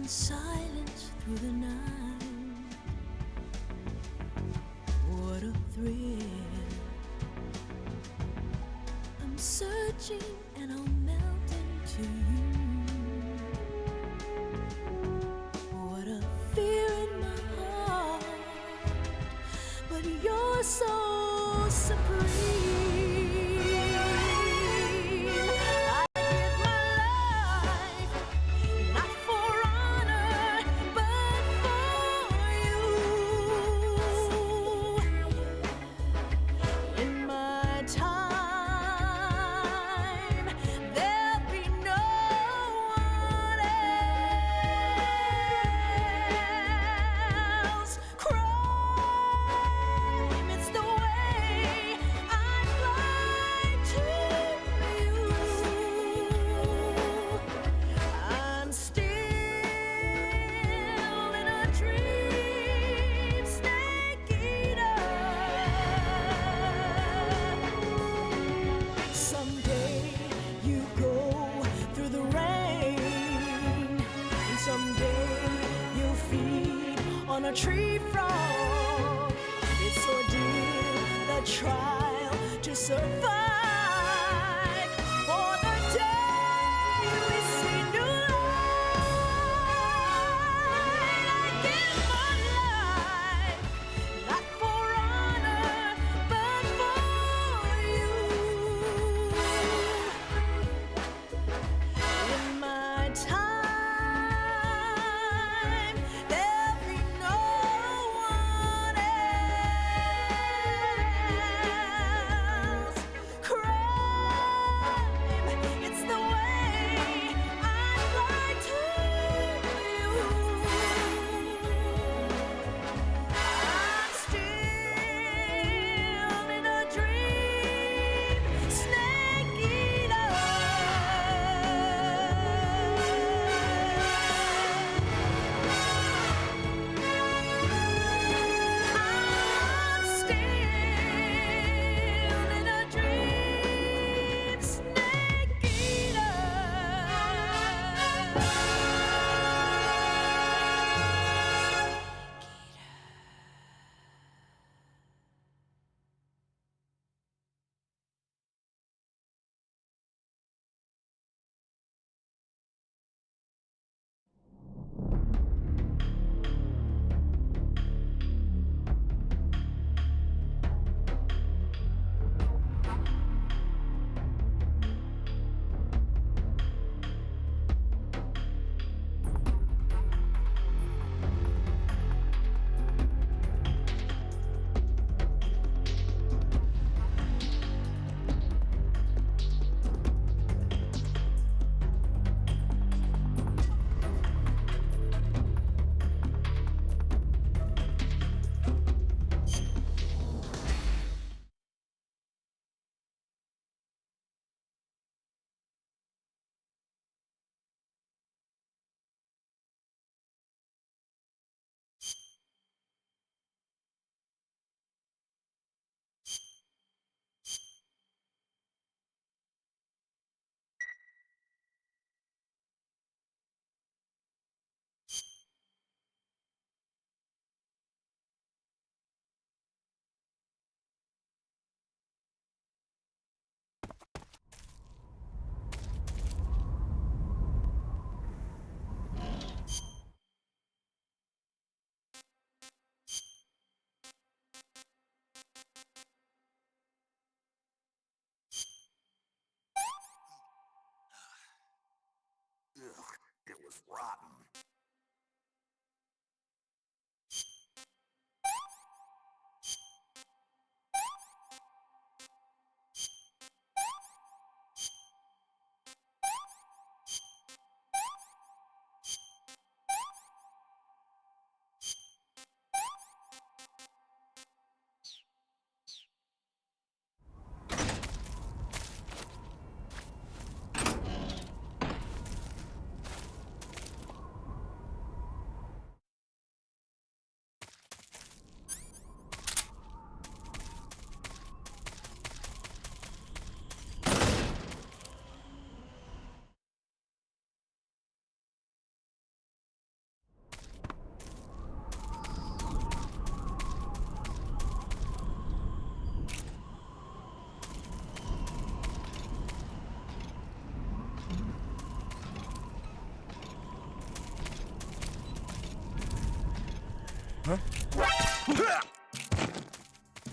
in silence through the night. What a thrill. I'm searching and I'll melt into you. What a fear in my heart, but you're so supreme. On a tree frog, it's ordeal, the trial to survive. For the day we see new light, I give my life, not for honor, but for you. In my time, there'll be no one else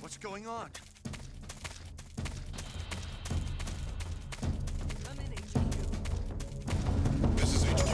What's going on? Come in, HQ. This is HQ.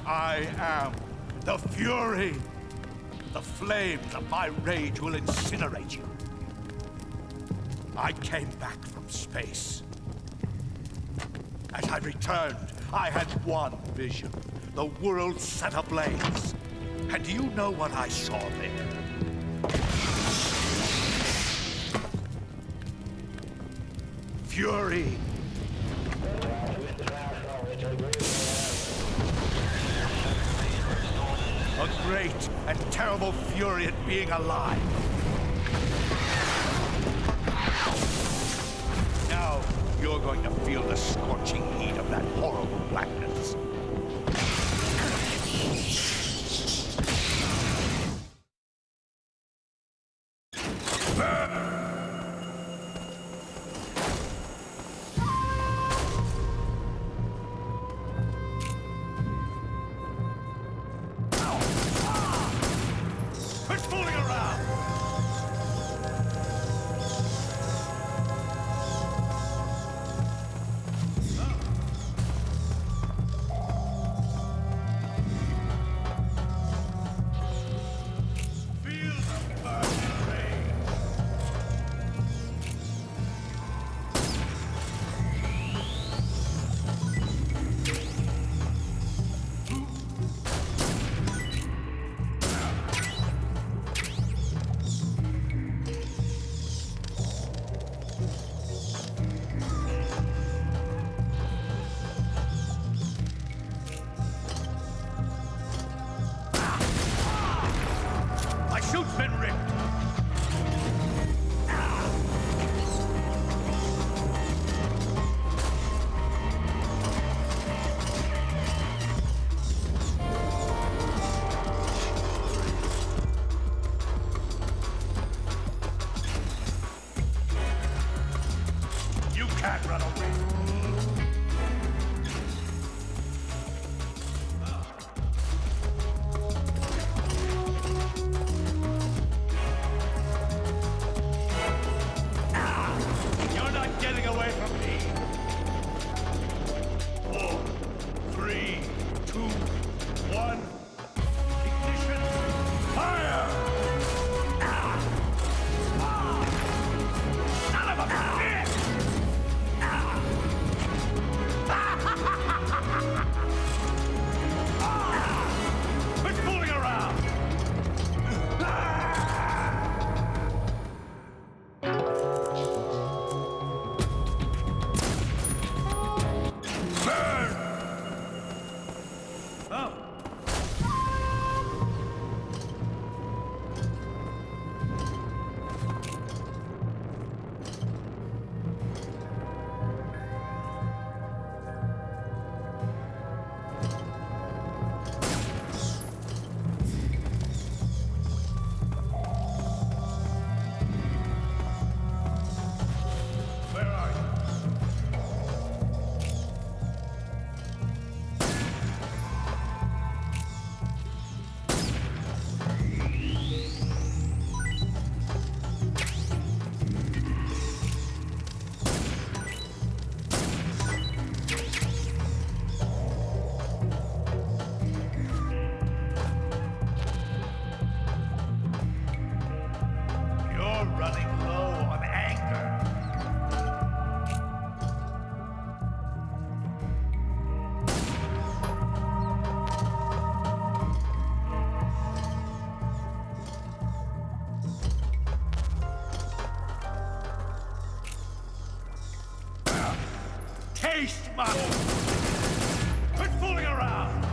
I am the Fury. The flames of my rage will incinerate you. I came back from space. As I returned, I had one vision. The world set ablaze. And do you know what I saw there? Fury. A great and terrible fury at being alive. Now, you're going to feel the scorching heat of that horrible blackness. Quit fooling around! Feel the burning rain! My suit's been ripped! You can't run away from me! You're not getting away from me! 4, 3, 2, 1. Ignition! Fire! Son of a bitch! Quit fooling around! Burn! Oh. Where are you? You're running low on anger. Taste my... Quit fooling around!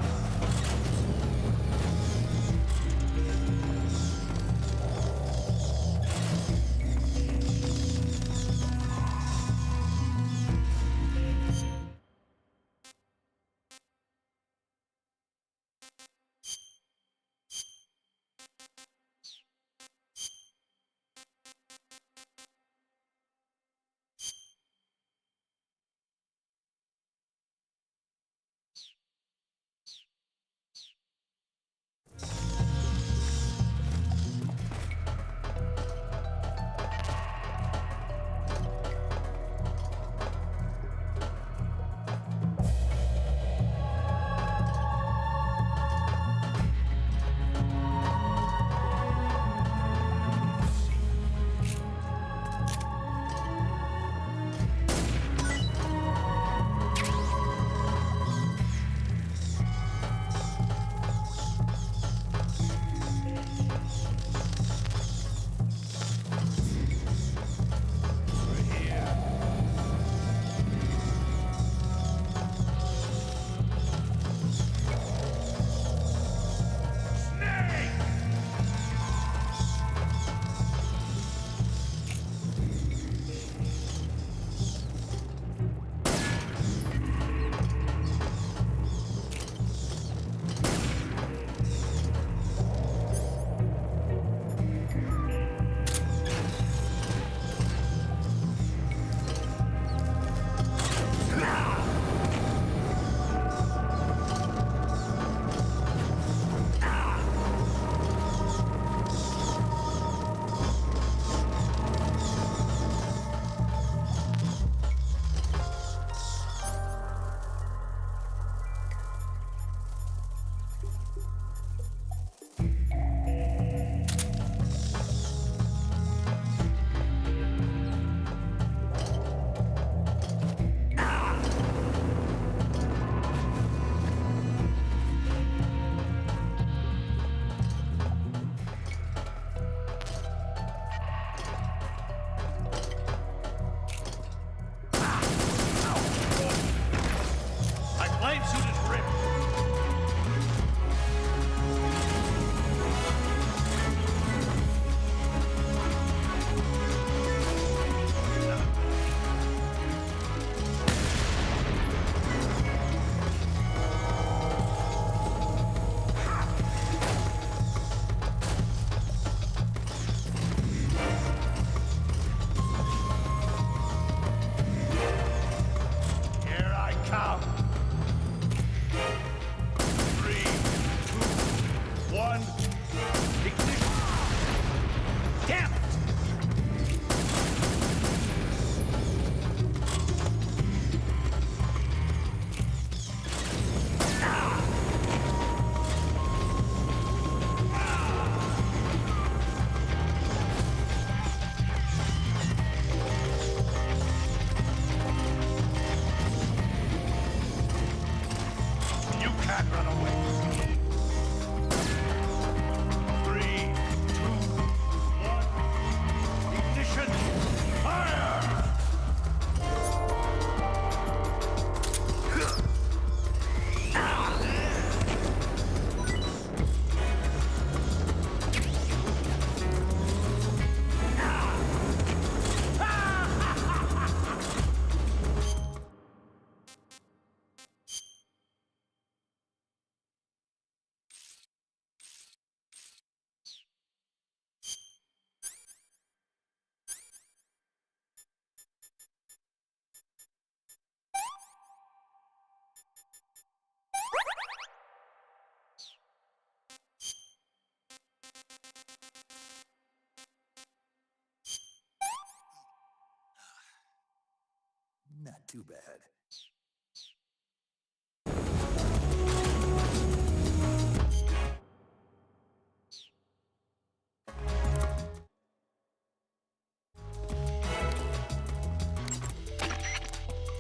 Not too bad.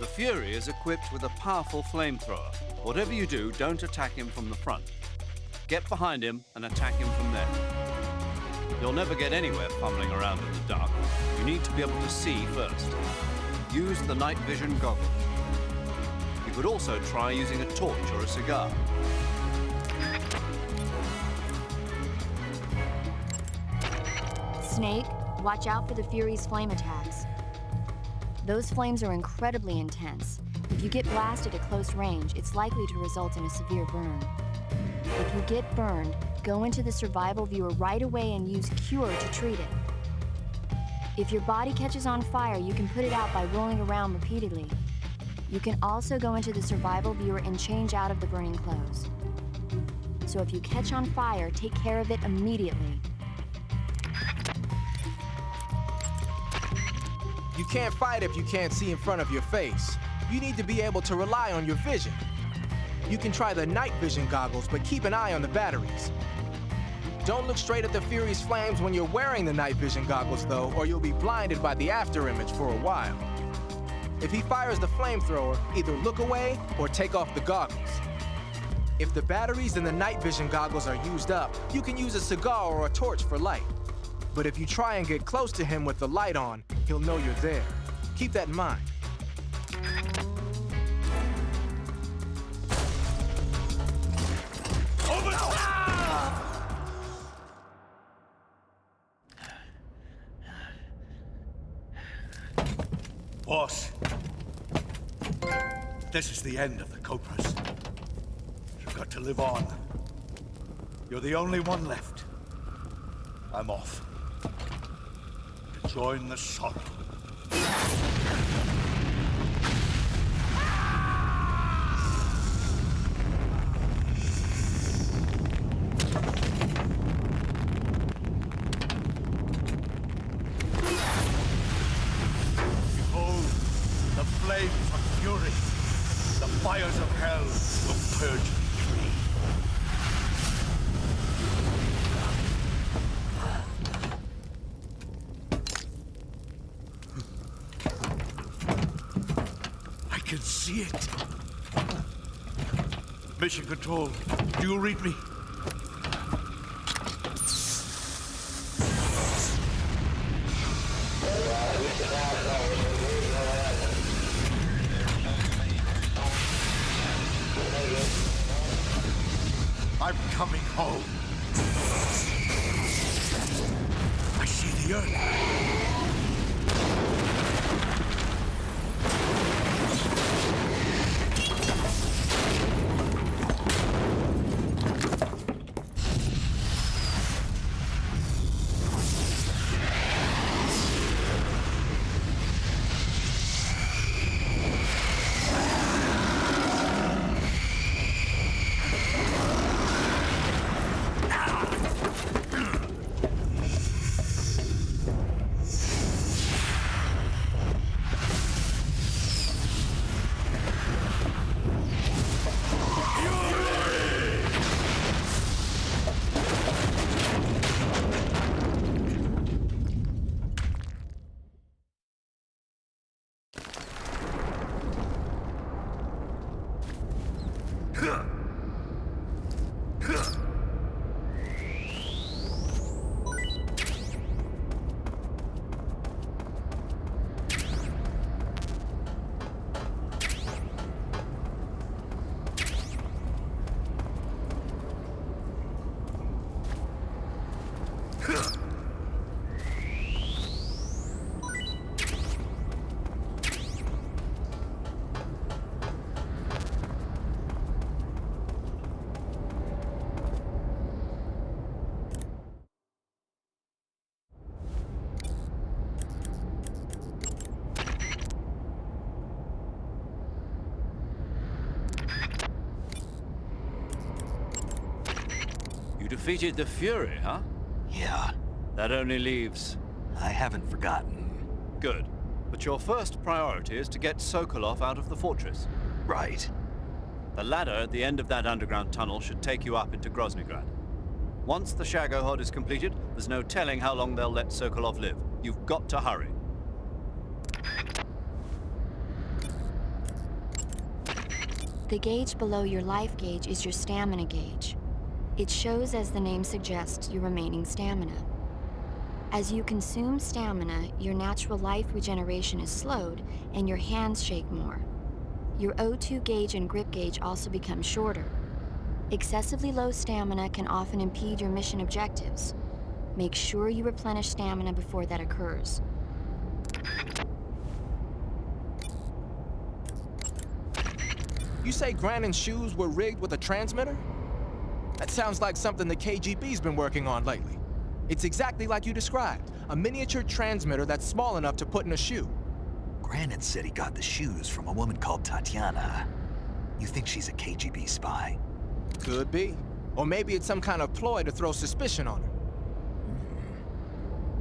The Fury is equipped with a powerful flamethrower. Whatever you do, don't attack him from the front. Get behind him and attack him from there. You'll never get anywhere fumbling around in the dark. You need to be able to see first. Use the night vision goggles. You could also try using a torch or a cigar. Snake, watch out for the Fury's flame attacks. Those flames are incredibly intense. If you get blasted at close range, it's likely to result in a severe burn. If you get burned, go into the survival viewer right away and use Cure to treat it. If your body catches on fire, you can put it out by rolling around repeatedly. You can also go into the survival viewer and change out of the burning clothes. So if you catch on fire, take care of it immediately. You can't fight if you can't see in front of your face. You need to be able to rely on your vision. You can try the night vision goggles, but keep an eye on the batteries. Don't look straight at the Fury's flames when you're wearing the night vision goggles, though, or you'll be blinded by the after image for a while. If he fires the flamethrower, either look away or take off the goggles. If the batteries in the night vision goggles are used up, you can use a cigar or a torch for light. But if you try and get close to him with the light on, he'll know you're there. Keep that in mind. Boss, this is the end of the Cobras. You've got to live on. You're the only one left. I'm off. To join the sorrow. Flames of fury, the fires of hell will purge me free. I can see it. Mission Control, do you read me? I'm coming home. I see the earth. You defeated the Fury, huh? Yeah, That only leaves... I haven't forgotten. Good. But your first priority is to get Sokolov out of the fortress. Right. The ladder at the end of that underground tunnel should take you up into Groznygrad. Once the Shagohod is completed, there's no telling how long they'll let Sokolov live. You've got to hurry. The gauge below your life gauge is your stamina gauge. It shows, as the name suggests, your remaining stamina. As you consume stamina, your natural life regeneration is slowed, and your hands shake more. Your O2 gauge and grip gauge also become shorter. Excessively low stamina can often impede your mission objectives. Make sure you replenish stamina before that occurs. You say Grannon's shoes were rigged with a transmitter? That sounds like something the KGB's been working on lately. It's exactly like you described, a miniature transmitter that's small enough to put in a shoe. Grannon said he got the shoes from a woman called Tatiana. You think she's a KGB spy? Could be. Or maybe it's some kind of ploy to throw suspicion on her.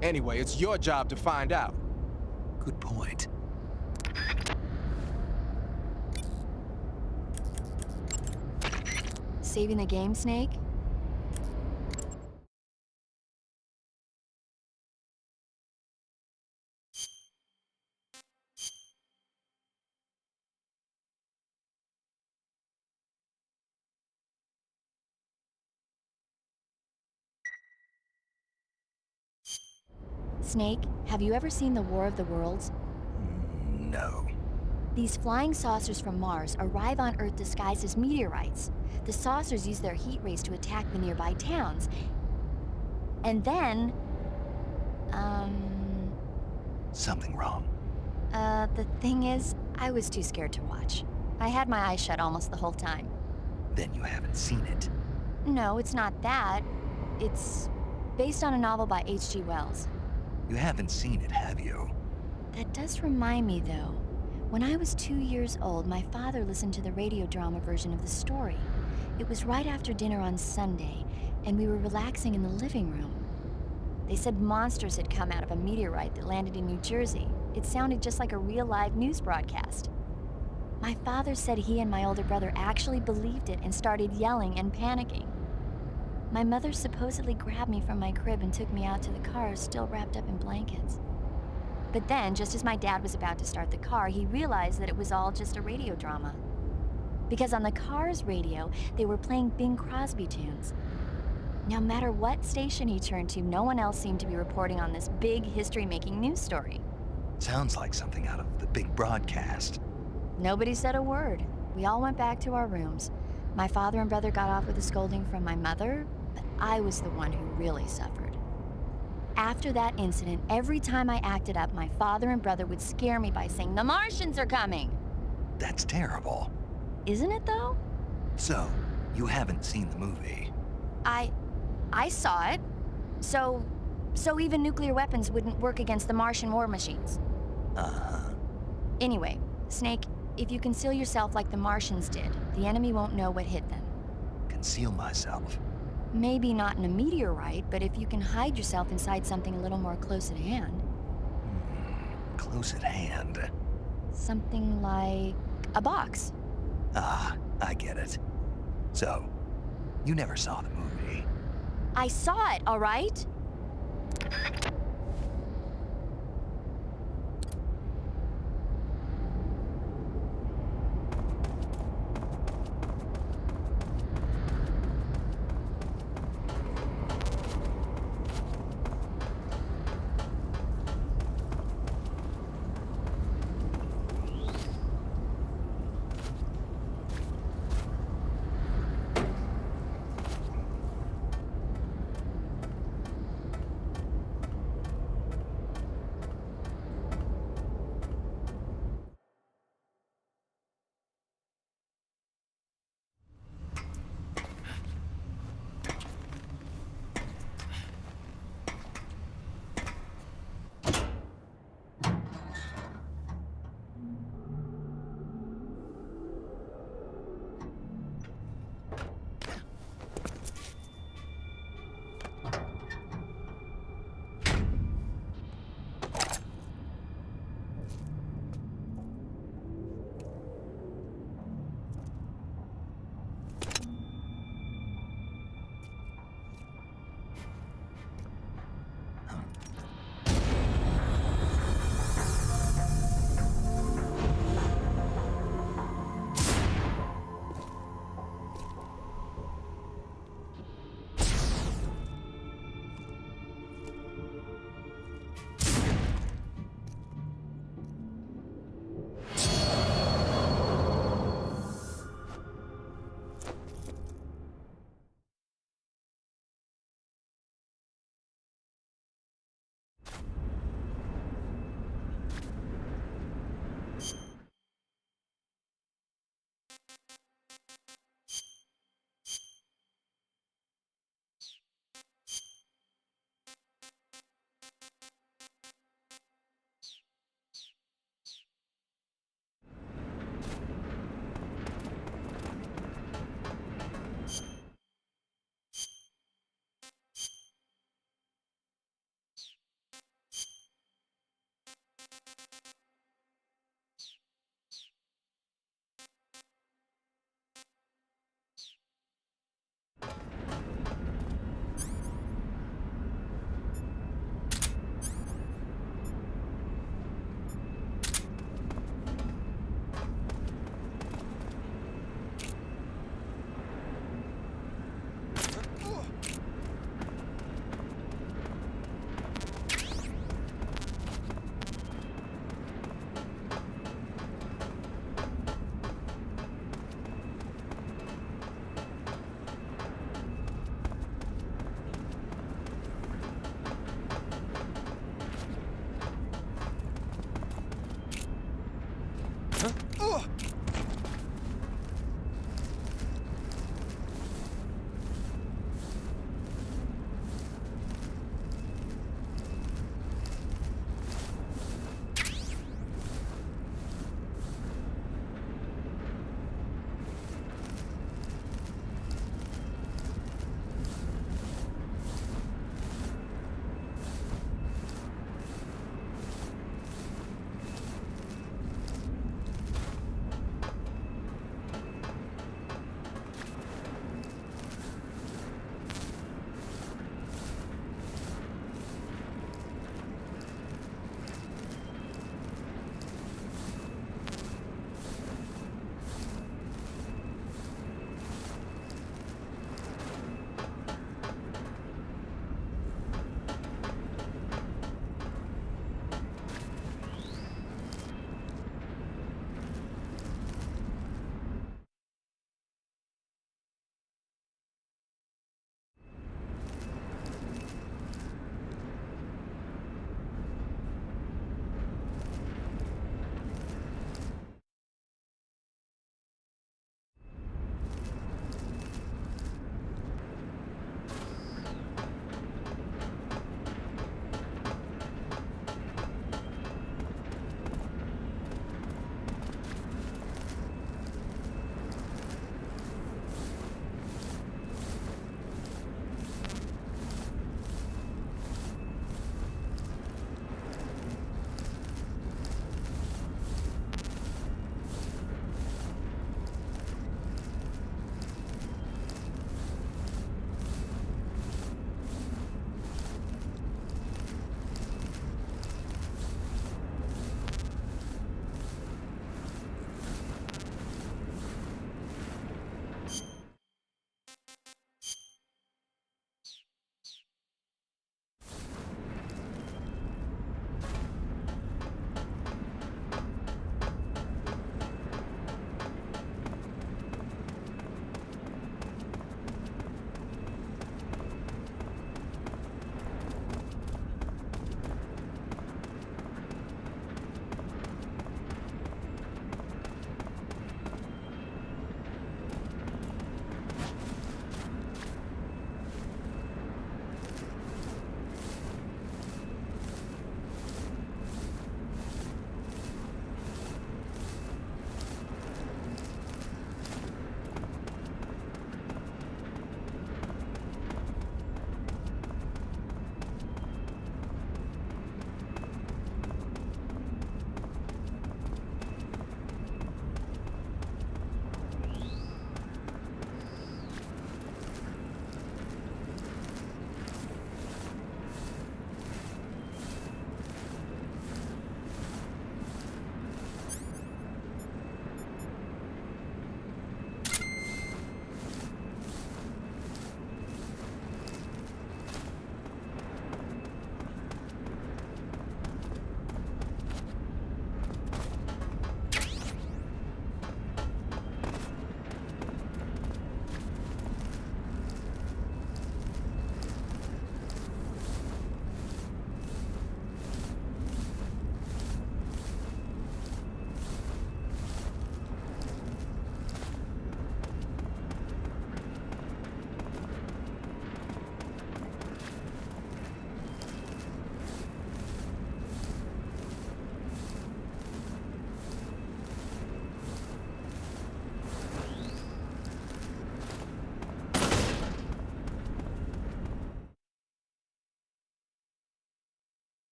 Anyway, it's your job to find out. Good point. Saving the game, Snake? Snake, have you ever seen the War of the Worlds? No. These flying saucers from Mars arrive on Earth disguised as meteorites. The saucers use their heat rays to attack the nearby towns. And then... Something wrong. The thing is, I was too scared to watch. I had my eyes shut almost the whole time. Then you haven't seen it. No, it's not that. It's based on a novel by H.G. Wells. You haven't seen it, have you? That does remind me, though. When I was 2 years old, my father listened to the radio drama version of the story. It was right after dinner on Sunday, and we were relaxing in the living room. They said monsters had come out of a meteorite that landed in New Jersey. It sounded just like a real live news broadcast. My father said he and my older brother actually believed it and started yelling and panicking. My mother supposedly grabbed me from my crib and took me out to the car, still wrapped up in blankets. But then, just as my dad was about to start the car, he realized that it was all just a radio drama. Because on the car's radio, they were playing Bing Crosby tunes. No matter what station he turned to, no one else seemed to be reporting on this big history-making news story. Sounds like something out of the big broadcast. Nobody said a word. We all went back to our rooms. My father and brother got off with a scolding from my mother, but I was the one who really suffered. After that incident, every time I acted up, my father and brother would scare me by saying, "The Martians are coming!" That's terrible. Isn't it, though? So, you haven't seen the movie? I saw it. So even nuclear weapons wouldn't work against the Martian war machines. Uh-huh. Anyway, Snake, if you conceal yourself like the Martians did, the enemy won't know what hit them. Conceal myself. Maybe not in a meteorite, but if you can hide yourself inside something a little more close at hand. Close at hand. Something like a box. Ah, I get it. So, you never saw the movie? I saw it, all right?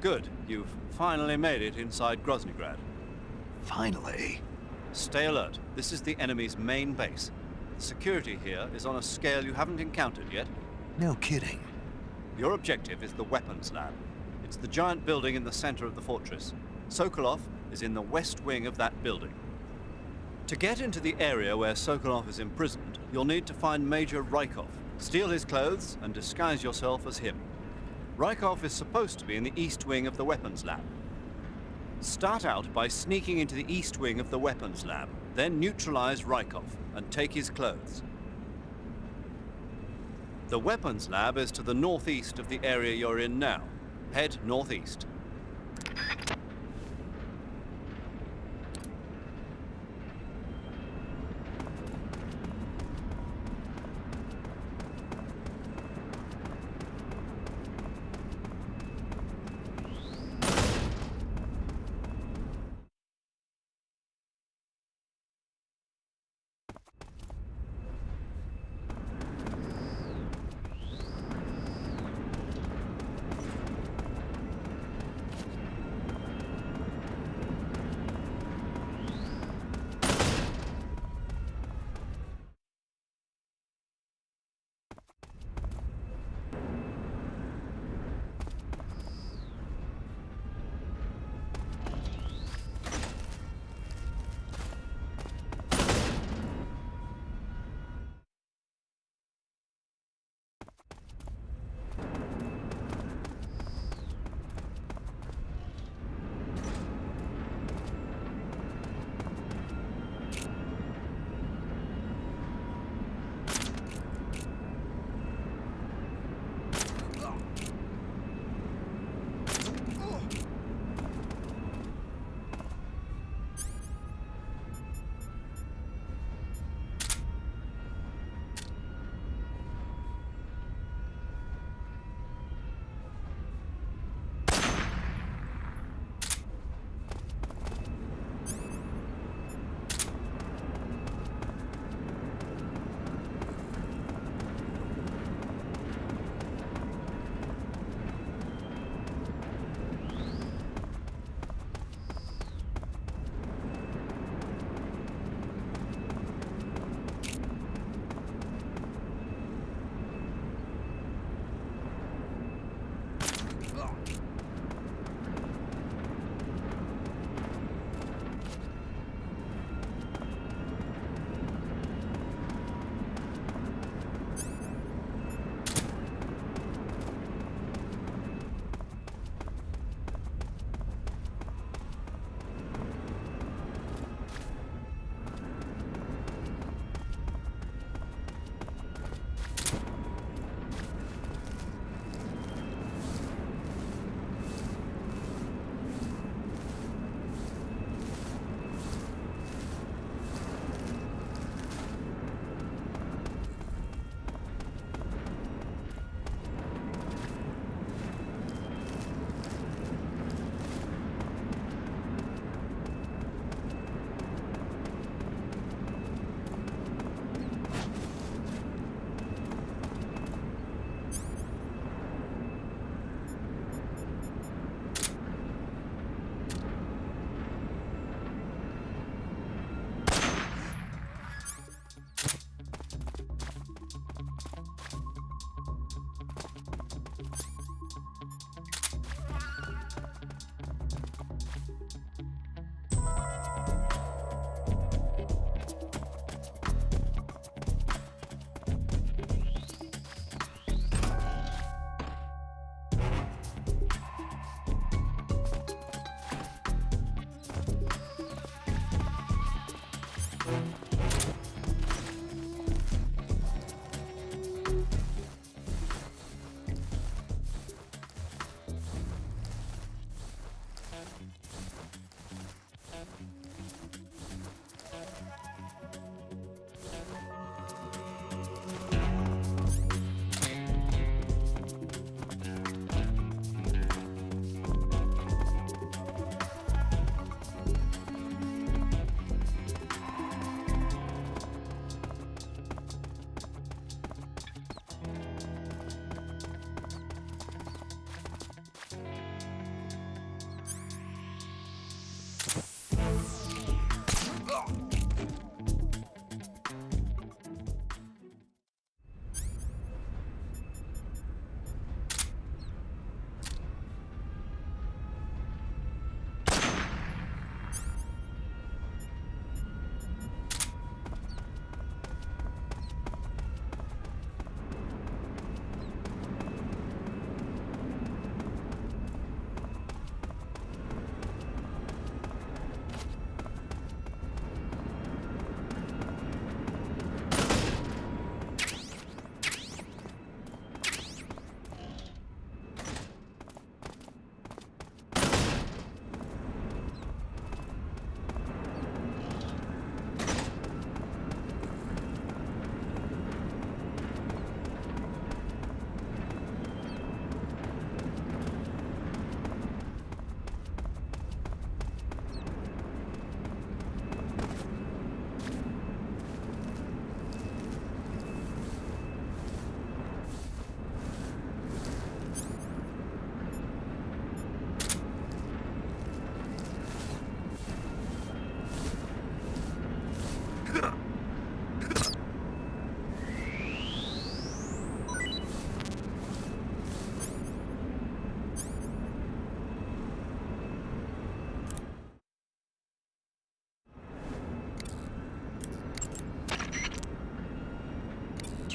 Good. You've finally made it inside Groznygrad. Finally. Stay alert. This is the enemy's main base. The security here is on a scale you haven't encountered yet. No kidding. Your objective is the weapons lab. It's the giant building in the center of the fortress. Sokolov is in the west wing of that building. To get into the area where Sokolov is imprisoned, you'll need to find Major Rykov, steal his clothes, and disguise yourself as him. Rykov is supposed to be in the east wing of the weapons lab. Start out by sneaking into the east wing of the weapons lab, then neutralize Rykov and take his clothes. The weapons lab is to the northeast of the area you're in now. Head northeast.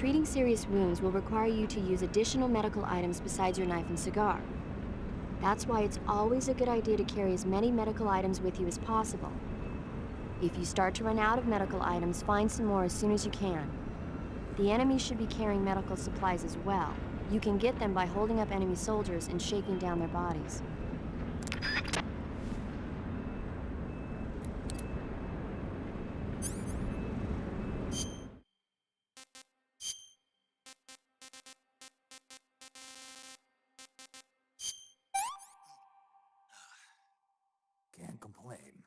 treating serious wounds will require you to use additional medical items besides your knife and cigar. That's why it's always a good idea to carry as many medical items with you as possible. If you start to run out of medical items, find some more as soon as you can. The enemy should be carrying medical supplies as well. You can get them by holding up enemy soldiers and shaking down their bodies. Can't complain.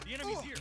The enemy's here.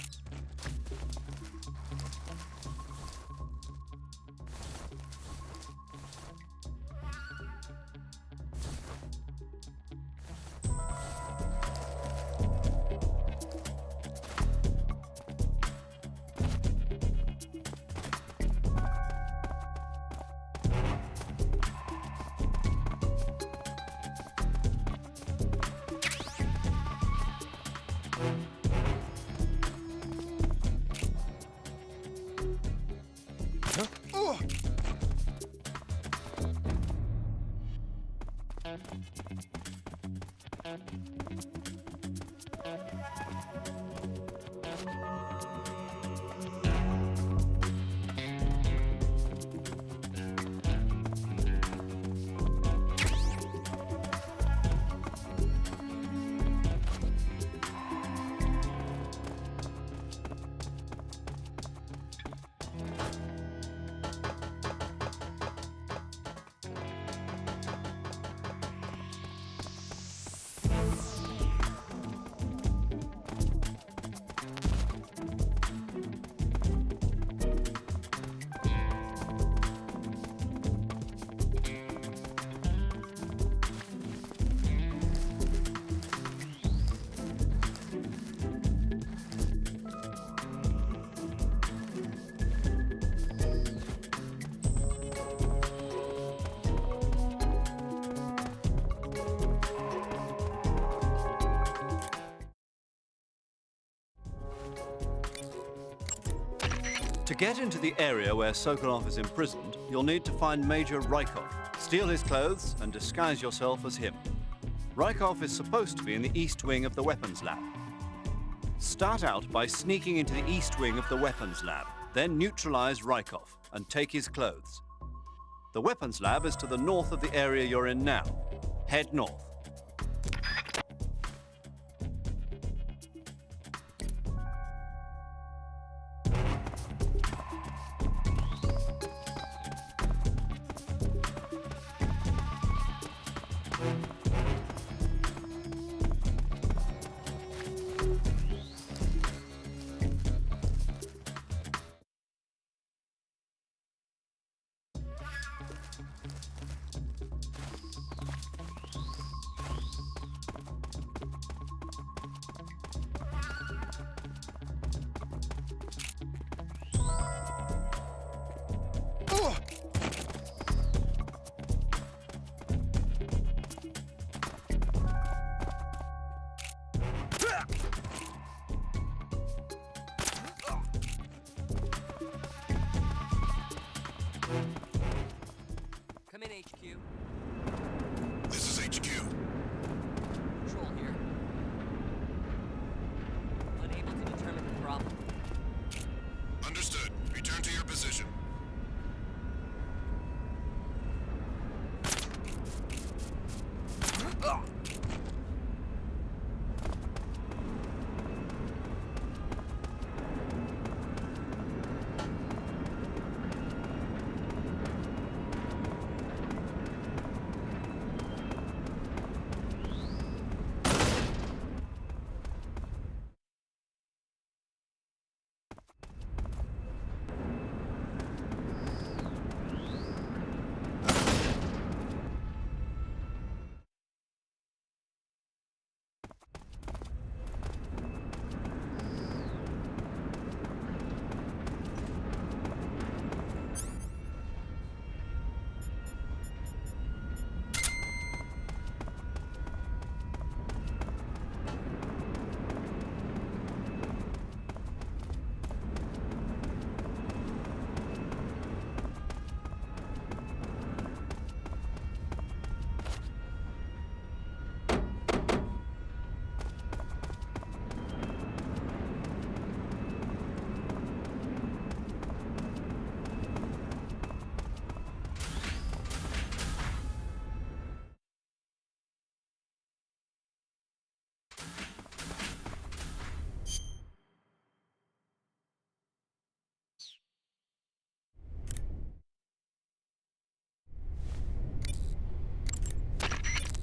To get into the area where Sokolov is imprisoned, you'll need to find Major Rykov, steal his clothes, and disguise yourself as him. Rykov is supposed to be in the east wing of the weapons lab. Start out by sneaking into the east wing of the weapons lab, then neutralize Rykov and take his clothes. The weapons lab is to the north of the area you're in now. Head north. Come in, HQ. This is HQ. Control here. Unable to determine the problem. Understood. Return to your position.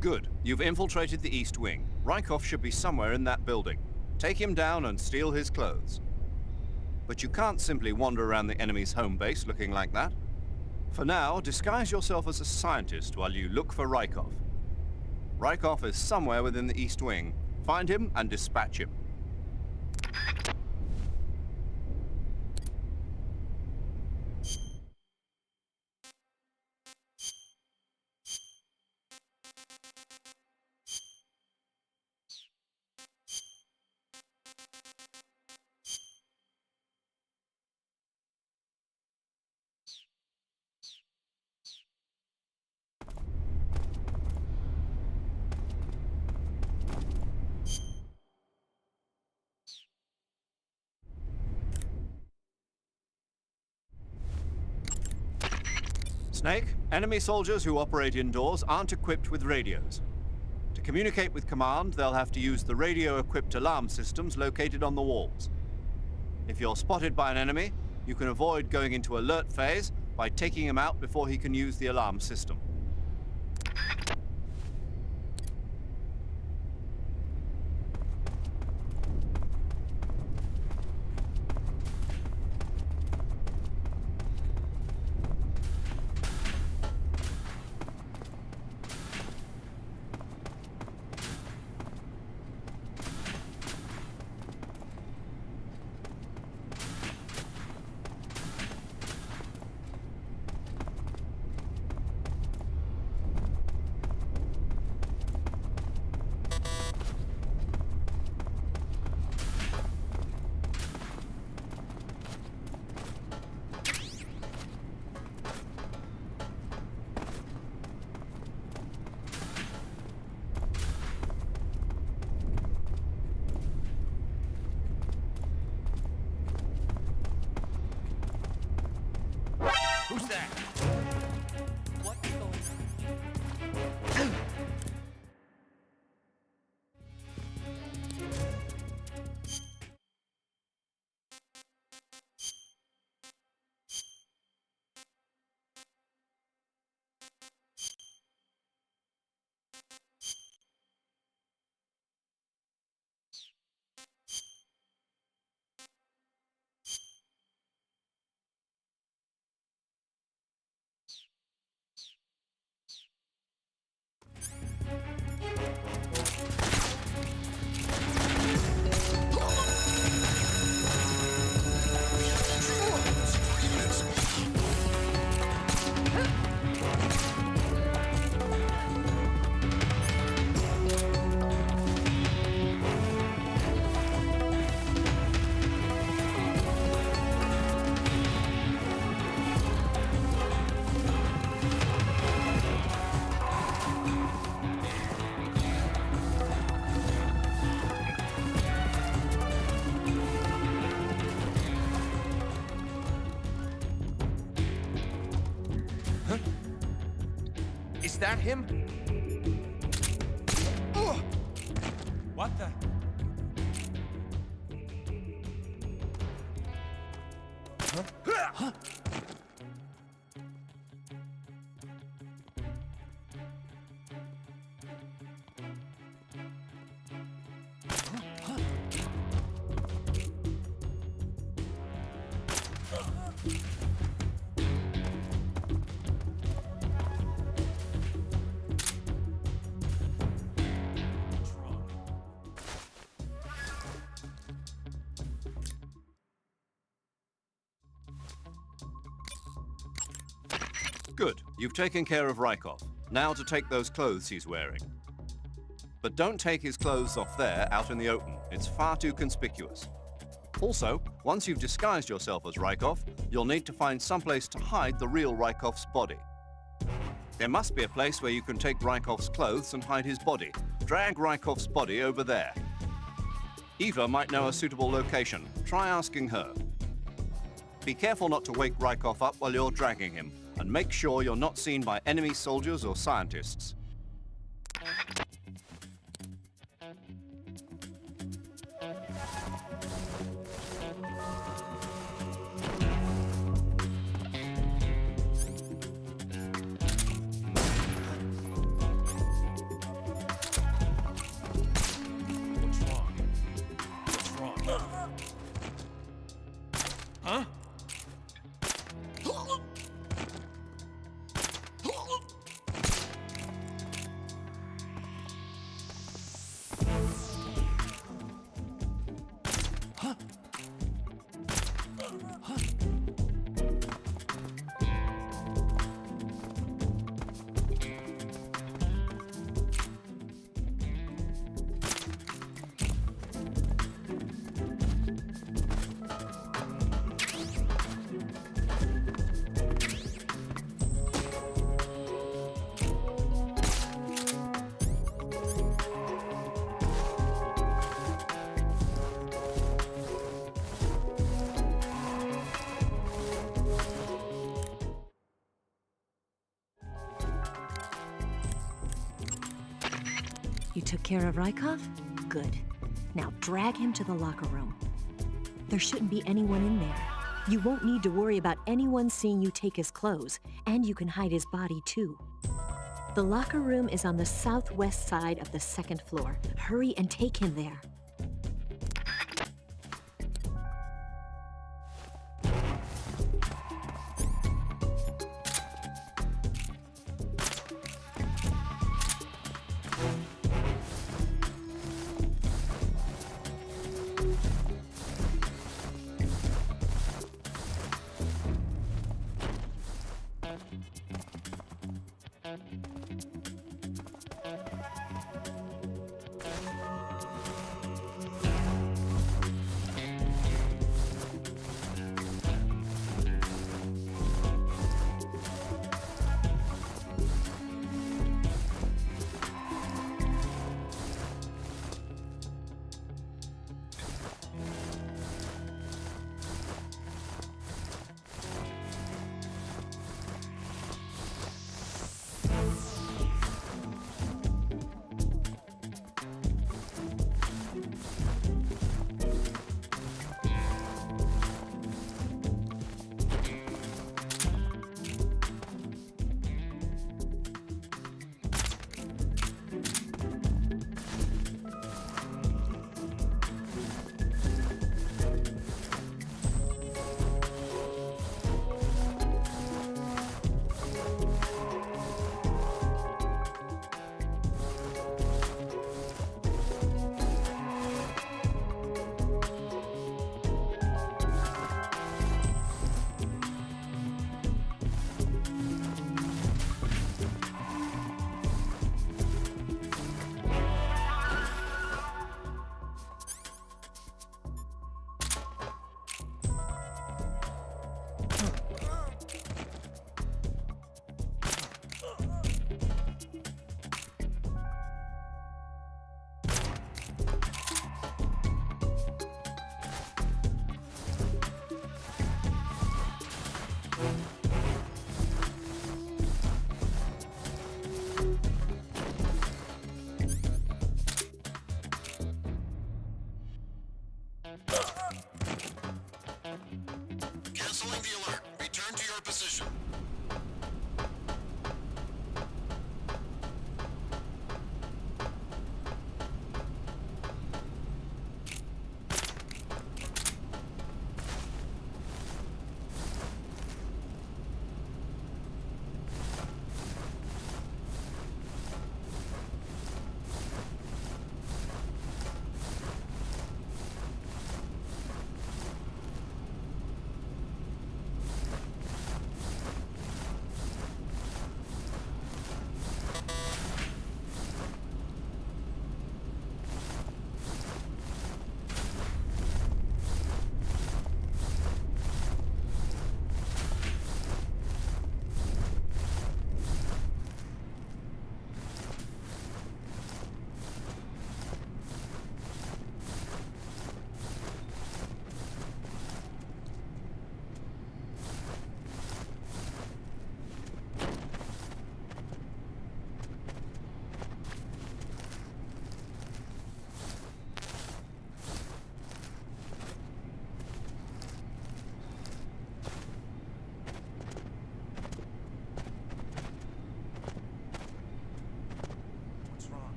Good. You've infiltrated the east wing. Rykov should be somewhere in that building. Take him down and steal his clothes. But you can't simply wander around the enemy's home base looking like that. For now, disguise yourself as a scientist while you look for Rykov. Rykov is somewhere within the east wing. Find him and dispatch him. Snake, enemy soldiers who operate indoors aren't equipped with radios. To communicate with command, they'll have to use the radio-equipped alarm systems located on the walls. If you're spotted by an enemy, you can avoid going into alert phase by taking him out before he can use the alarm system. Is that him? What the? Good. You've taken care of Rykov. Now to take those clothes he's wearing. But don't take his clothes off there, out in the open. It's far too conspicuous. Also, once you've disguised yourself as Rykov, you'll need to find someplace to hide the real Rykov's body. There must be a place where you can take Rykov's clothes and hide his body. Drag Rykov's body over there. Eva might know a suitable location. Try asking her. Be careful not to wake Rykov up while you're dragging him, and make sure you're not seen by enemy soldiers or scientists. What's wrong? What's wrong? Huh? You took care of Rykov? Good. Now drag him to the locker room. There shouldn't be anyone in there. You won't need to worry about anyone seeing you take his clothes, and you can hide his body too. The locker room is on the southwest side of the second floor. Hurry and take him there.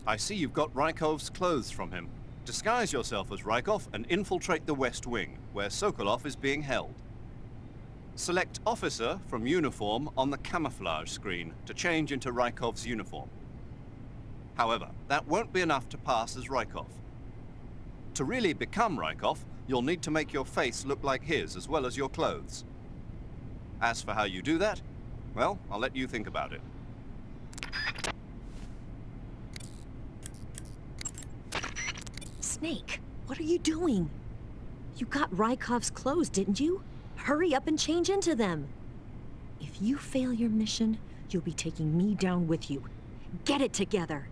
I see you've got Rykov's clothes from him. Disguise yourself as Rykov and infiltrate the West Wing, where Sokolov is being held. Select Officer from Uniform on the camouflage screen to change into Rykov's uniform. However, that won't be enough to pass as Rykov. To really become Rykov, you'll need to make your face look like his as well as your clothes. As for how you do that, well, I'll let you think about it. Snake, what are you doing? You got Rykov's clothes, didn't you? Hurry up and change into them. If you fail your mission, you'll be taking me down with you. Get it together.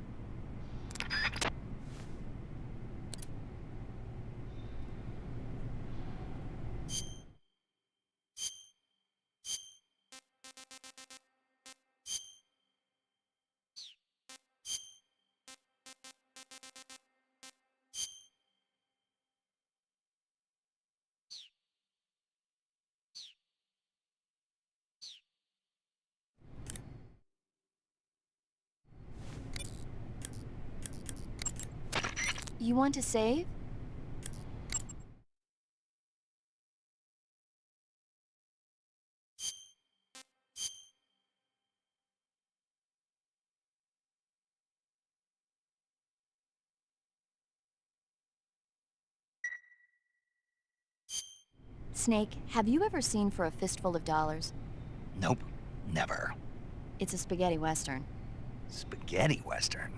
You want to save? Snake, have you ever seen For a Fistful of Dollars? Nope, never. It's a spaghetti western. Spaghetti western?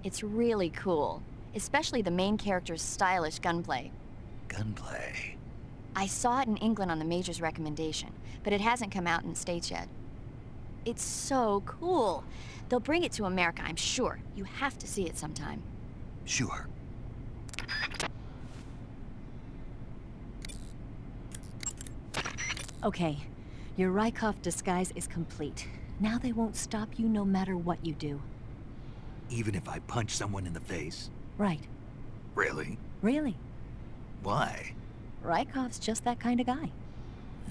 It's really cool, especially the main character's stylish gunplay. Gunplay? I saw it in England on the Major's recommendation, but it hasn't come out in the States yet. It's so cool. They'll bring it to America, I'm sure. You have to see it sometime. Sure. Okay, your Rykov disguise is complete. Now they won't stop you no matter what you do. Even if I punch someone in the face? Right. Really? Really. Why? Rykov's just that kind of guy.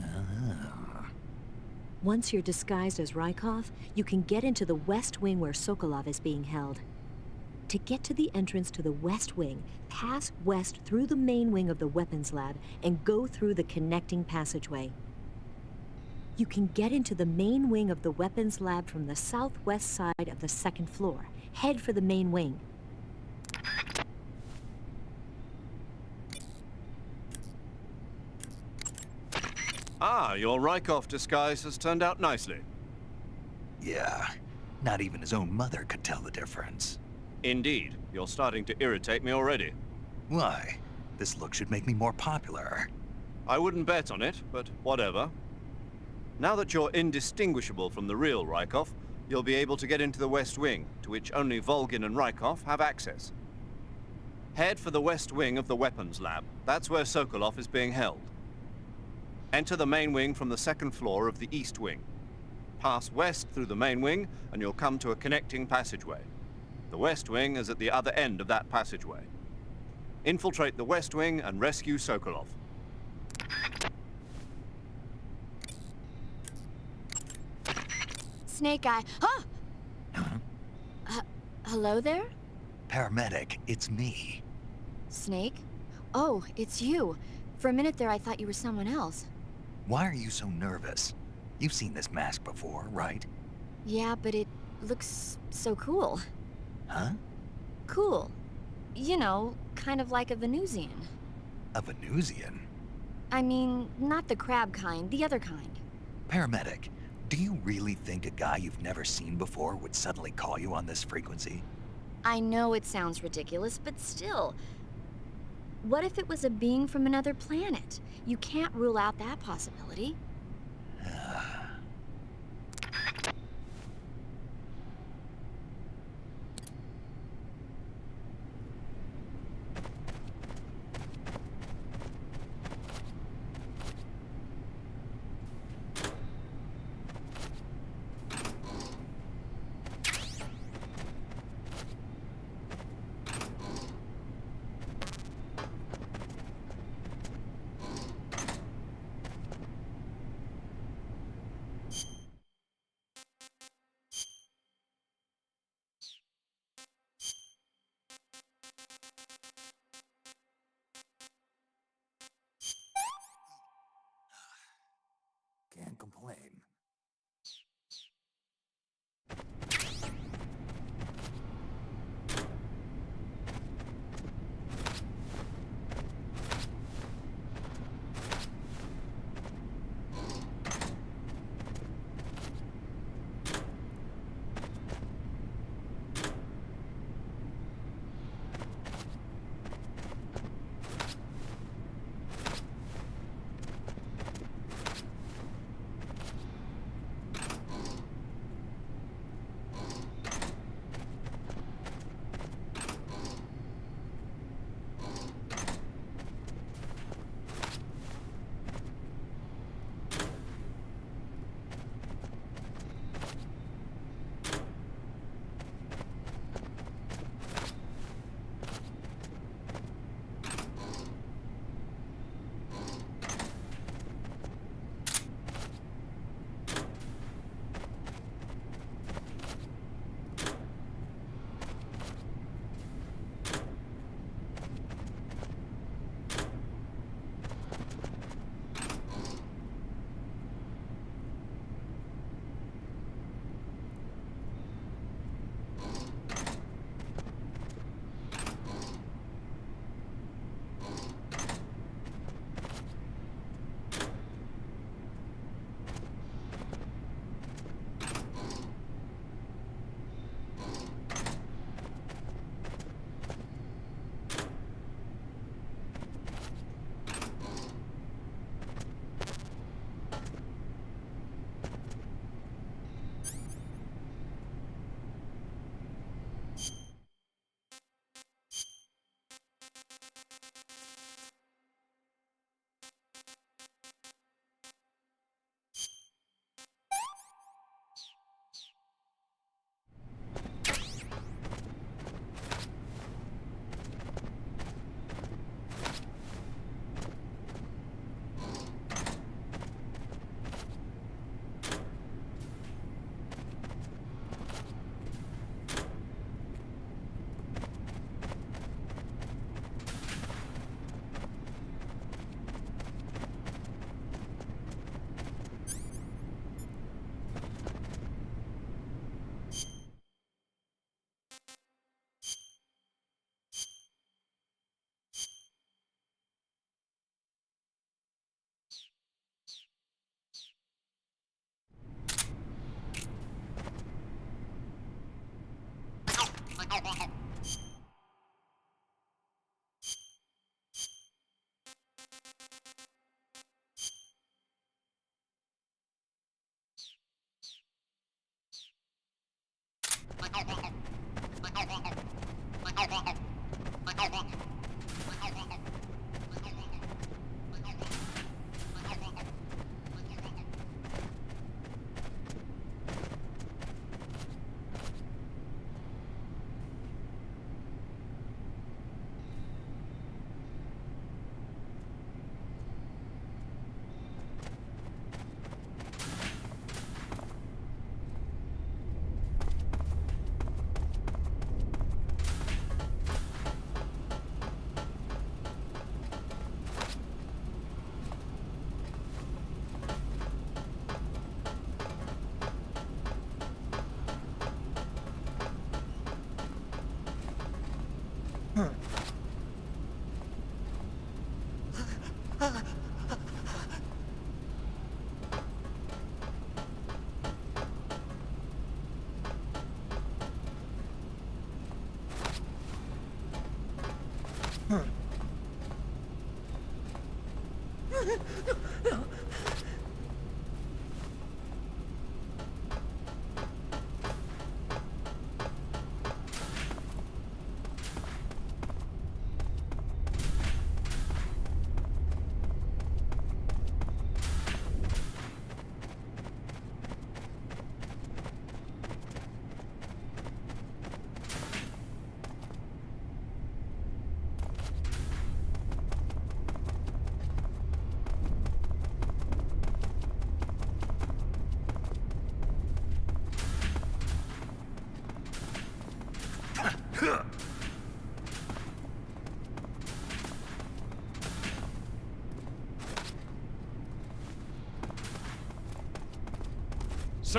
Ah. Once you're disguised as Rykov, you can get into the West Wing where Sokolov is being held. To get to the entrance to the West Wing, pass west through the main wing of the weapons lab and go through the connecting passageway. You can get into the main wing of the weapons lab from the southwest side of the second floor. Head for the main wing. Ah, your Rykov disguise has turned out nicely. Yeah, not even his own mother could tell the difference. Indeed, you're starting to irritate me already. Why? This look should make me more popular. I wouldn't bet on it, but whatever. Now that you're indistinguishable from the real Rykov, you'll be able to get into the West Wing, to which only Volgin and Rykov have access. Head for the West Wing of the weapons lab. That's where Sokolov is being held. Enter the main wing from the second floor of the East Wing. Pass west through the main wing, and you'll come to a connecting passageway. The West Wing is at the other end of that passageway. Infiltrate the West Wing and rescue Sokolov. Snake Eye. Huh? Hello there? Paramedic, it's me. Snake? Oh, it's you. For a minute there, I thought you were someone else. Why are you so nervous? You've seen this mask before, right? Yeah, but it looks so cool. Huh? Cool. You know, kind of like a Venusian. A Venusian? I mean, not the crab kind, the other kind. Paramedic, do you really think a guy you've never seen before would suddenly call you on this frequency? I know it sounds ridiculous, but still. What if it was a being from another planet? You can't rule out that possibility.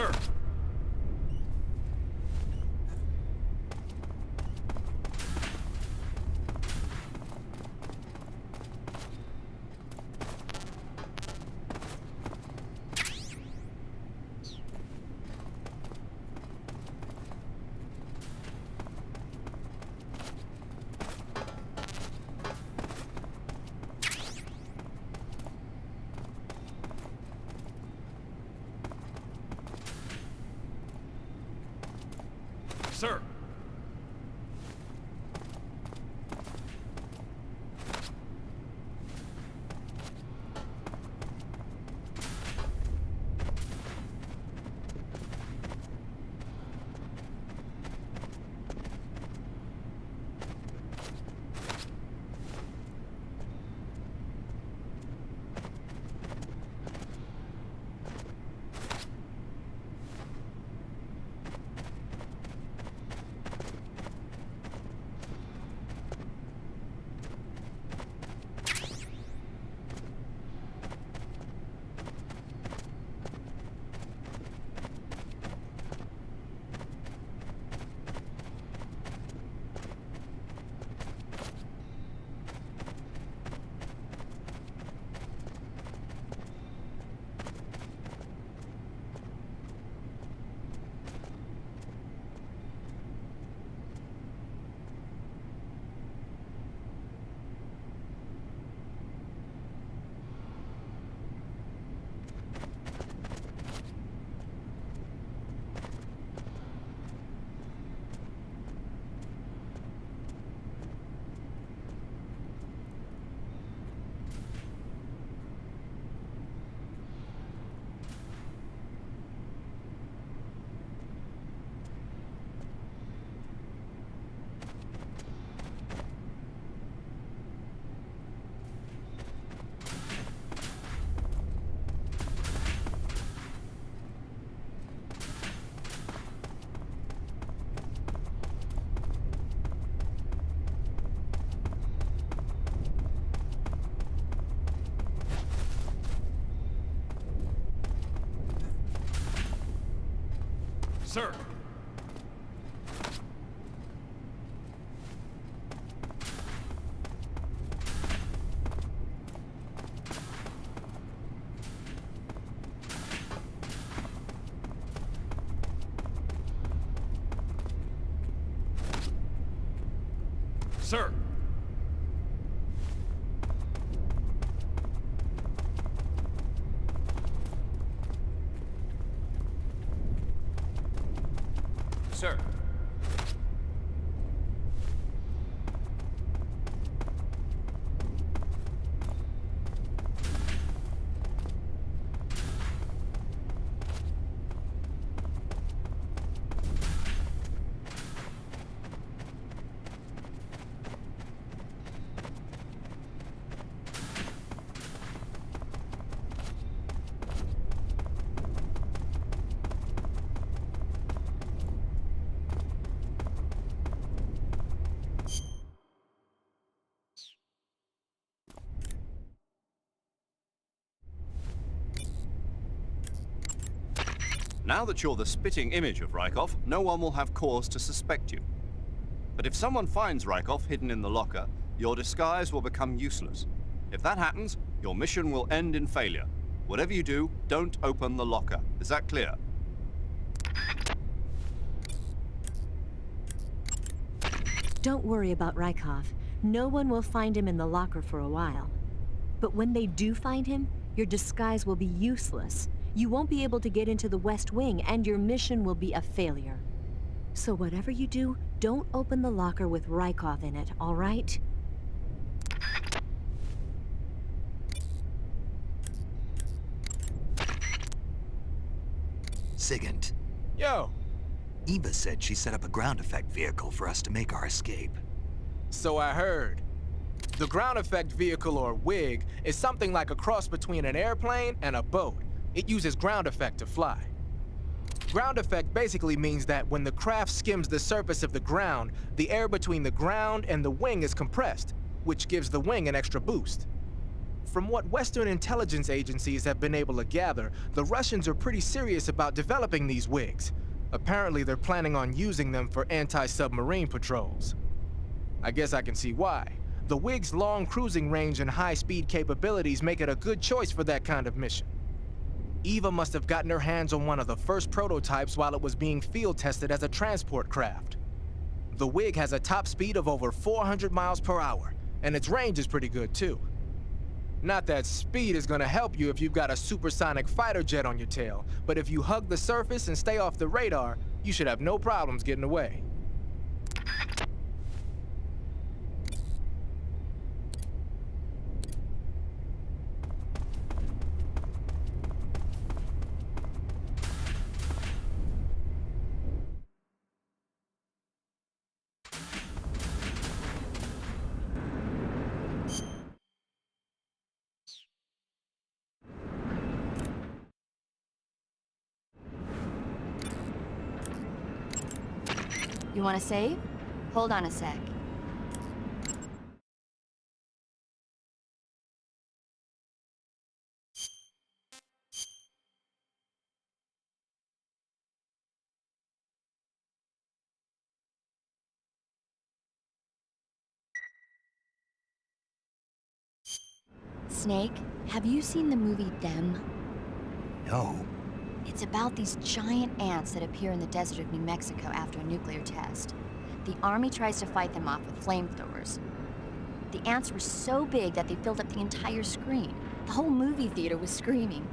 Sir! Sir! Sir! Sir! Sir! Now that you're the spitting image of Rykov, no one will have cause to suspect you. But if someone finds Rykov hidden in the locker, your disguise will become useless. If that happens, your mission will end in failure. Whatever you do, don't open the locker. Is that clear? Don't worry about Rykov. No one will find him in the locker for a while. But when they do find him, your disguise will be useless. You won't be able to get into the West Wing, and your mission will be a failure. So whatever you do, don't open the locker with Rykov in it, all right? Sigint, Yo, Eva said she set up a ground effect vehicle for us to make our escape. so I heard. The ground effect vehicle, or WIG, is something like a cross between an airplane and a boat. It uses ground effect to fly. Ground effect basically means that when the craft skims the surface of the ground, the air between the ground and the wing is compressed, which gives the wing an extra boost. From what Western intelligence agencies have been able to gather, the Russians are pretty serious about developing these WIGs. Apparently, they're planning on using them for anti-submarine patrols. I guess I can see why. The WIG's long cruising range and high-speed capabilities make it a good choice for that kind of mission. Eva must have gotten her hands on one of the first prototypes while it was being field tested as a transport craft. The WIG has a top speed of over 400 miles per hour, and its range is pretty good too. Not that speed is gonna help you if you've got a supersonic fighter jet on your tail, but if you hug the surface and stay off the radar, you should have no problems getting away. You want to save? Hold on a sec. Snake, have you seen the movie Them? No. It's about these giant ants that appear in the desert of New Mexico after a nuclear test. The army tries to fight them off with flamethrowers. The ants were so big that they filled up the entire screen. The whole movie theater was screaming.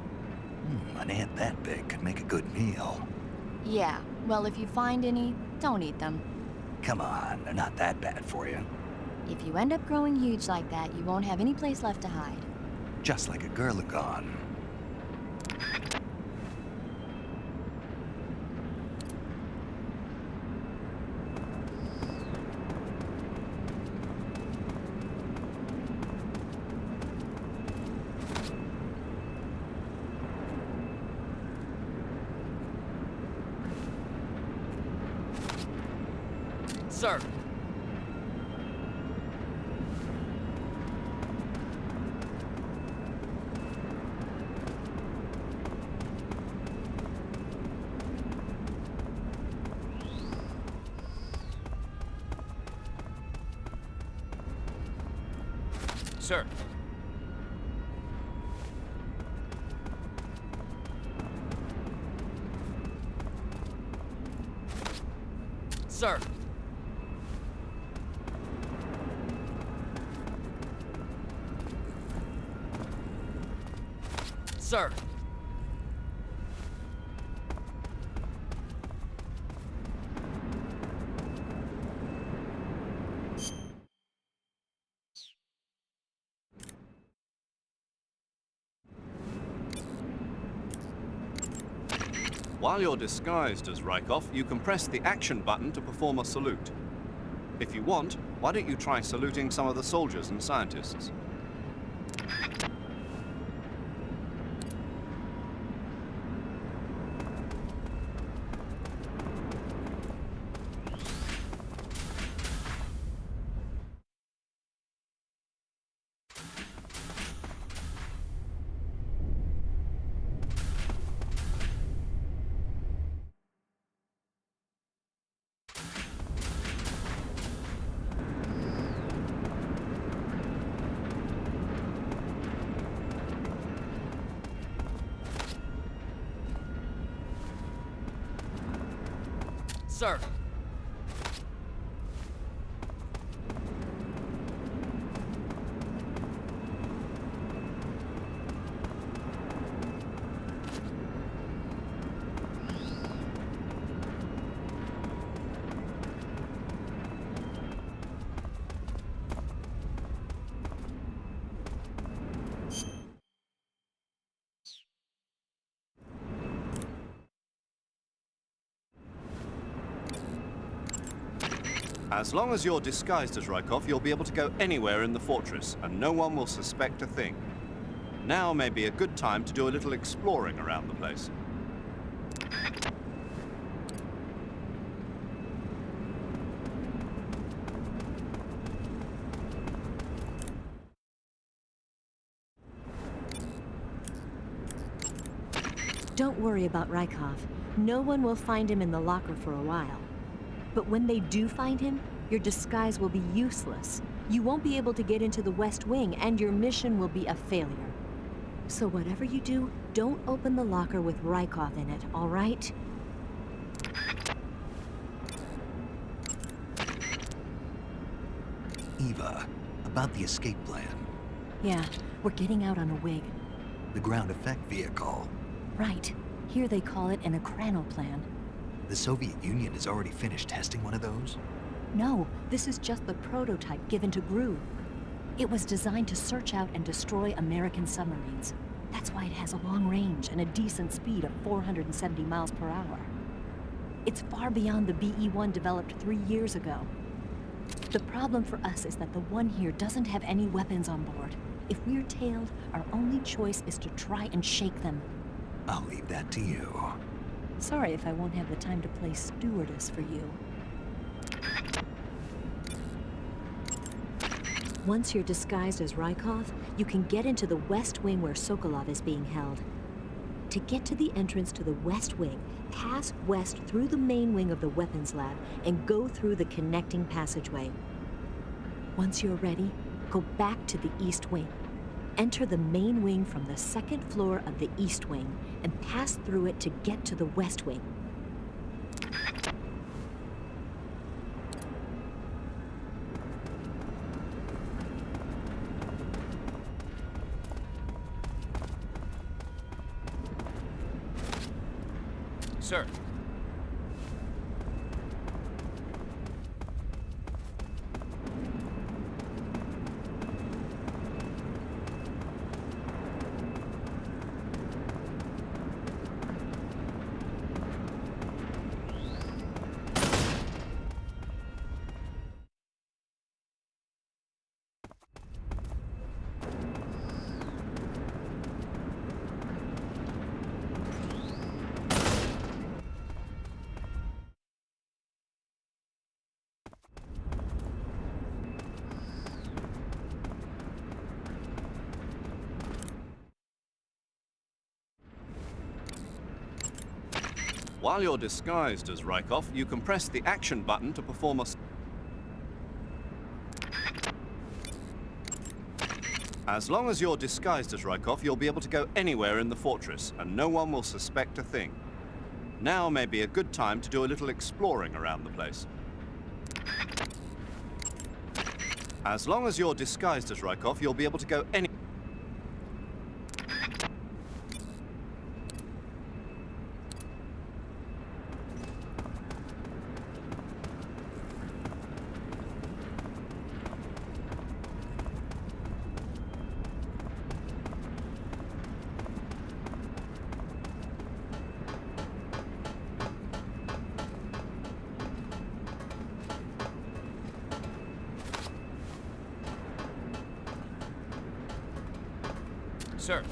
An ant that big could make a good meal. Yeah, well, if you find any, don't eat them. Come on, they're not that bad for you. If you end up growing huge like that, you won't have any place left to hide. Just like a Gurlagon. Sir. Sir. Sir. Sir. While you're disguised as Rykov, you can press the action button to perform a salute. If you want, why don't you try saluting some of the soldiers and scientists? Sir. As long as you're disguised as Rykov, you'll be able to go anywhere in the fortress, and no one will suspect a thing. Now may be a good time to do a little exploring around the place. Don't worry about Rykov. No one will find him in the locker for a while. But when they do find him, your disguise will be useless. You won't be able to get into the West Wing, and your mission will be a failure. So whatever you do, don't open the locker with Rykov in it, all right? Eva, about the escape plan. Yeah, we're getting out on a wig. The ground effect vehicle. Right. Here they call it an plan. The Soviet Union has already finished testing one of those? No, this is just the prototype given to GRU. It was designed to search out and destroy American submarines. That's why it has a long range and a decent speed of 470 miles per hour. It's far beyond the BE-1 developed 3 years ago. The problem for us is that the one here doesn't have any weapons on board. If we're tailed, our only choice is to try and shake them. I'll leave that to you. Sorry if I won't have the time to play stewardess for you. Once you're disguised as Rykov, you can get into the West Wing where Sokolov is being held. To get to the entrance to the West Wing, pass west through the main wing of the weapons lab and go through the connecting passageway. Once you're ready, go back to the East Wing. Enter the main wing from the second floor of the East Wing and pass through it to get to the West Wing. Sir. While you're disguised as Rykov, you can press the action button to perform a... As long as you're disguised as Rykov, you'll be able to go anywhere in the fortress, and no one will suspect a thing. Now may be a good time to do a little exploring around the place. As long as you're disguised as Rykov, you'll be able to go any... Sir.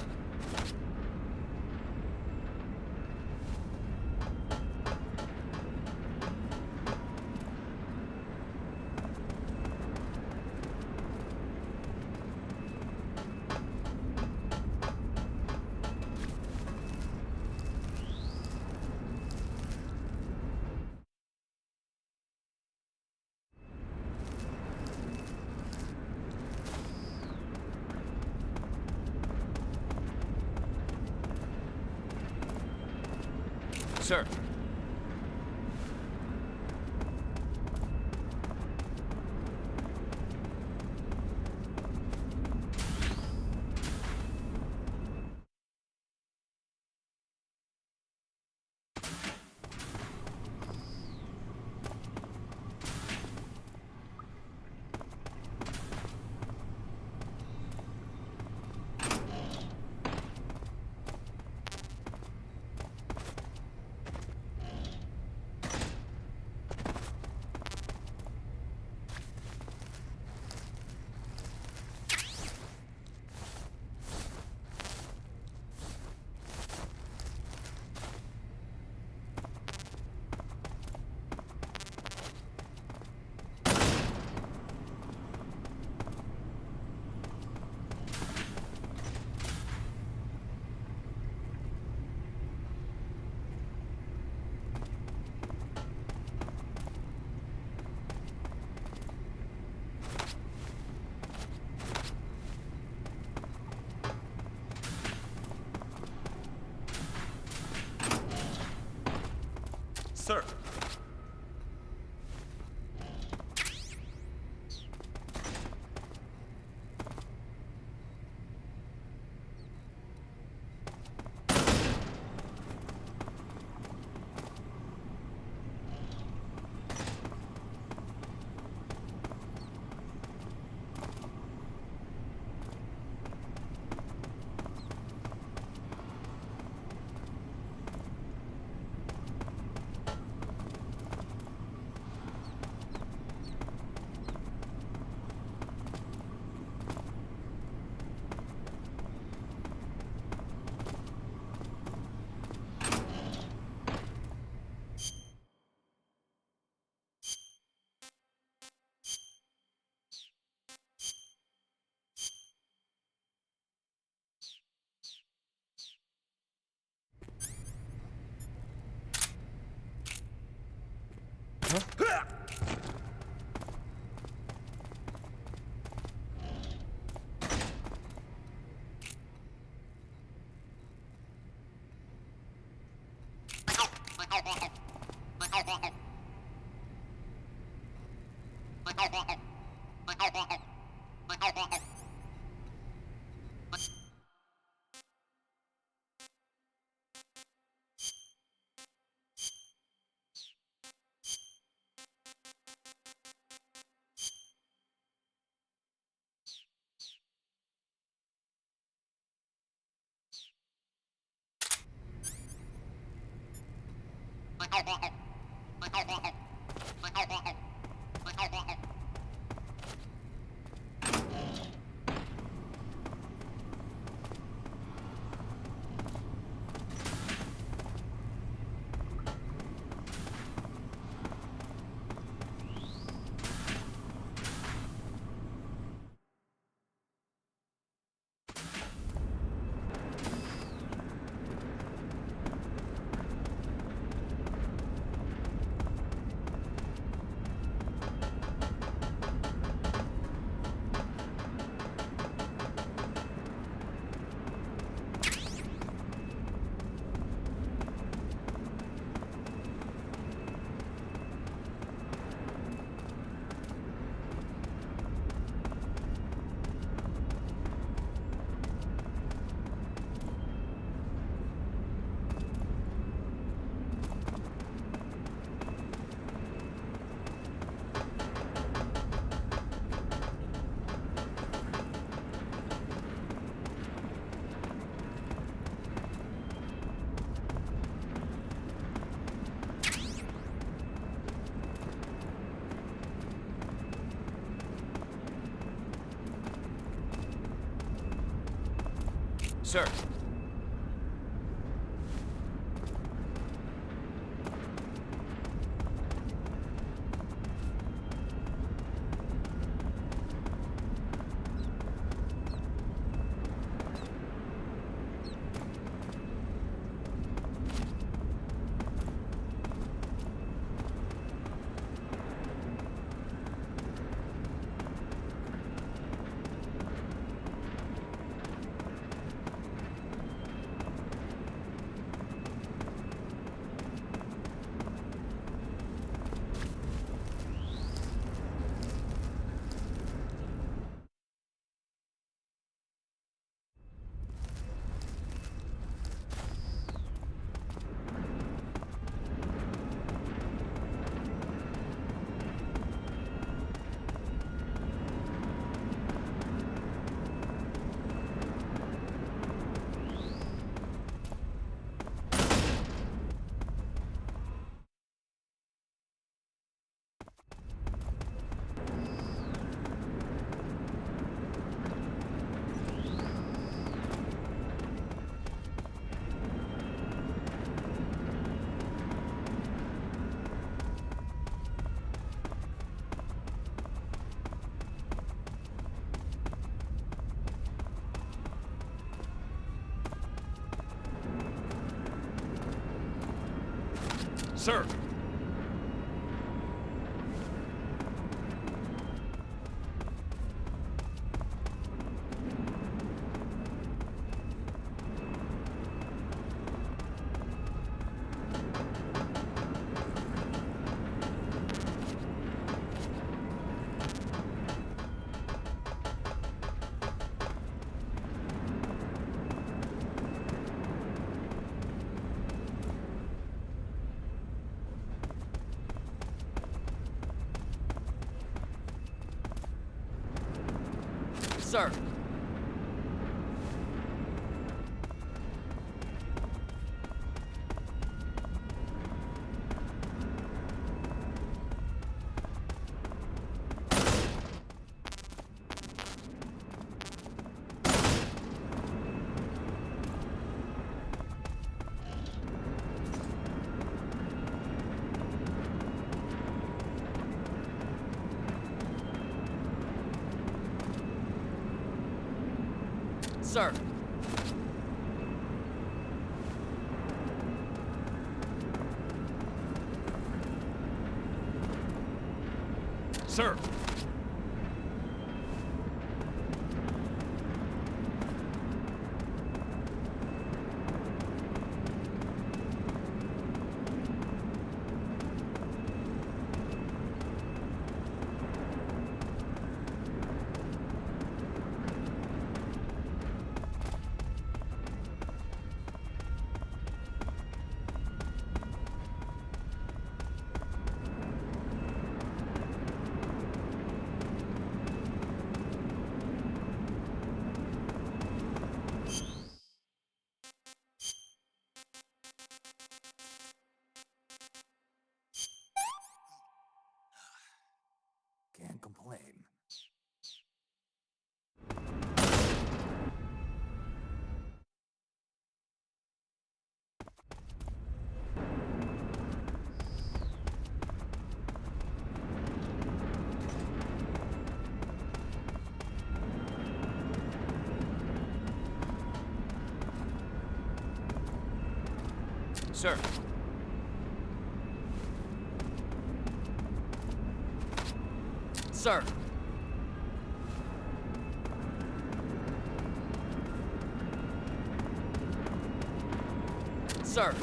Sir. Sir. Sir. Sir! Sir. Sir. Sir. Can't complain. Sir. Sir. Sir.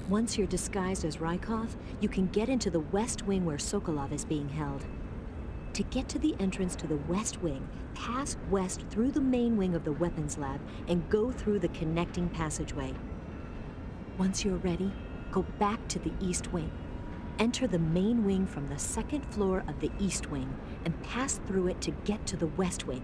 Once you're disguised as Rykov, you can get into the West Wing where Sokolov is being held. To get to the entrance to the West Wing, pass west through the main wing of the weapons lab and go through the connecting passageway. Once you're ready, go back to the East Wing. Enter the main wing from the second floor of the East Wing and pass through it to get to the West Wing.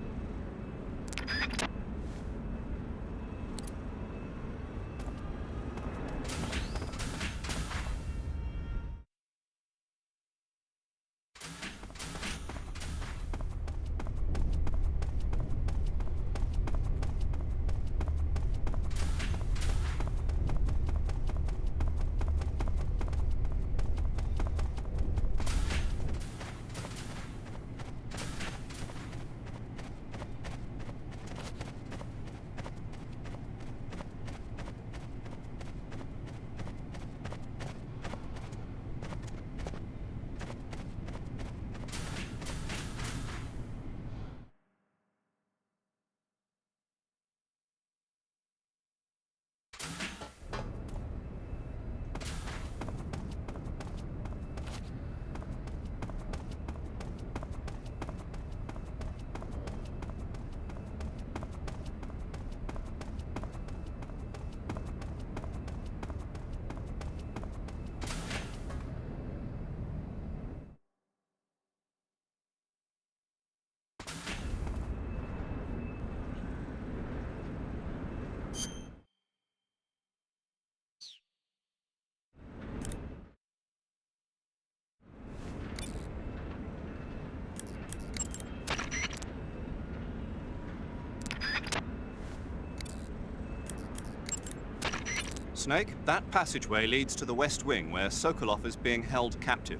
Snake, that passageway leads to the West Wing, where Sokolov is being held captive.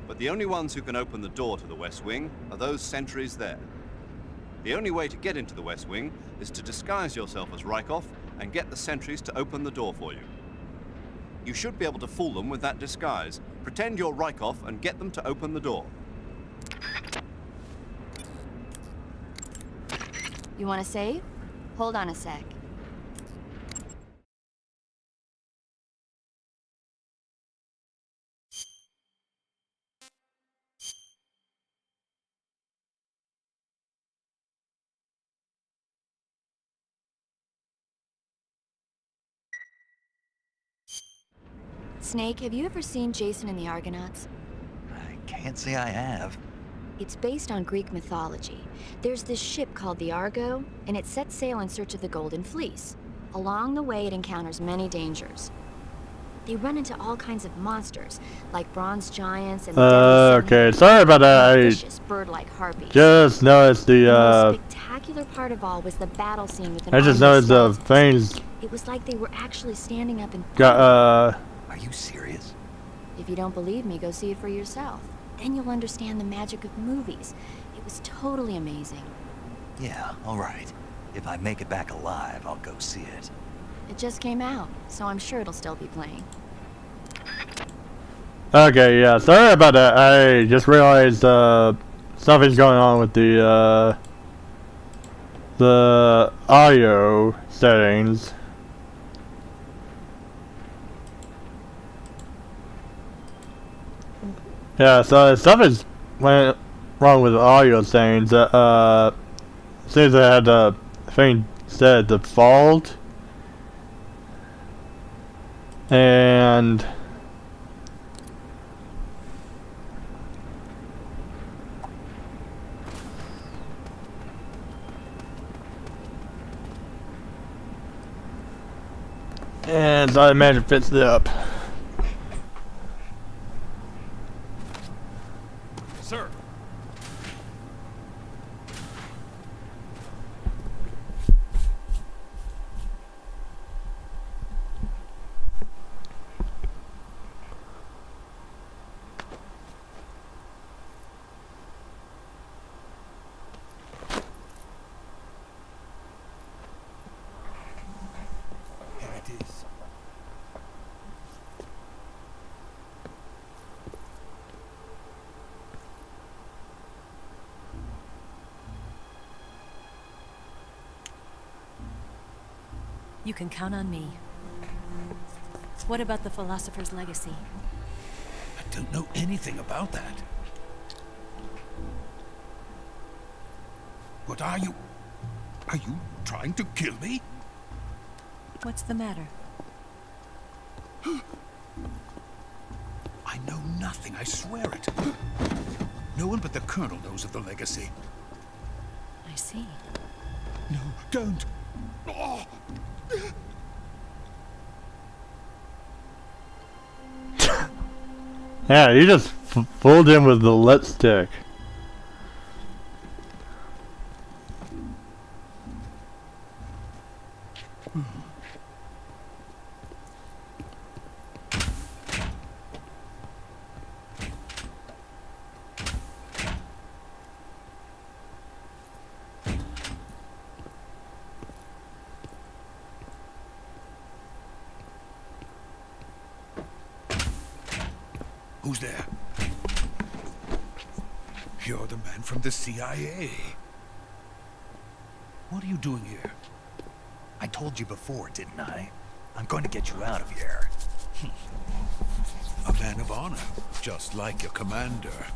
But the only ones who can open the door to the West Wing are those sentries there. The only way to get into the West Wing is to disguise yourself as Rykov and get the sentries to open the door for you. You should be able to fool them with that disguise. Pretend you're Rykov and get them to open the door. You want to save? Hold on a sec. Snake, have you ever seen Jason and the Argonauts? I can't say I have. It's based on Greek mythology. There's this ship called the Argo, and it sets sail in search of the Golden Fleece. Along the way, it encounters many dangers. They run into all kinds of monsters, like bronze giants and okay, sorry about that. vicious bird-like harpies. Just noticed The most spectacular part of all was the battle scene with an I just army noticed of the skeletons. things It was like they were actually standing up and got Are you serious? If you don't believe me, go see it for yourself. Then you'll understand the magic of movies. It was totally amazing. Yeah, alright. If I make it back alive, I'll go see it. It just came out, so I'm sure it'll still be playing. Okay, yeah, sorry about that. I just realized something's going on with the audio settings. Yeah, so something's went wrong with the audio settings. As soon as I had the thing set default, and so I imagine it fits it up. Sir. Here it is. You can count on me. What about the philosopher's legacy? I don't know anything about that. What are you? Are you trying to kill me? What's the matter? I know nothing, I swear it. No one but the Colonel knows of the legacy. I see. No, don't. Oh. Yeah, you just fooled him with the lit stick. Who's there? You're the man from the CIA. What are you doing here? I told you before, didn't I? I'm going to get you out of here. A man of honor, just like your commander.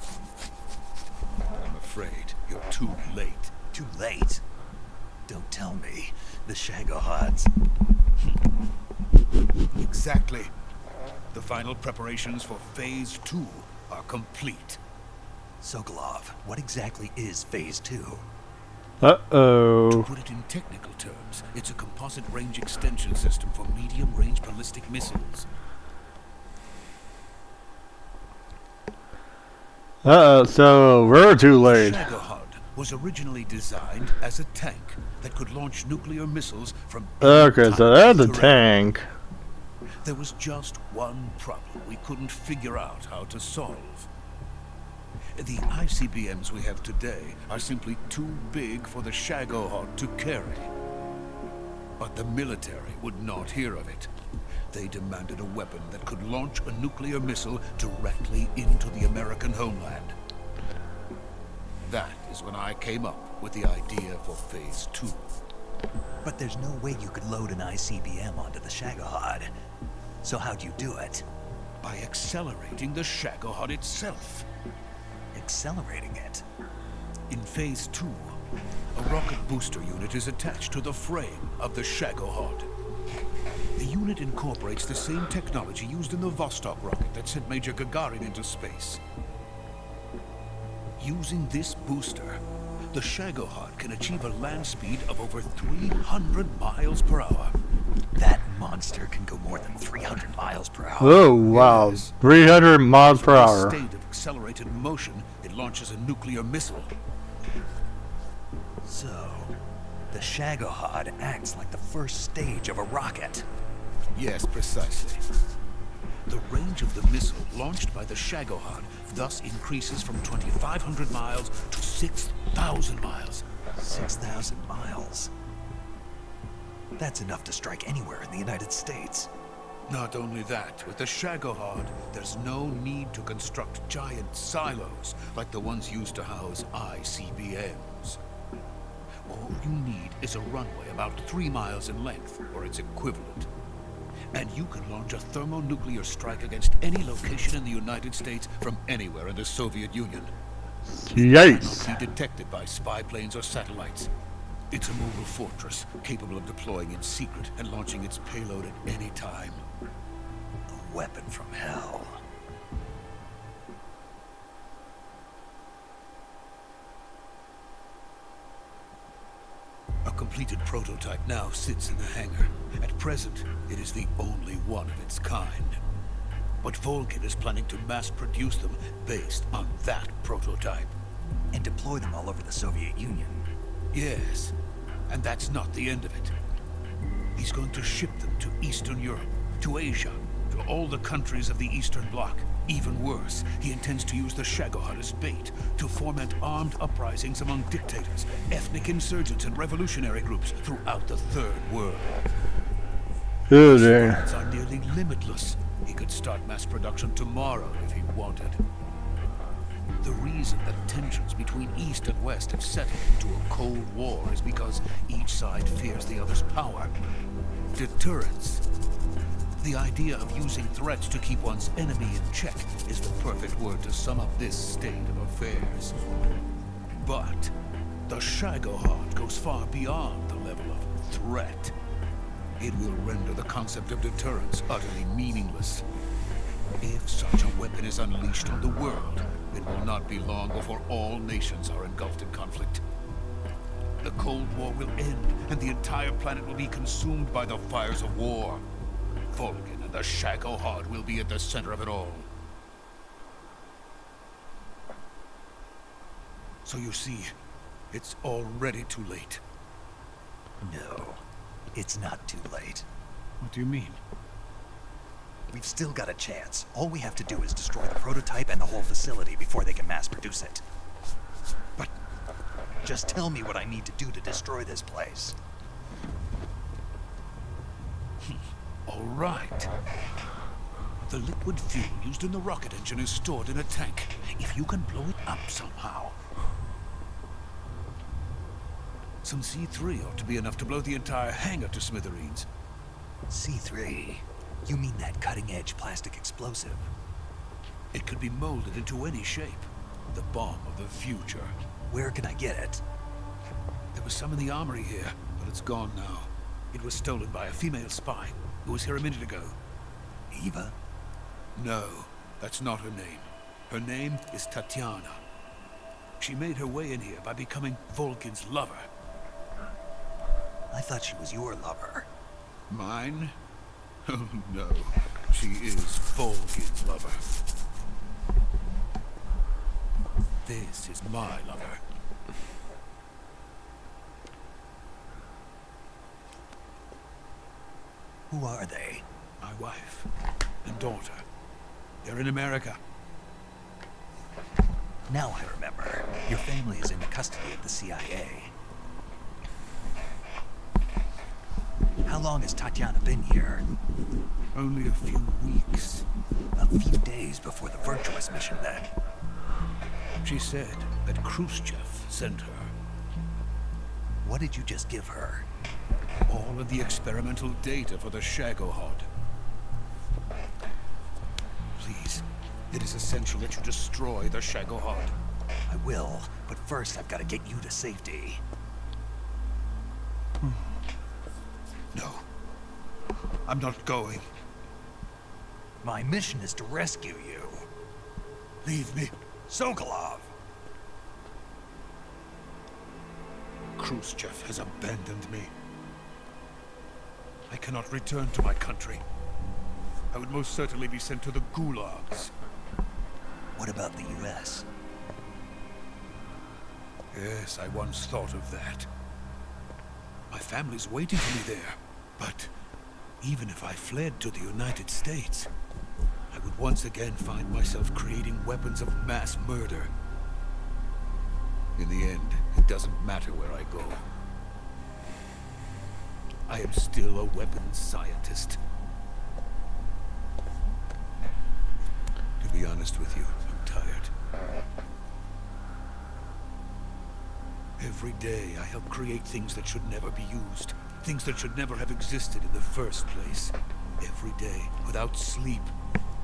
I'm afraid you're too late. Too late? Don't tell me. The Shagohods. Exactly. The final preparations for Phase 2 are complete. Sokolov, what exactly is Phase 2? Uh-oh. To put it in technical terms, it's a composite range extension system for medium-range ballistic missiles. Uh-oh, so we're too late. Shagohod was originally designed as a tank that could launch nuclear missiles from Okay, so that's a terrain. tank. There was just one problem we couldn't figure out how to solve. The ICBMs we have today are simply too big for the Shagohod to carry. But the military would not hear of it. They demanded a weapon that could launch a nuclear missile directly into the American homeland. That is when I came up with the idea for Phase 2. But there's no way you could load an ICBM onto the Shagohod. So how'd you do it? By accelerating the Shagohod itself. Accelerating it? In Phase 2, a rocket booster unit is attached to the frame of the Shagohod. The unit unit incorporates the same technology used in the Vostok rocket that sent Major Gagarin into space. Using this booster, the Shagohod can achieve a land speed of over 300 miles per hour. That monster can go more than 300 miles per hour. Oh, wow. Yes. 300 miles per In hour. a state of accelerated motion, it launches a nuclear missile. So, the Shagohod acts like the first stage of a rocket. Yes, precisely. The range of the missile launched by the Shagohod thus increases from 2,500 miles to 6,000 miles. 6,000 miles. That's enough to strike anywhere in the United States. Not only that, with the Shagohod, there's no need to construct giant silos like the ones used to house ICBMs. All you need is a runway about 3 miles in length, or its equivalent. And you can launch a thermonuclear strike against any location in the United States from anywhere in the Soviet Union. Yikes. It cannot be detected by spy planes or satellites. It's a mobile fortress, capable of deploying in secret and launching its payload at any time. A weapon from hell. A completed prototype now sits in the hangar. At present, it is the only one of its kind. But Volkin is planning to mass-produce them based on that prototype. And deploy them all over the Soviet Union. Yes, and that's not the end of it. He's going to ship them to Eastern Europe, to Asia, to all the countries of the Eastern Bloc. Even worse, he intends to use the Shagohod as bait to foment armed uprisings among dictators, ethnic insurgents, and revolutionary groups throughout the Third World. Oh, His dear. funds are nearly limitless. He could start mass production tomorrow if he wanted. The reason that tensions between East and West have settled into a Cold War is because each side fears the other's power. Deterrence. The idea of using threats to keep one's enemy in check is the perfect word to sum up this state of affairs. But the Shagohod goes far beyond the level of threat. It will render the concept of deterrence utterly meaningless. If such a weapon is unleashed on the world, it will not be long before all nations are engulfed in conflict. The Cold War will end, and the entire planet will be consumed by the fires of war. Volkin and the Shagohod will be at the center of it all. So you see, it's already too late. No, it's not too late. What do you mean? We've still got a chance. All we have to do is destroy the prototype and the whole facility before they can mass produce it. But just tell me what I need to do to destroy this place. all right. The liquid fuel used in the rocket engine is stored in a tank. If you can blow it up somehow. Some C3 ought to be enough to blow the entire hangar to smithereens. C3? You mean that cutting-edge plastic explosive? It could be molded into any shape. The bomb of the future. Where can I get it? There was some in the armory here, but it's gone now. It was stolen by a female spy who was here a minute ago. Eva? No, that's not her name. Her name is Tatiana. She made her way in here by becoming Volkin's lover. I thought she was your lover. Mine? Oh no, she is Volkin's lover. This is my lover. Who are they? My wife and daughter. They're in America. Now I remember. Your family is in the custody of the CIA. How long has Tatiana been here? Only a few weeks. A few days before the Virtuous mission, then. She said that Khrushchev sent her. What did you just give her? All of the experimental data for the Shagohod. Please, it is essential that you destroy the Shagohod. I will, but first I've got to get you to safety. No. I'm not going. My mission is to rescue you. Leave me. Sokolov! Khrushchev has abandoned me. I cannot return to my country. I would most certainly be sent to the gulags. What about the US? Yes, I once thought of that. My family's waiting for me there. But even if I fled to the United States, I would once again find myself creating weapons of mass murder. In the end, it doesn't matter where I go. I am still a weapons scientist. To be honest with you, I'm tired. Every day I help create things that should never be used. Things that should never have existed in the first place. Every day, without sleep.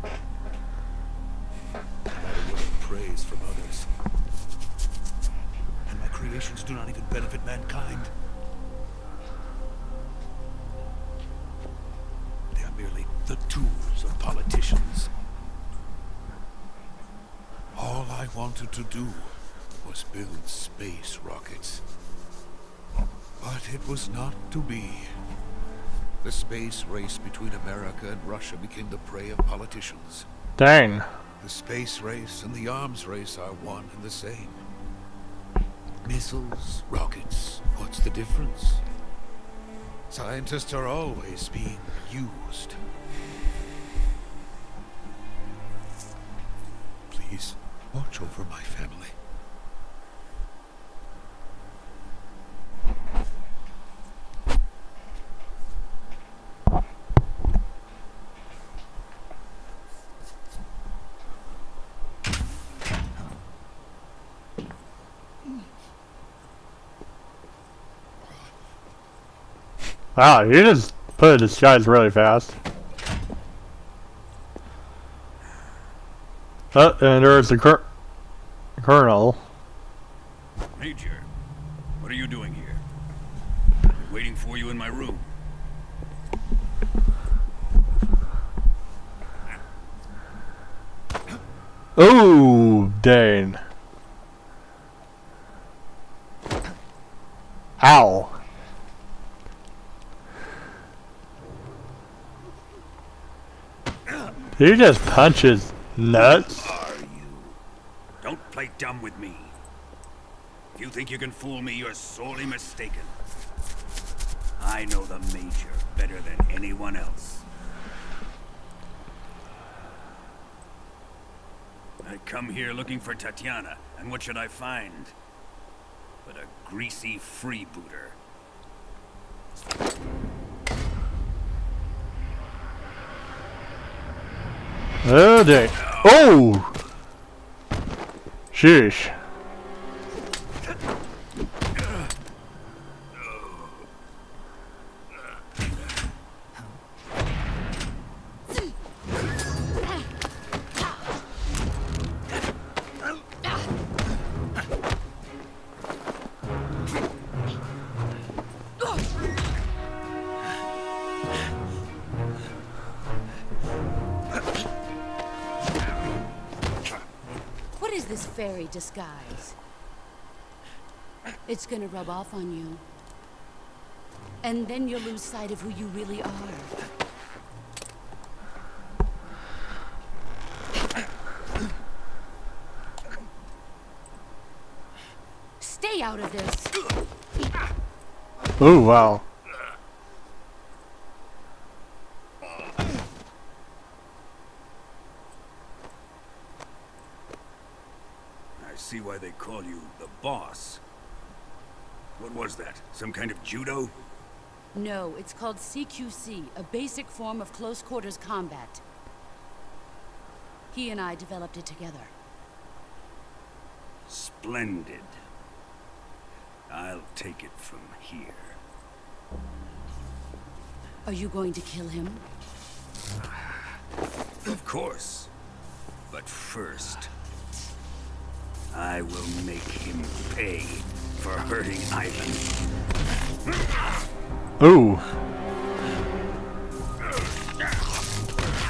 Without a word of praise from others. And my creations do not even benefit mankind. They are merely the tools of politicians. All I wanted to do was build space rockets. But it was not to be. The space race between America and Russia became the prey of politicians. Dang. The space race and the arms race are one and the same. Missiles, rockets, what's the difference? Scientists are always being used. Please, watch over my family. Wow, you just put a disguise really fast. Oh, and there's the colonel. Major, what are you doing here? I've been waiting for you in my room. Oh, dang. Ow. Did he just punch his nuts? Who are you? Don't play dumb with me. If you think you can fool me, you're sorely mistaken. I know the Major better than anyone else. I come here looking for Tatiana, and what should I find? But a greasy freebooter. Oh, dang. Oh! Sheesh. This fairy disguise. It's gonna rub off on you. And then you'll lose sight of who you really are. Stay out of this. Oh, wow. See why they call you the boss. What was that? Some kind of judo? No, it's called CQC, a basic form of close quarters combat. He and I developed it together. Splendid. I'll take it from here. Are you going to kill him? Of course. But first, I will make him pay for hurting Ivan. Ooh.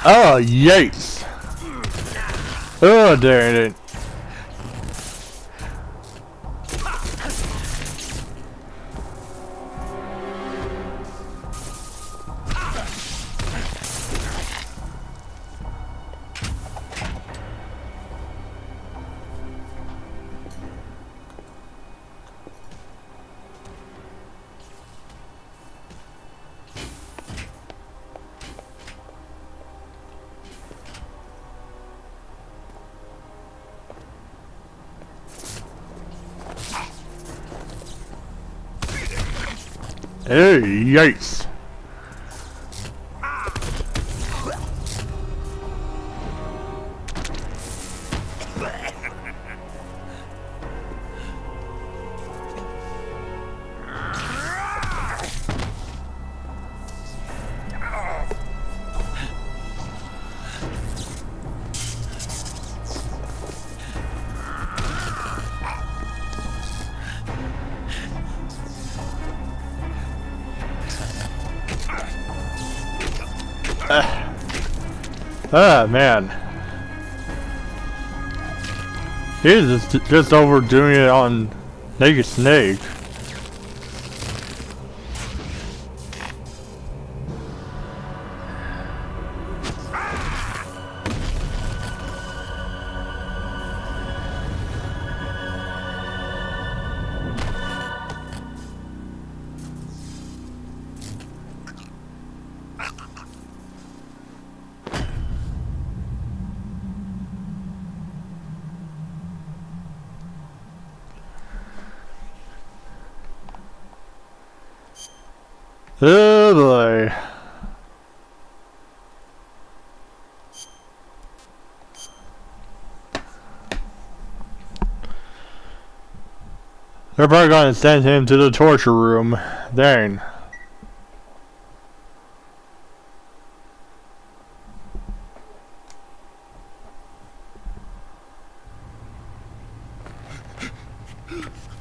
Oh, yikes. Oh, darn it. Hey, yikes. Ah, man. He's just overdoing it on Naked Snake. Oh boy. They're probably gonna send him to the torture room. Dang.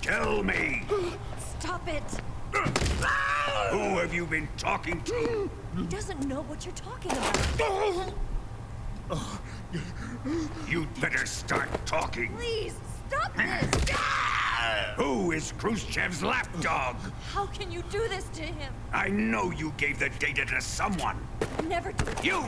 Tell me! Stop it! Who have you been talking to? He doesn't know what you're talking about. You'd better start talking. Please, stop this! Who is Khrushchev's lapdog? How can you do this to him? I know you gave the data to someone. Never do that. You!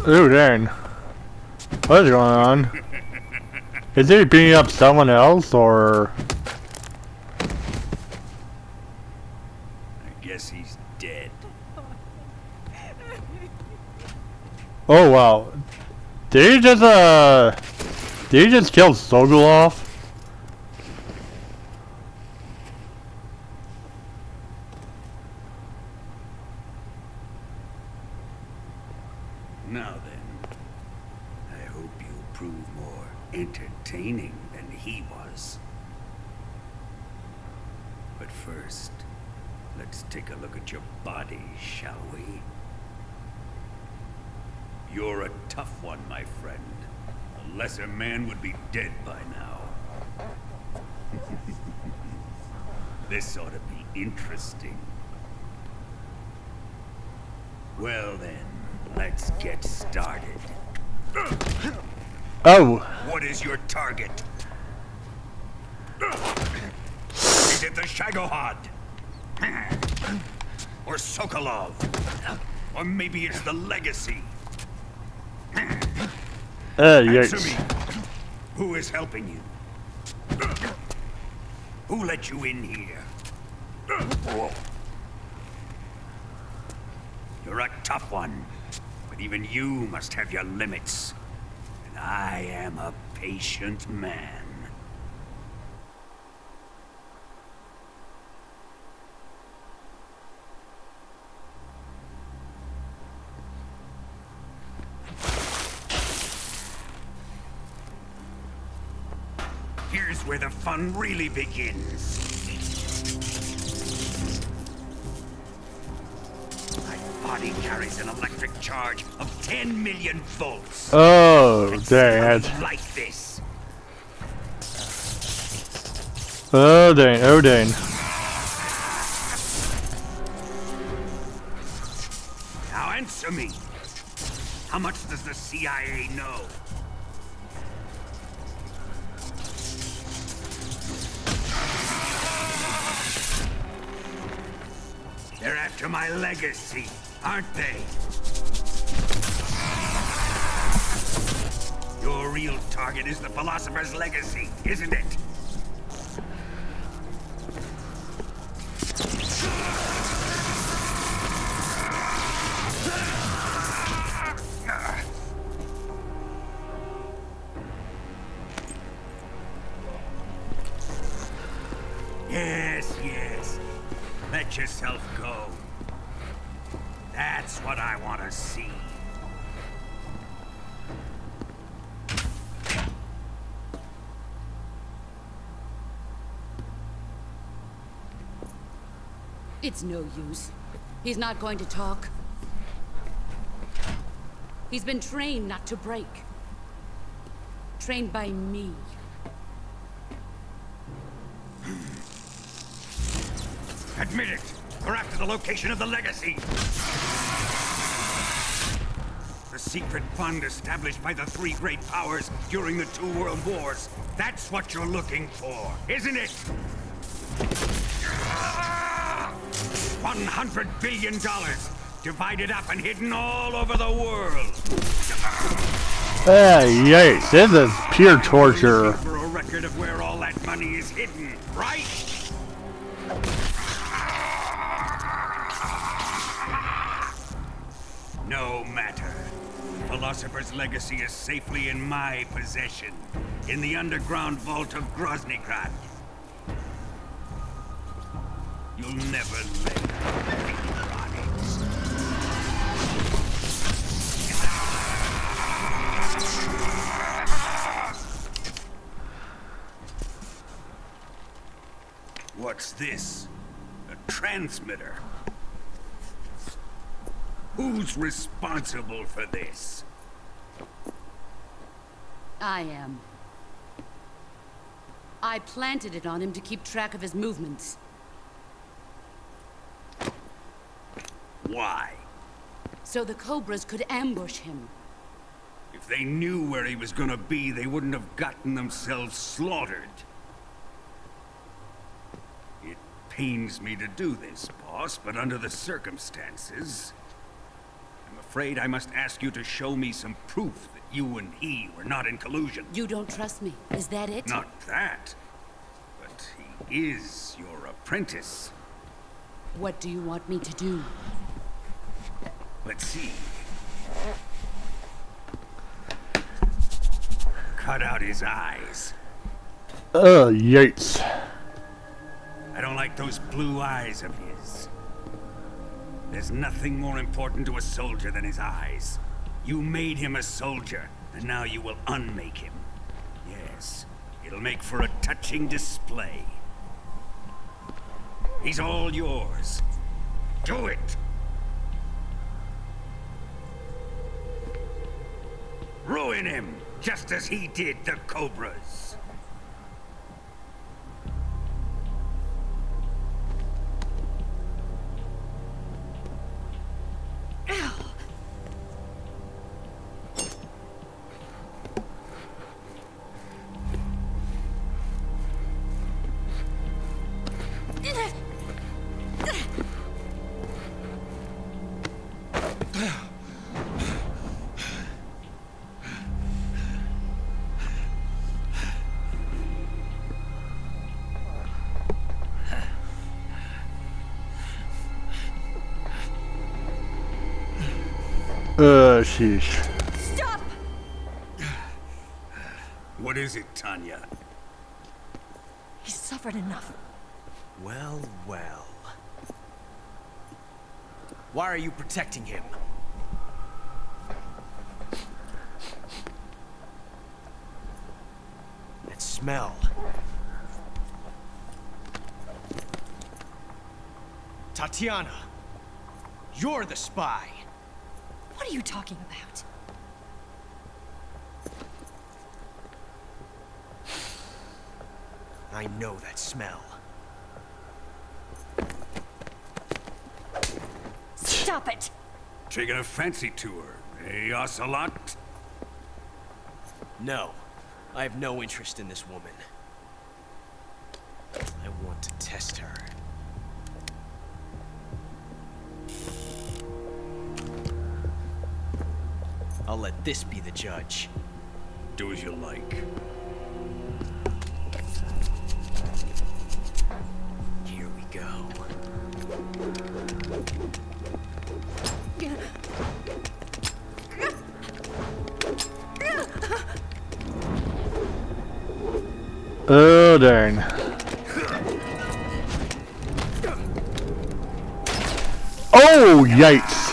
Ooh, dang. What is going on? Is he beating up someone else, or...? I guess he's dead. Oh, wow. Did he just kill Sokolov? Now then, I hope you prove more entertaining than he was. But first, let's take a look at your body, shall we? You're a tough one, my friend. A lesser man would be dead by now. This ought to be interesting. Well then, let's get started. Oh. What is your target? Is it the Shagohod? Or Sokolov? Or maybe it's the Legacy? Answer Yes. me. Who is helping you? Who let you in here? You're a tough one, but even you must have your limits. And I am a patient man. Here's where the fun really begins. My body carries an electric charge of 10 million volts. Oh, And dang see it. how you like this. Odin, Odin. Now answer me. How much does the CIA know? They're after my legacy, aren't they? Your real target is the Philosopher's legacy, isn't it? Yes, yes. Let yourself go. That's what I want to see. It's no use. He's not going to talk. He's been trained not to break. Trained by me. Admit it! We're after the location of the legacy! The secret fund established by the three great powers during the 2 world wars. That's what you're looking for, isn't it? $100 billion, divided up and hidden all over the world. Hey, yikes, this is pure torture. For a record of where all that money is hidden, right? No matter. Philosopher's legacy is safely in my possession, in the underground vault of Groznygrad. You'll never lay finger on it. What's this? A transmitter? Who's responsible for this? I am. I planted it on him to keep track of his movements. Why? So the Cobras could ambush him. If they knew where he was gonna be, they wouldn't have gotten themselves slaughtered. It pains me to do this, boss, but under the circumstances, I'm afraid I must ask you to show me some proof that you and he were not in collusion. You don't trust me, is that it? Not that, but he is your apprentice. What do you want me to do? Let's see. Cut out his eyes. Yikes. I don't like those blue eyes of his. There's nothing more important to a soldier than his eyes. You made him a soldier, and now you will unmake him. Yes, it'll make for a touching display. He's all yours. Do it! Ruin him, just as he did the Cobras. Sheesh. Stop! What is it, Tanya? He's suffered enough. Well, well. Why are you protecting him? That smell. Tatiana, you're the spy. What are you talking about? I know that smell. Stop it! Taking a fancy tour, eh, Ocelot? No. I have no interest in this woman. I want to test her. I'll let this be the judge. Do as you like. Here we go. Oh, dang. Oh, yikes.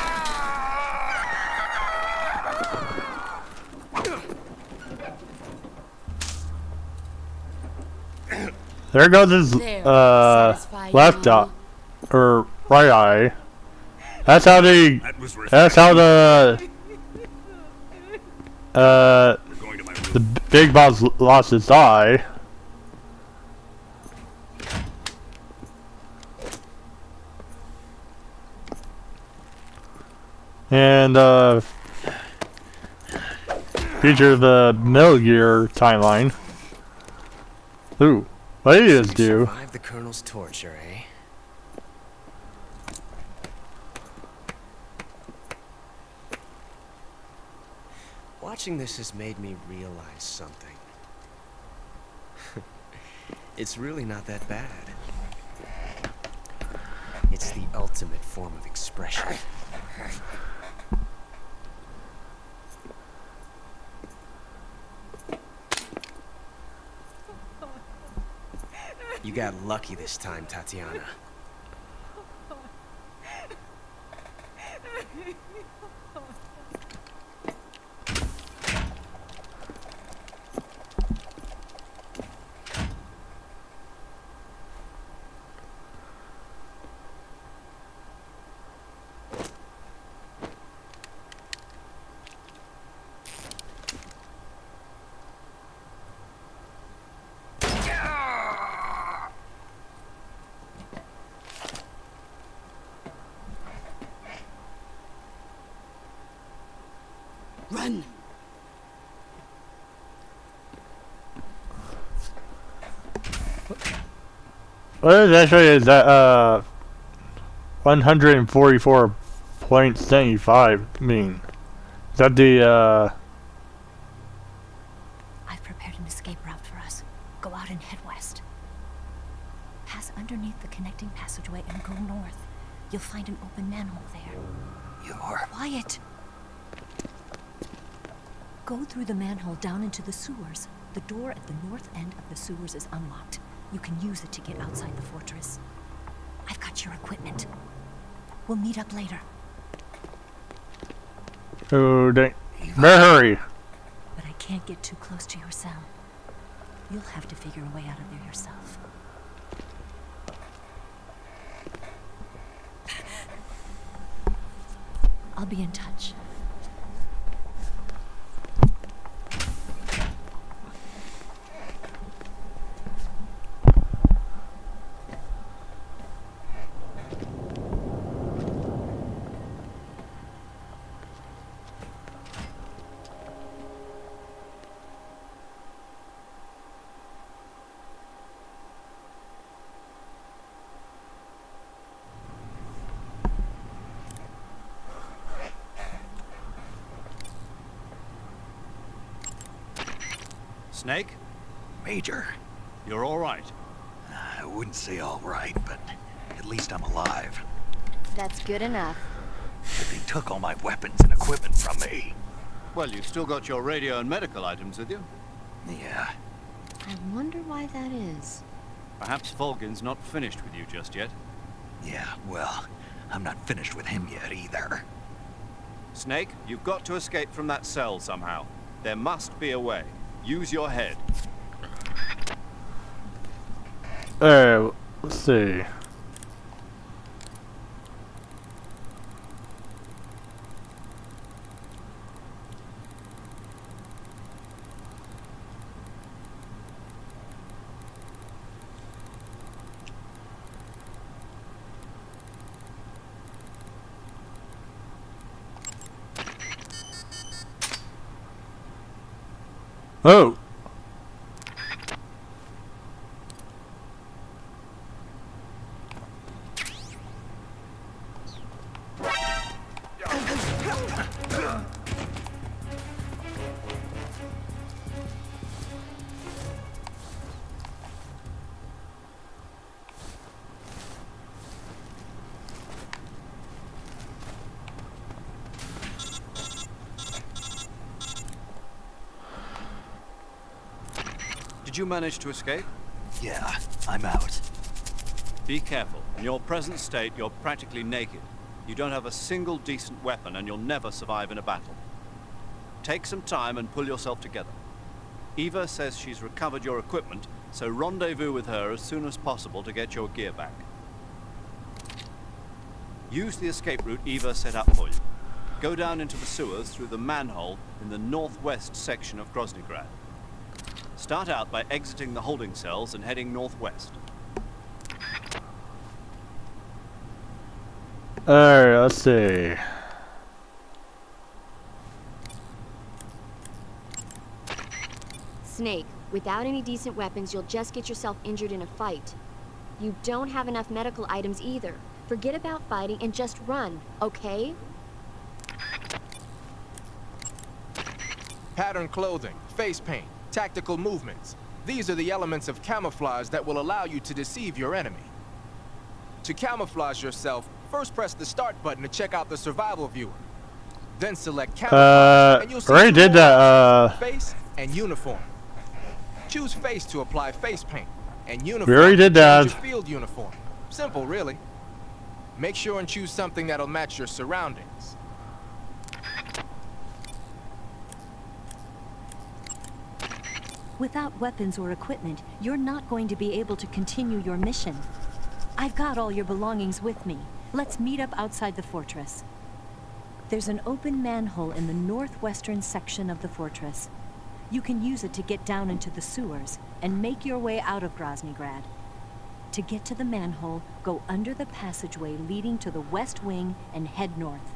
There goes his, left eye, or right eye. That's how the, the big boss lost his eye. And, feature the Metal Gear timeline. Ooh, what did this do? Survive the Colonel's torture, eh? Watching this has made me realize something. It's really not that bad. It's the ultimate form of expression. You got lucky this time, Tatiana. Run! What is actually is that 144.75 mean? Is that the I've prepared an escape route for us. Go out and head west. Pass underneath the connecting passageway and go north. You'll find an open manhole there. You're... Quiet! Go through the manhole down into the sewers. The door at the north end of the sewers is unlocked. You can use it to get outside the fortress. I've got your equipment. We'll meet up later. Oh, dang. Better hurry. But I can't get too close to your cell. You'll have to figure a way out of there yourself. I'll be in touch. Snake? Major. You're all right. I wouldn't say all right, but at least I'm alive. That's good enough. But they took all my weapons and equipment from me. Well, you've still got your radio and medical items with you. Yeah. I wonder why that is. Perhaps Volgin's not finished with you just yet. Yeah, well, I'm not finished with him yet either. Snake, you've got to escape from that cell somehow. There must be a way. Use your head. Let's see. Oh. Did you manage to escape? Yeah, I'm out. Be careful. In your present state, you're practically naked. You don't have a single decent weapon, and you'll never survive in a battle. Take some time and pull yourself together. Eva says she's recovered your equipment, so rendezvous with her as soon as possible to get your gear back. Use the escape route Eva set up for you. Go down into the sewers through the manhole in the northwest section of Groznygrad. Start out by exiting the holding cells and heading northwest. Alright, let's see. Snake, without any decent weapons, you'll just get yourself injured in a fight. You don't have enough medical items either. Forget about fighting and just run, okay? Pattern clothing, face paint, tactical movements. These are the elements of camouflage that will allow you to deceive your enemy. To camouflage yourself, first press the start button to check out the survival viewer. Then select camouflage, and you'll see already did that, face and uniform. Choose face to apply face paint, and uniform we already did to that. change your field uniform. Simple, really. Make sure and choose something that'll match your surroundings. Without weapons or equipment, you're not going to be able to continue your mission. I've got all your belongings with me. Let's meet up outside the fortress. There's an open manhole in the northwestern section of the fortress. You can use it to get down into the sewers and make your way out of Groznygrad. To get to the manhole, go under the passageway leading to the west wing and head north.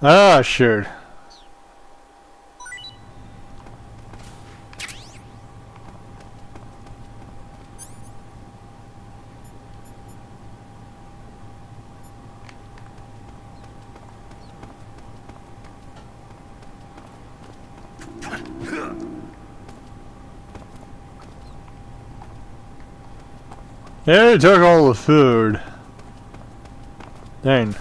Ah, sure. They took all the food. Dang.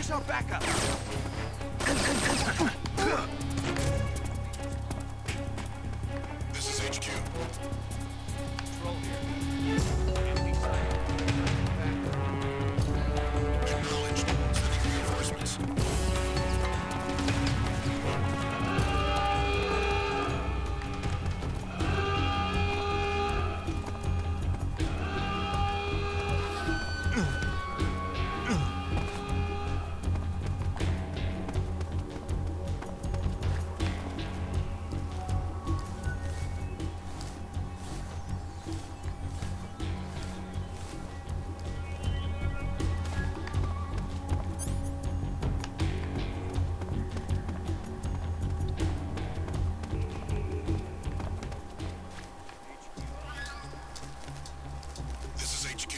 Where's our backup? This is HQ. Control here. Enemy sighted. Acknowledged. Sending reinforcements. This is HQ.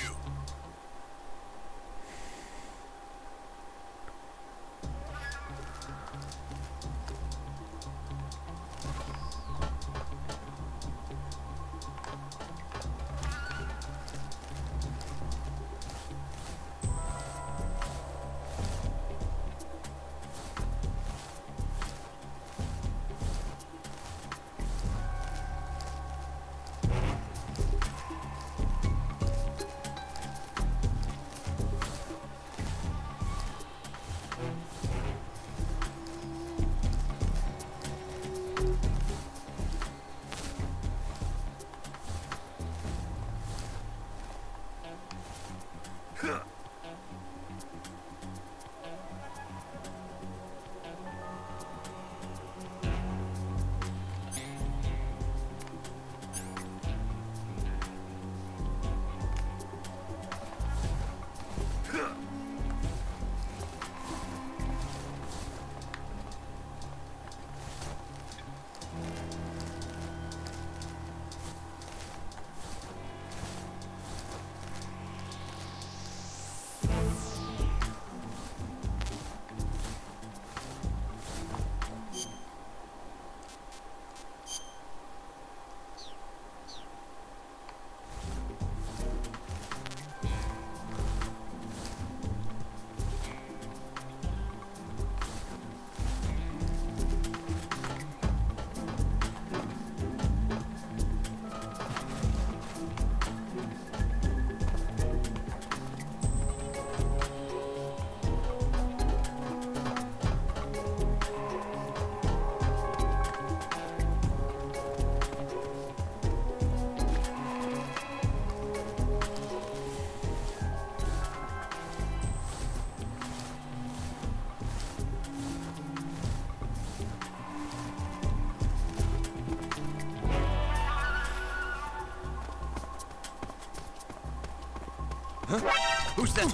Who's that?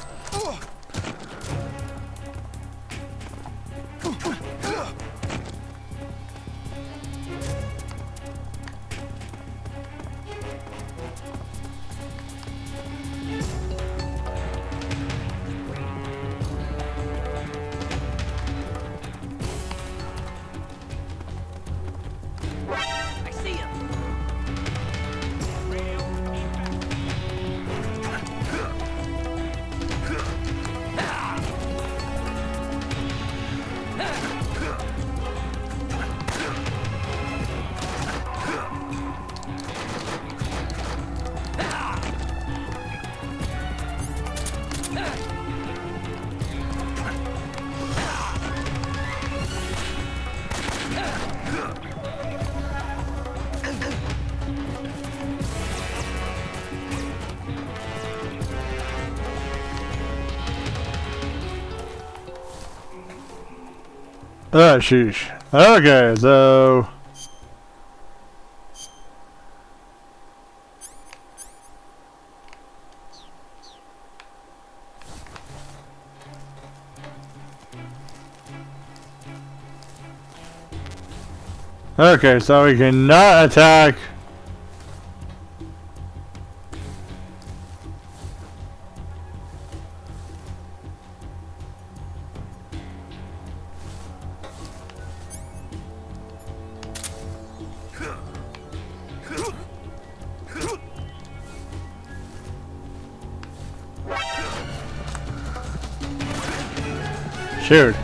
I see him. Oh, sheesh. Okay, so... Okay, so we cannot attack... Shoot.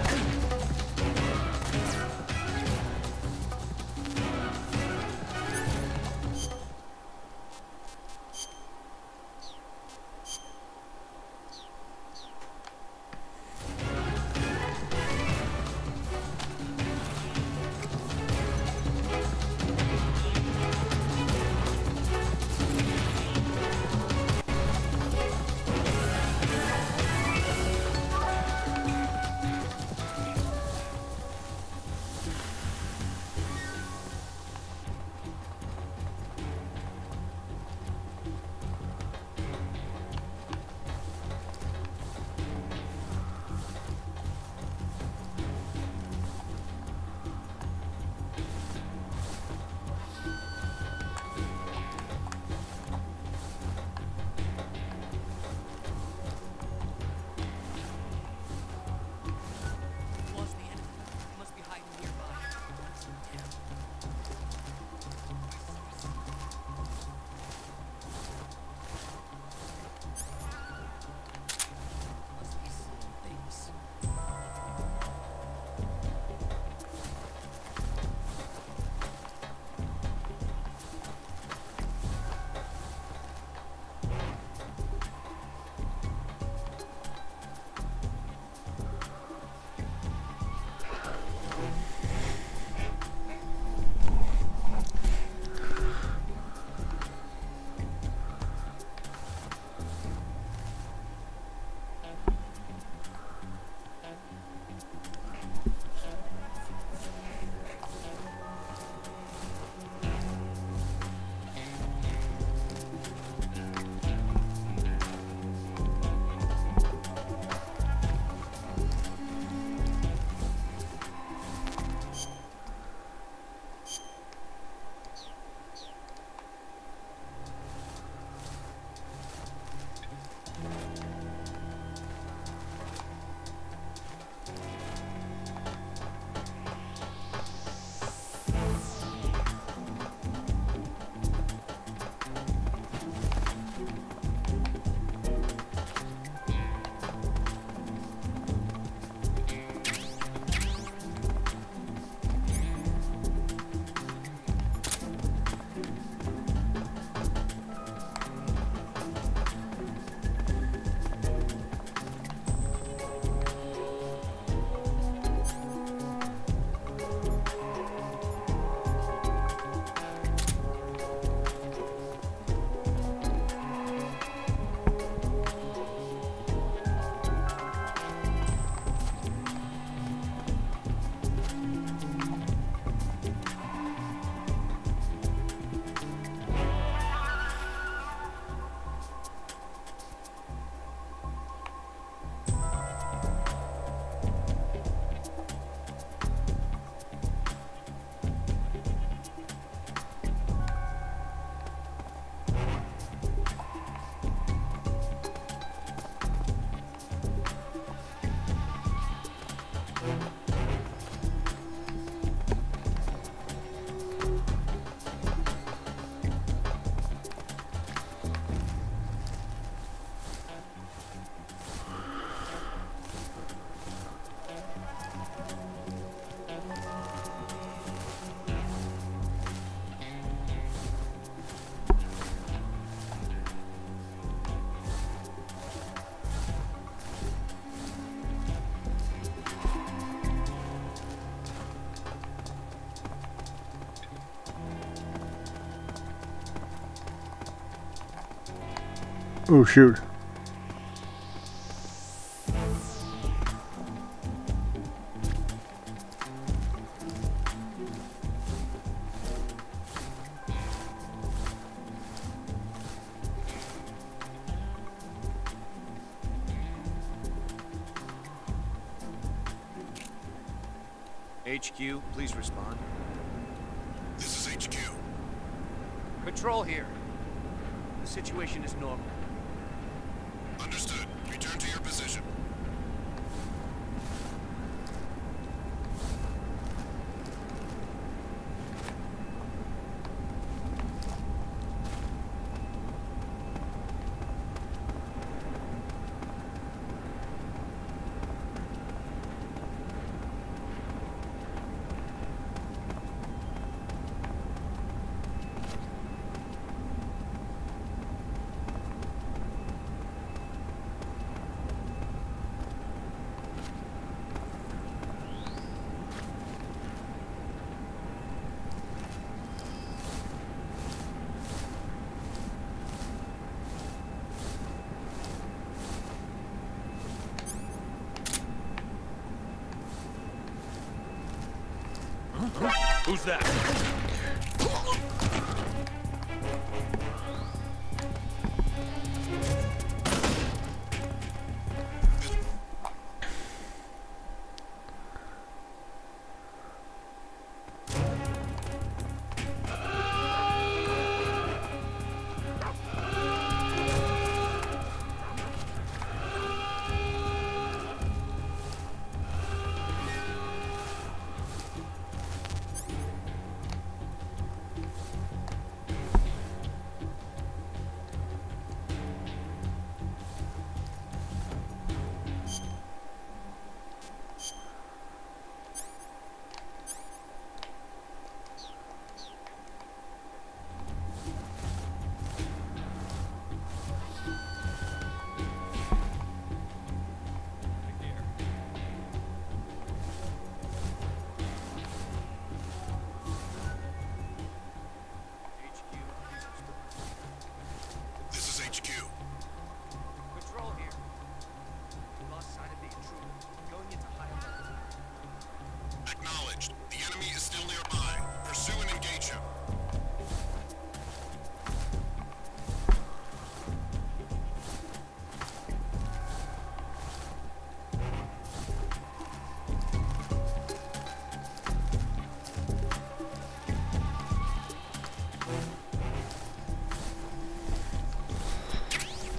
Oh shoot. HQ, please respond. This is HQ. Patrol here. The situation is normal. Understood. Return to your position. Who's that?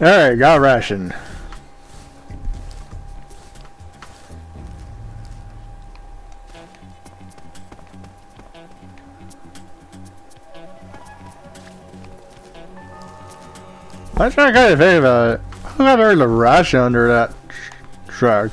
Alright, got a ration. I'm trying to kind of think about it. Who got the ration under that truck?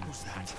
Who's that?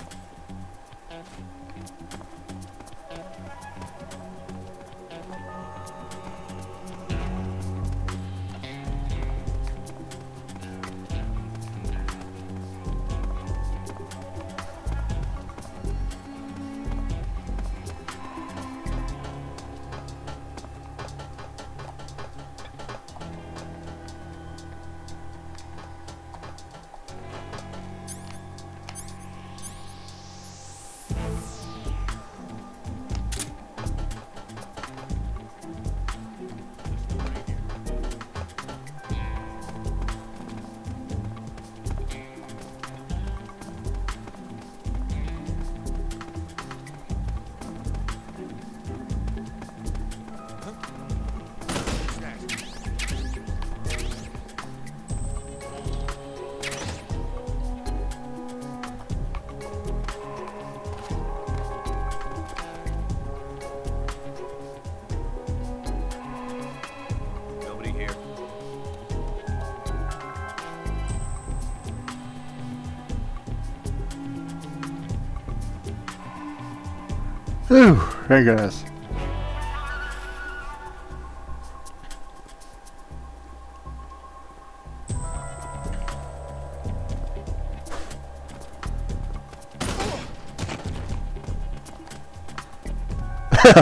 Whew, thank goodness.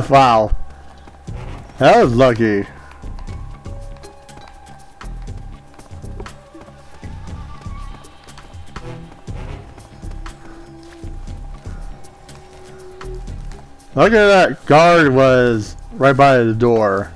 Wow. That was lucky. Look at that guard was right by the door.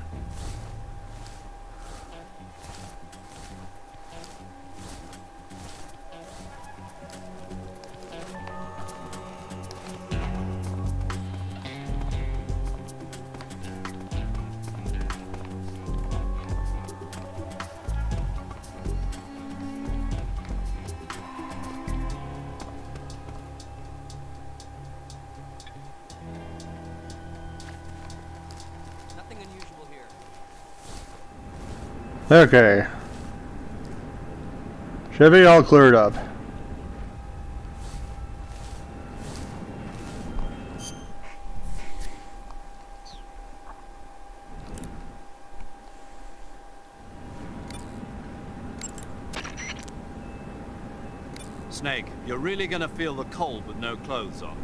Okay. Should be all cleared up. Snake, you're really gonna feel the cold with no clothes on.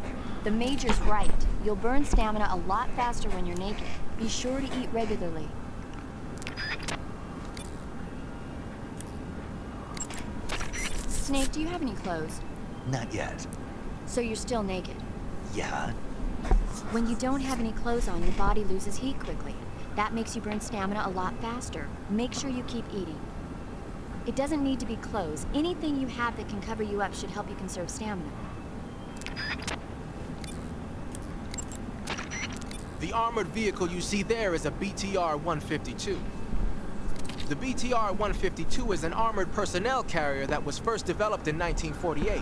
The Major's right. You'll burn stamina a lot faster when you're naked. Be sure to eat regularly. Snake, do you have any clothes? Not yet. So you're still naked? Yeah? When you don't have any clothes on, your body loses heat quickly. That makes you burn stamina a lot faster. Make sure you keep eating. It doesn't need to be clothes. Anything you have that can cover you up should help you conserve stamina. The armored vehicle you see there is a BTR-152. The BTR-152 is an armored personnel carrier that was first developed in 1948.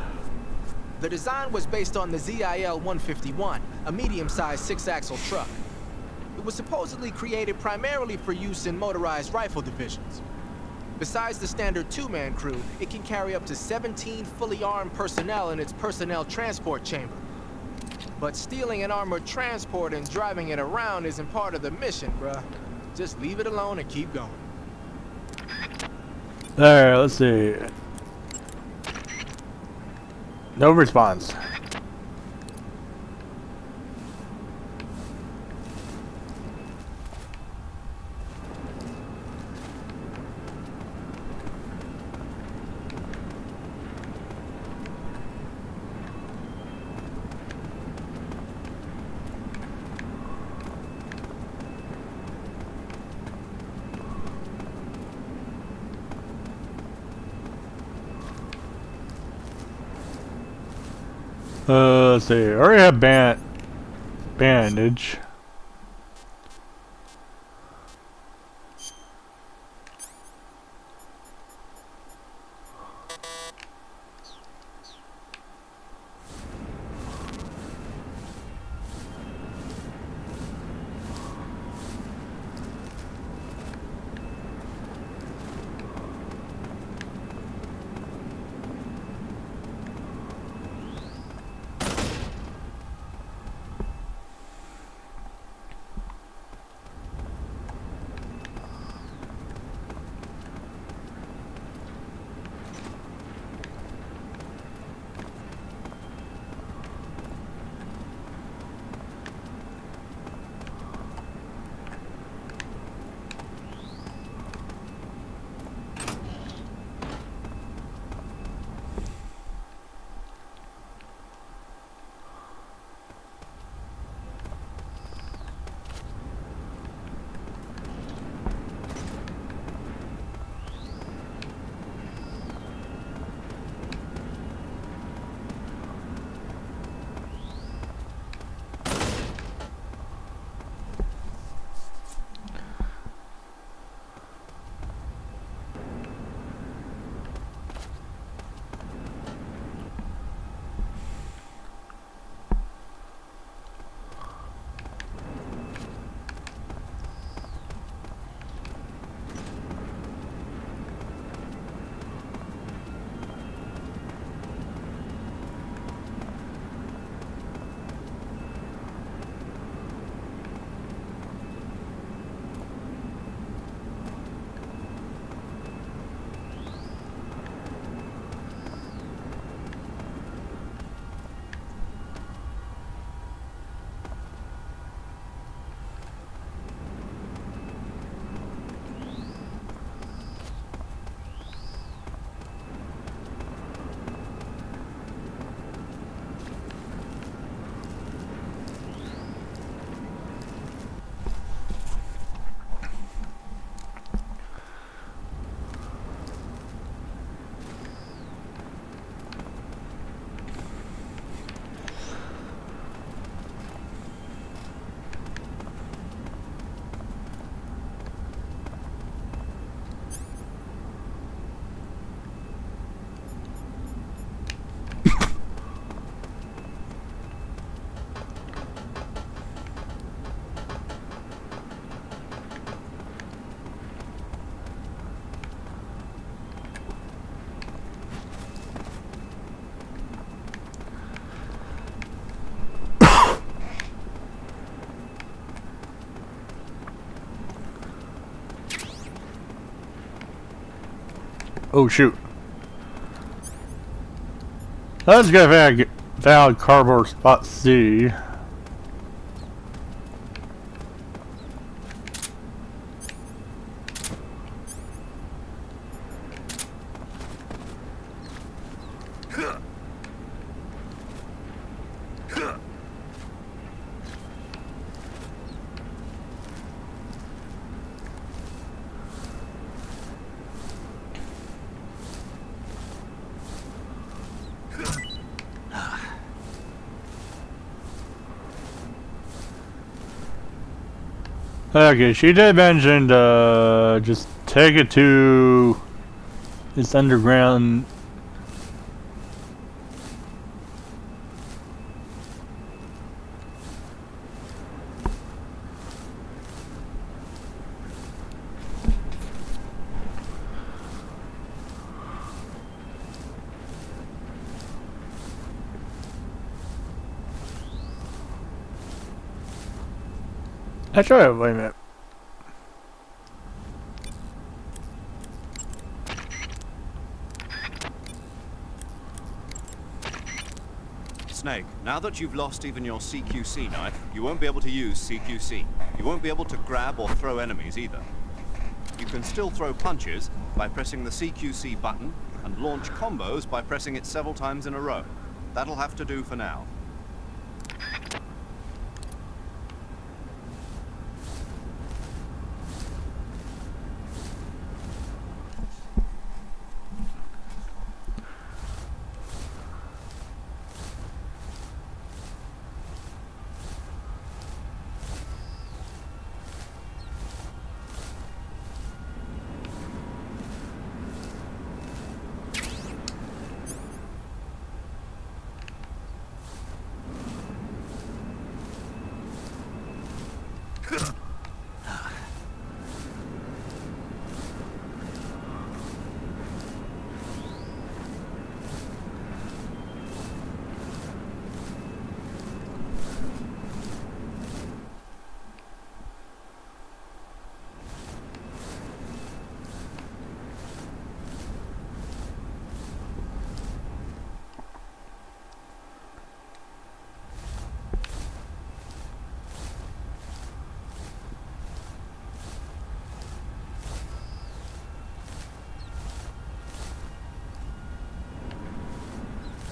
The design was based on the ZIL-151, a medium-sized six-axle truck. It was supposedly created primarily for use in motorized rifle divisions. Besides the standard two-man crew, it can carry up to 17 fully armed personnel in its personnel transport chamber. But stealing an armored transport and driving it around isn't part of the mission, bruh. Just leave it alone and keep going. There, let's see. No response. Let's see. I already have bandage. Oh shoot. Let's go back. Found cardboard spot C. Okay, she did mention just take it to this underground. Actually, wait a minute. Snake, now that you've lost even your CQC knife, you won't be able to use CQC. You won't be able to grab or throw enemies either. You can still throw punches by pressing the CQC button and launch combos by pressing it several times in a row. That'll have to do for now.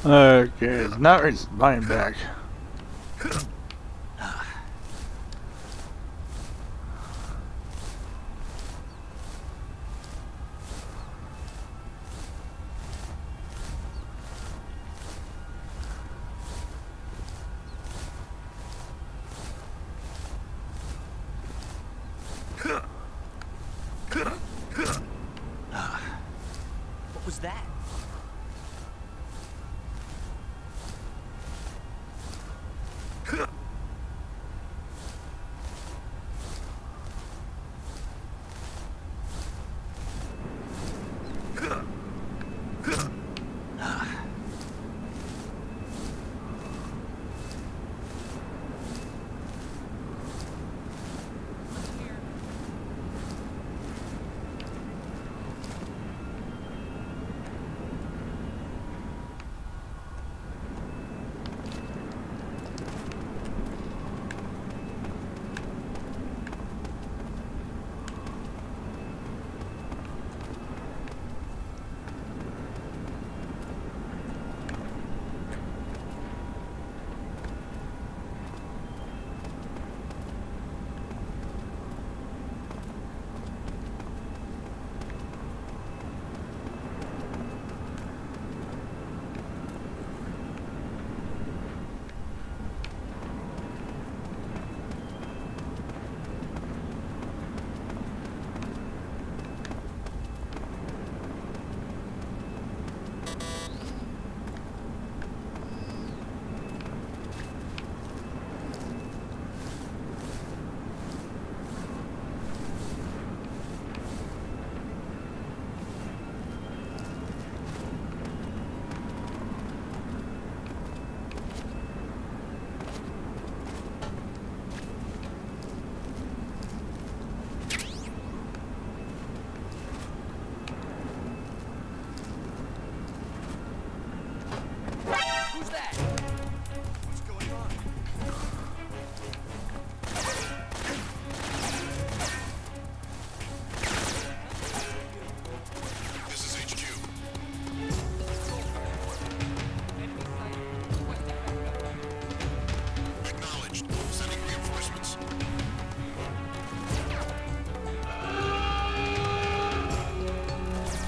Okay, it's not responding back. What was that?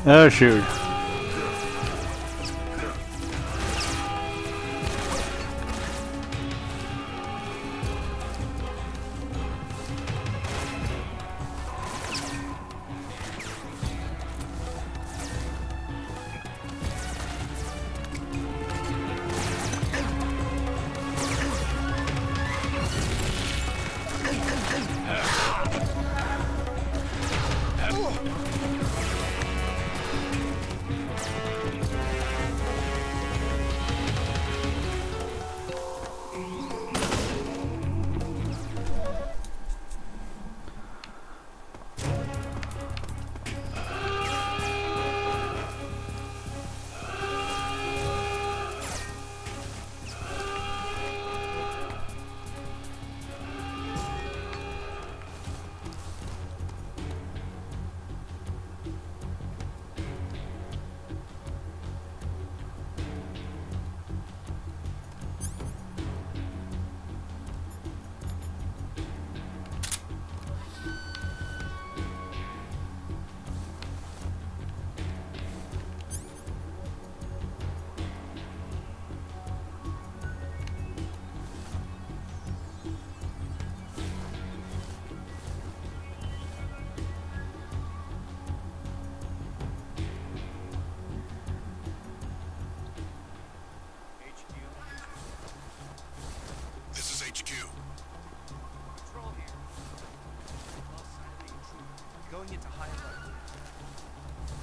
Oh shoot.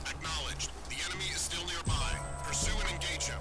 Acknowledged. The enemy is still nearby. Pursue and engage him.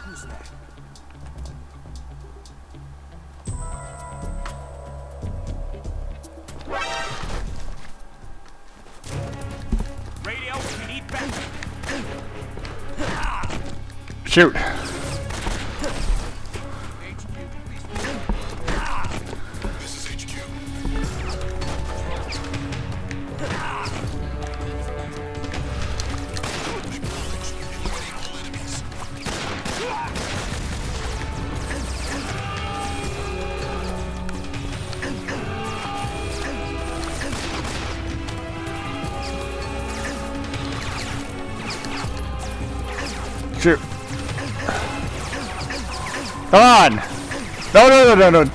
Who's that? Radio, we need backup. Shoot. This is HQ. Acknowledged. Eliminating all enemies. Shoot. Come on! No, no, no, no, no.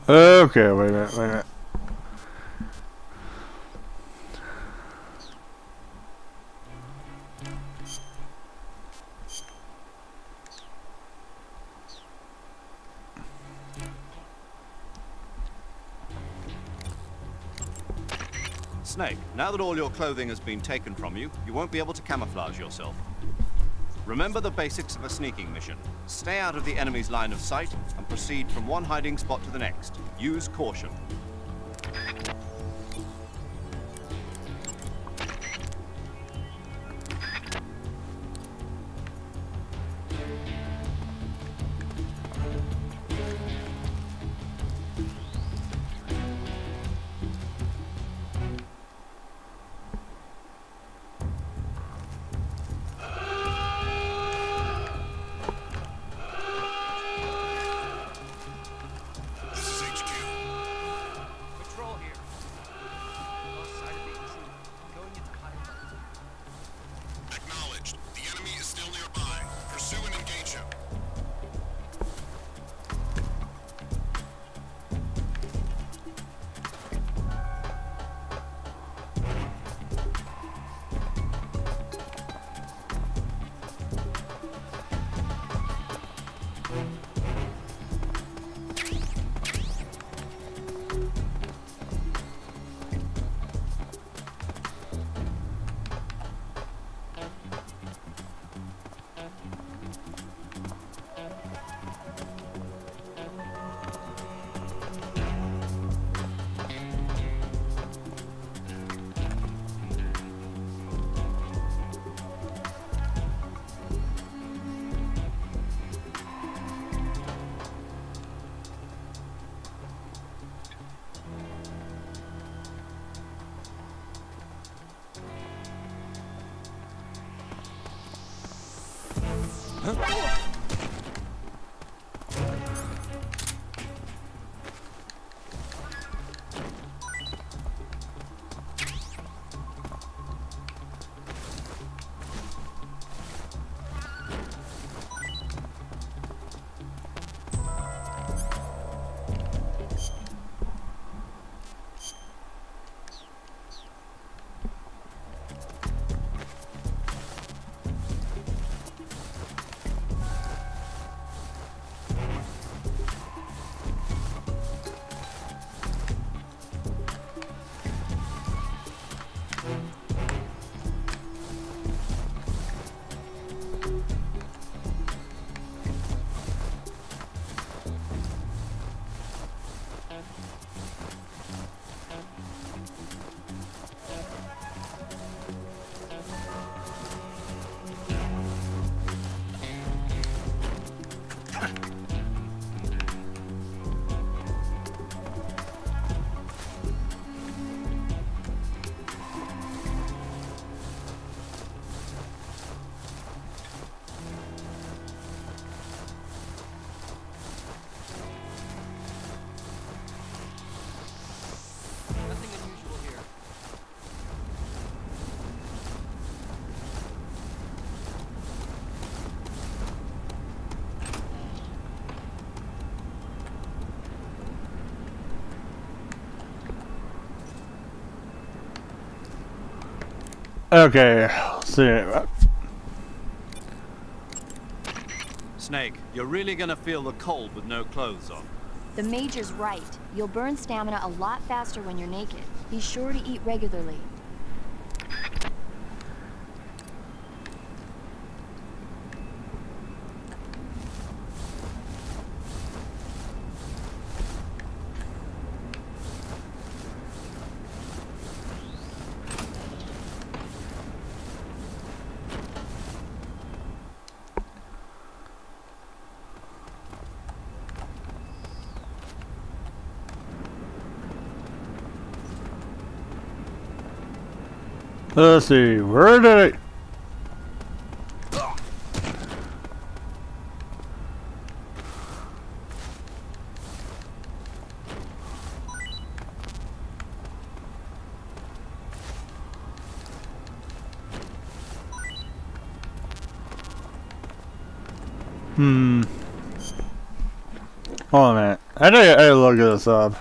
Okay, wait a minute, wait a minute. Snake, now that all your clothing has been taken from you, you won't be able to camouflage yourself. Remember the basics of a sneaking mission. Stay out of the enemy's line of sight and proceed from one hiding spot to the next. Use caution. Okay, let's see. Snake, you're really gonna feel the cold with no clothes on. The Major's right. You'll burn stamina a lot faster when you're naked. Be sure to eat regularly. Let's see, where did I... Hold on a minute. I gotta look this up.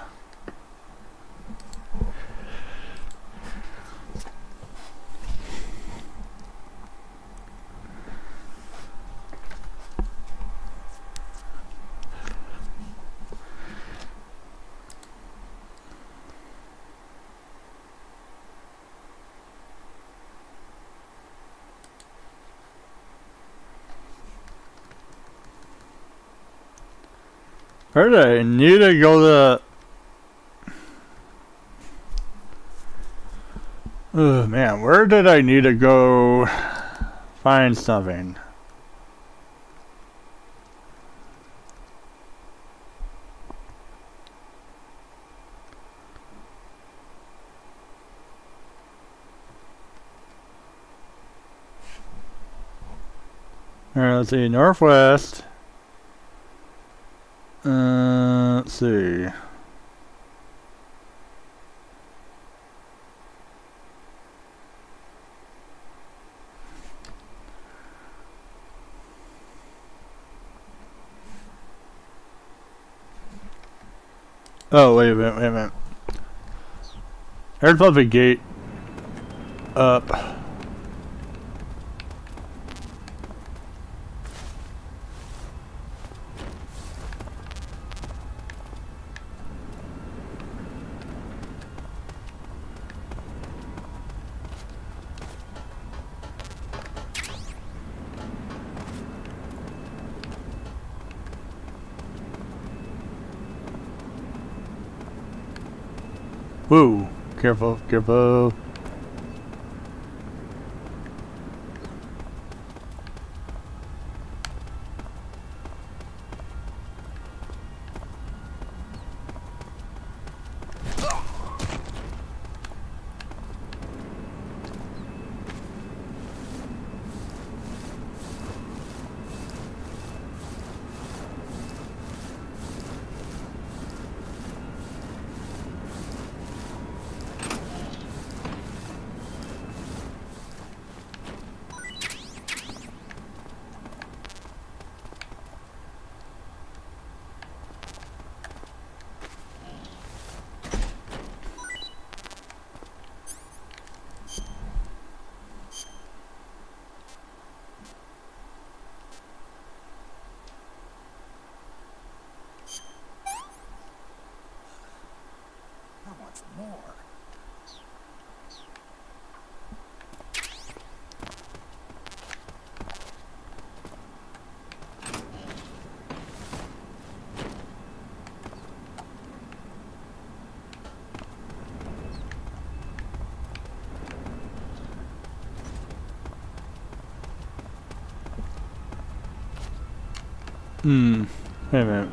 Where did I need to go to? Oh man, where did I need to go find something? Alright, let's see, northwest. Let's see. Oh, wait a minute, wait a minute. There's probably a gate up. Whoa, careful, careful. Wait a minute.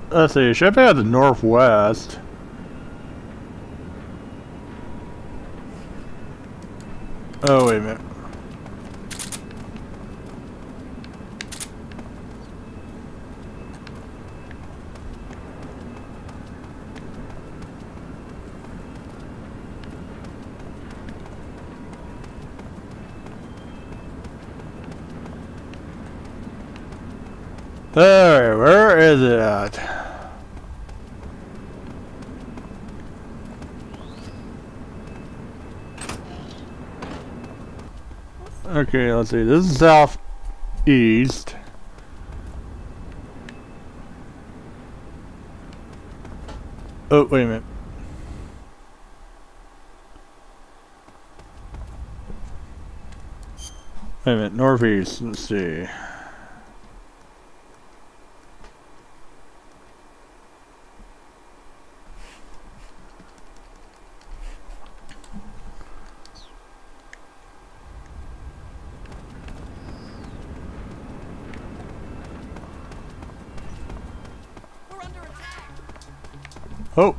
Let's see, should be at the northwest. Oh, wait a minute. Alright, where is it at? Okay, let's see. This is southeast. Oh, wait a minute. Wait a minute, northeast. Let's see. Oh.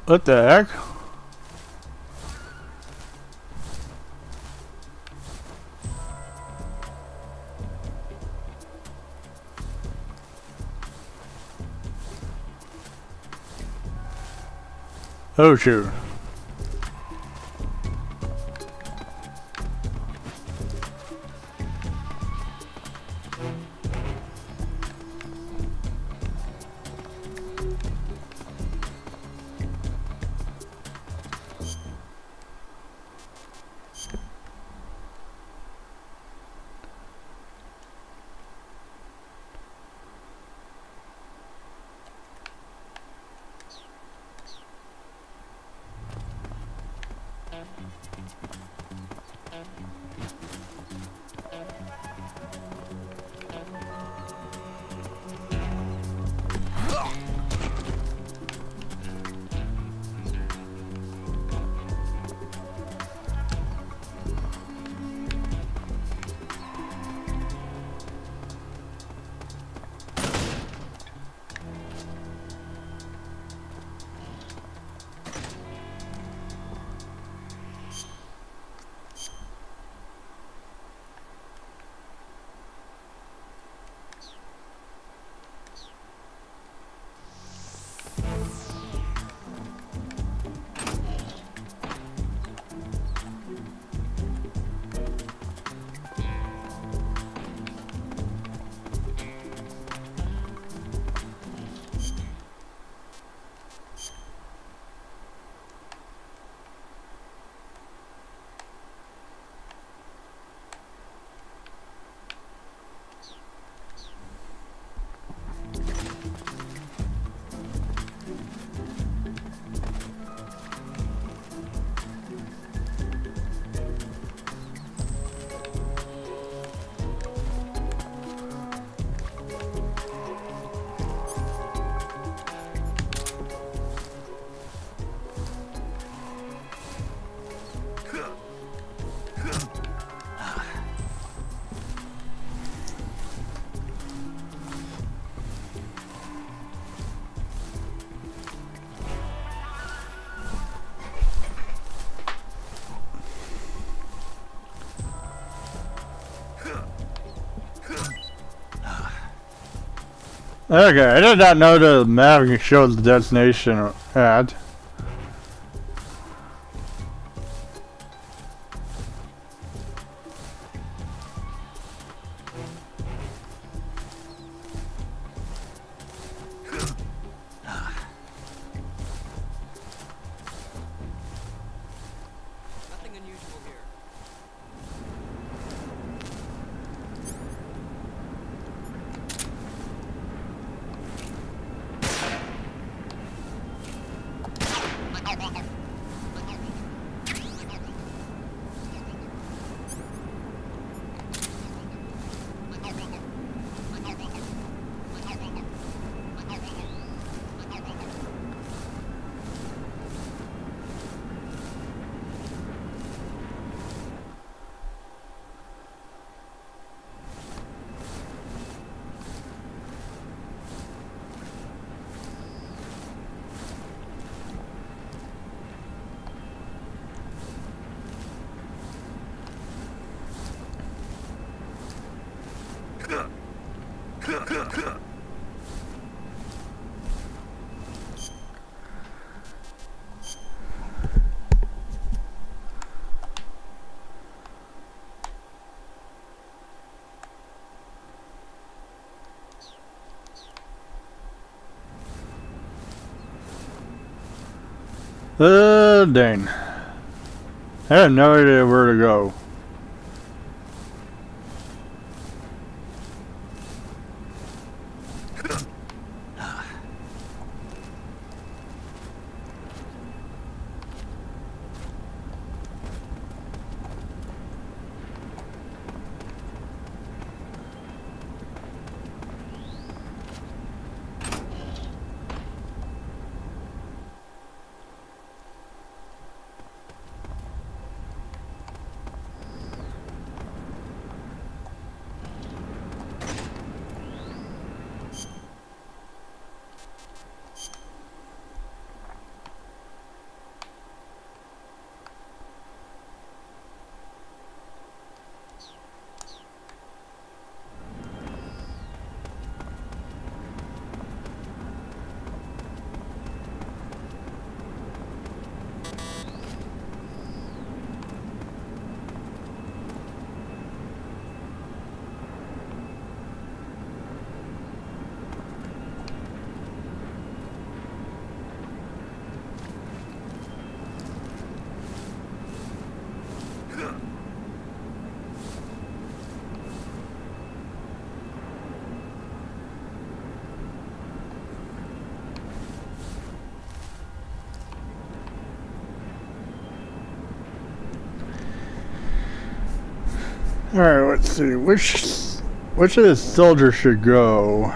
What the heck? Oh shoot. Okay, I did not know the map shows the destination at. Nothing unusual here. Dang. I have no idea where to go. Alright, let's see. Which of the soldiers should go?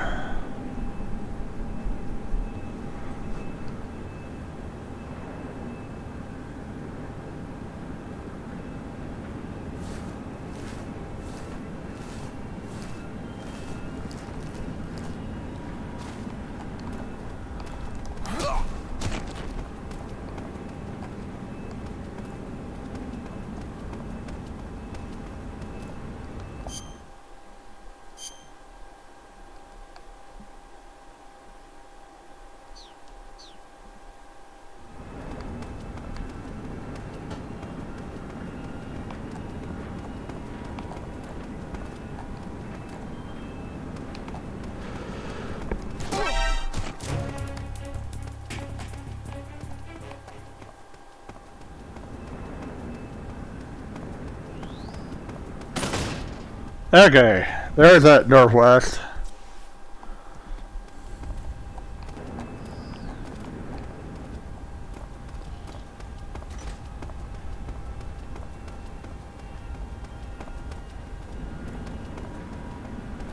Okay, there's that northwest.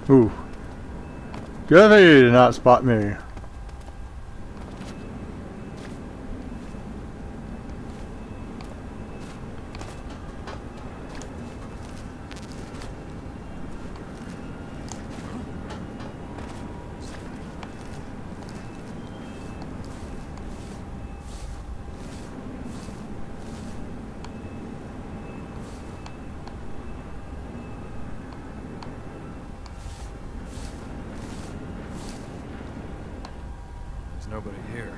Ooh. Good thing you did not spot me. There's nobody here.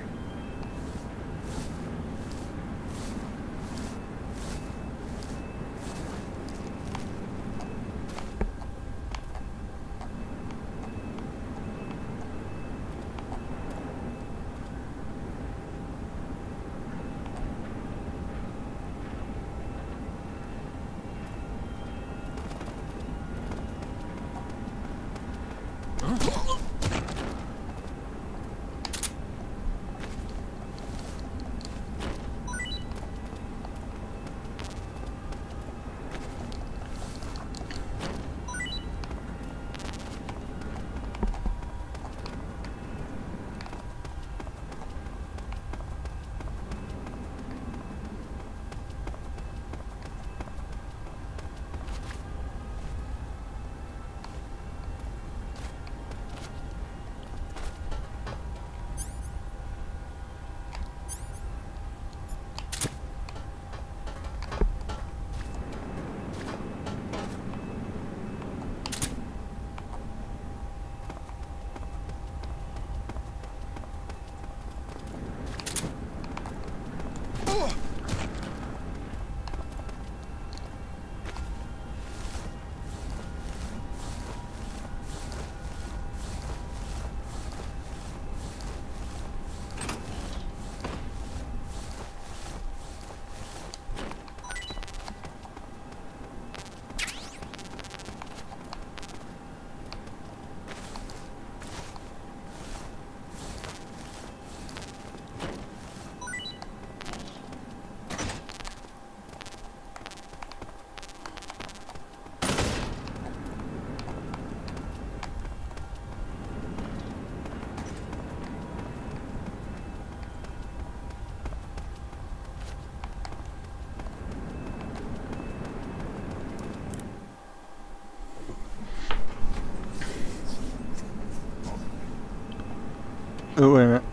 Oh, wait a minute.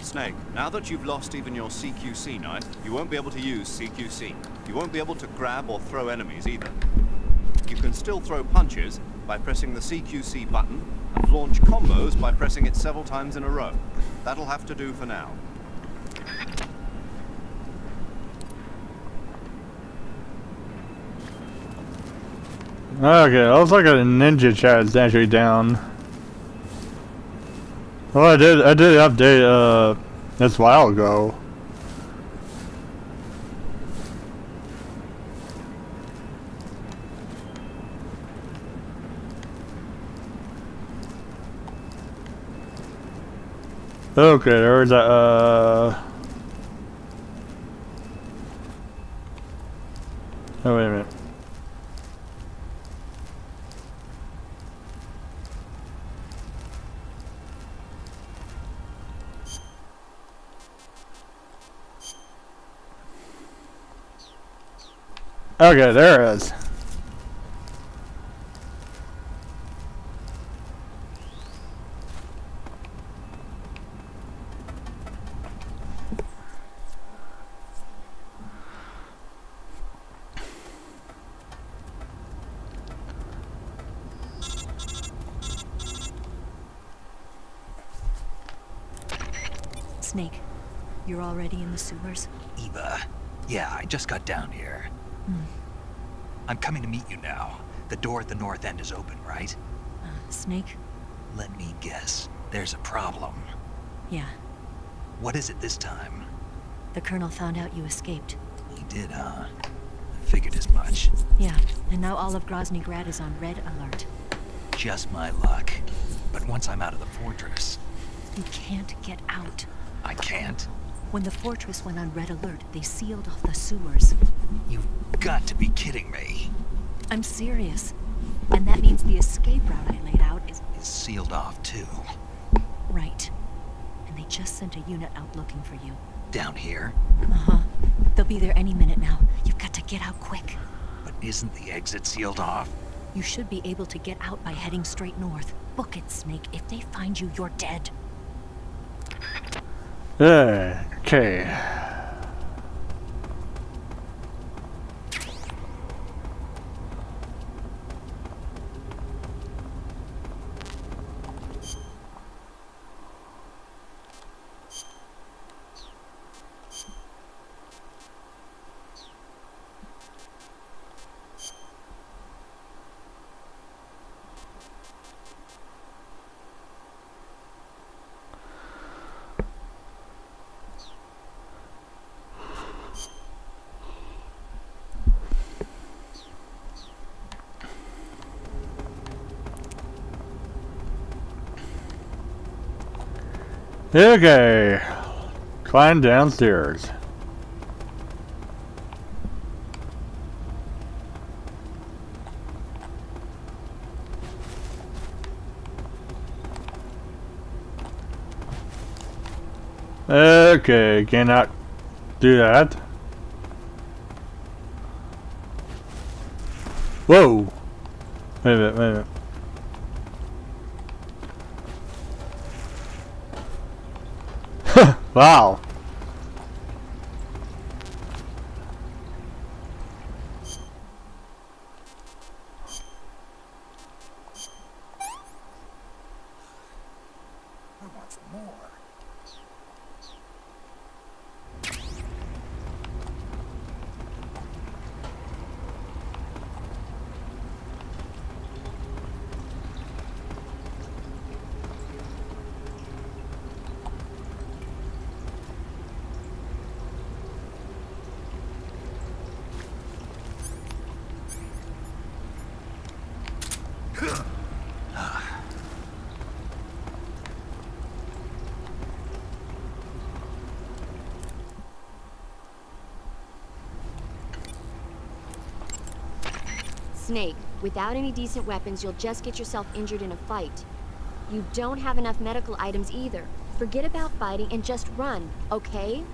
Snake, now that you've lost even your CQC knife, you won't be able to use CQC. You won't be able to grab or throw enemies either. You can still throw punches by pressing the CQC button and launch combos by pressing it several times in a row. That'll have to do for now. Okay, I was like a ninja chat is actually down. Well, I did update this a while ago. Okay, there's a, oh, wait a minute. Okay, there it is. Snake, you're already in the sewers? Eva. Yeah, I just got down here. I'm coming to meet you now. The door at the north end is open, right? Snake? Let me guess. There's a problem. Yeah. What is it this time? The Colonel found out you escaped. He did, huh? I figured as much. Yeah, and now all of Grozny Grad is on red alert. Just my luck. But once I'm out of the fortress... You can't get out. I can't? When the fortress went on red alert, they sealed off the sewers. You've got to be kidding me. I'm serious. And that means the escape route I laid out is sealed off, too. Right. And they just sent a unit out looking for you. Down here? Uh-huh. They'll be there any minute now. You've got to get out quick. But isn't the exit sealed off? You should be able to get out by heading straight north. Book it, Snake. If they find you, you're dead. Okay. Okay. Climb downstairs. Okay, cannot do that. Whoa! Wait a minute, wait a minute. Wow. I want some more. Snake, without any decent weapons, you'll just get yourself injured in a fight. You don't have enough medical items either. Forget about fighting and just run, okay?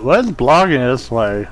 What's blocking this way?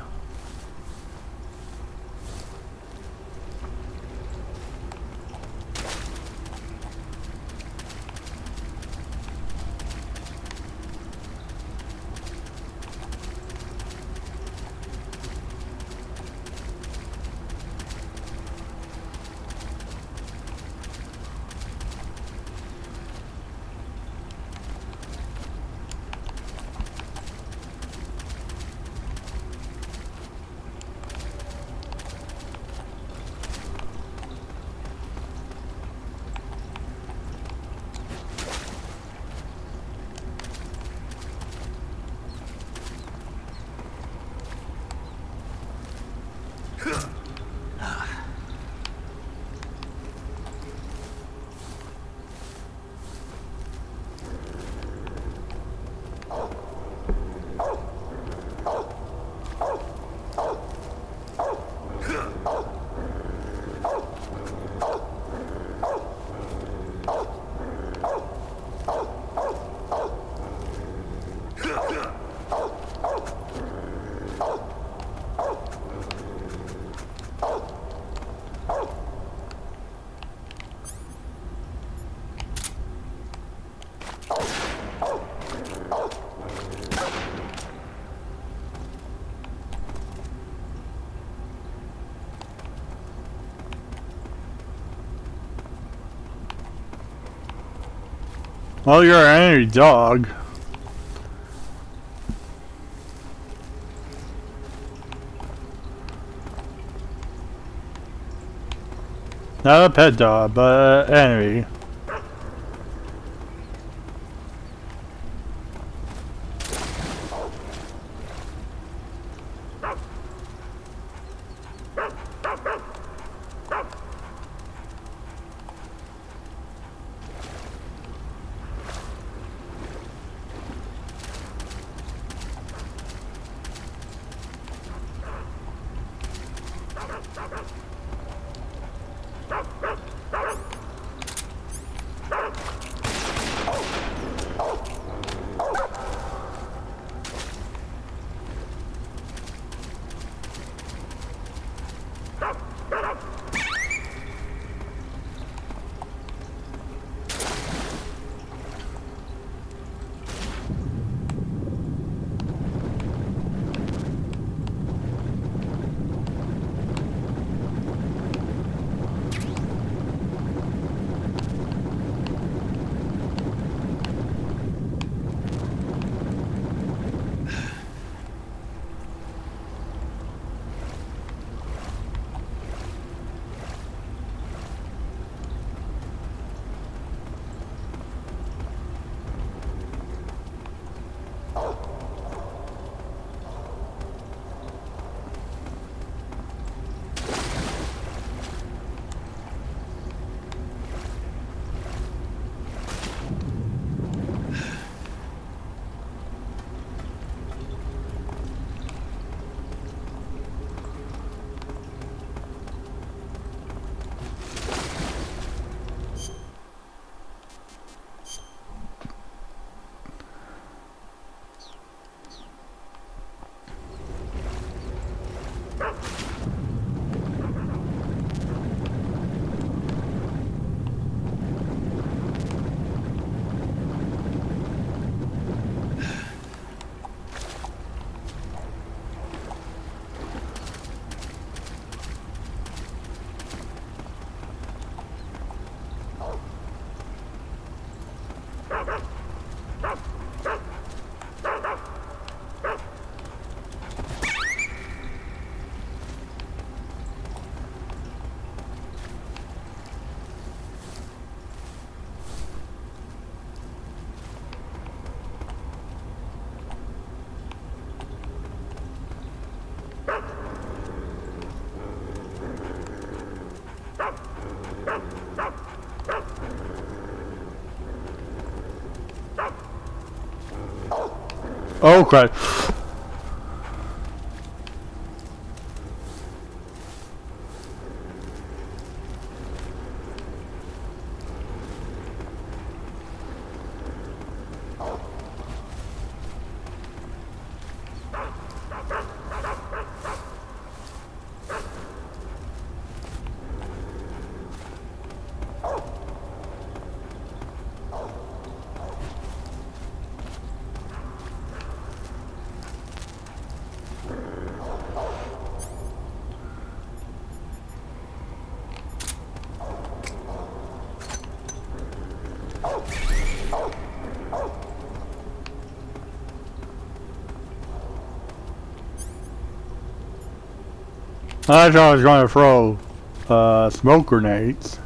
Well, you're an angry dog. Not a pet dog, but angry. Okay. I thought I was going to throw smoke grenades.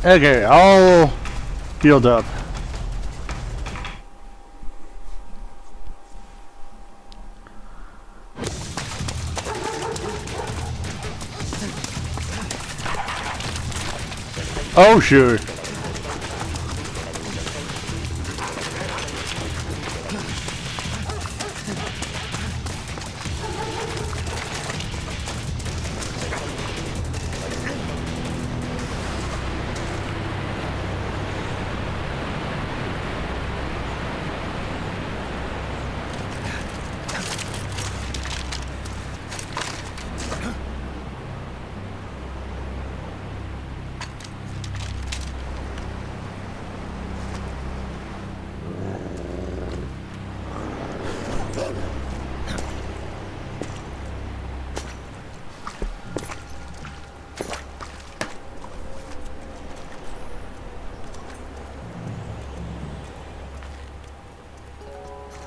Okay, all healed up. Oh shoot.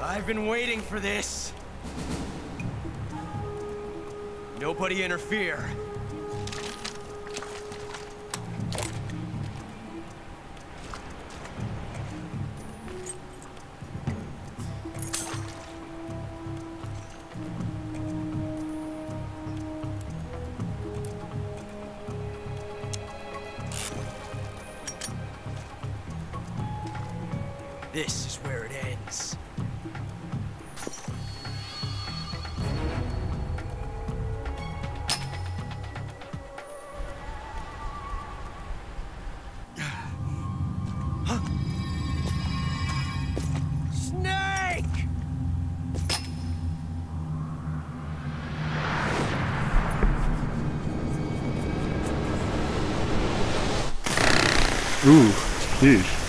I've been waiting for this. Nobody interfere. This is where it ends. Snake! Ooh, sheesh.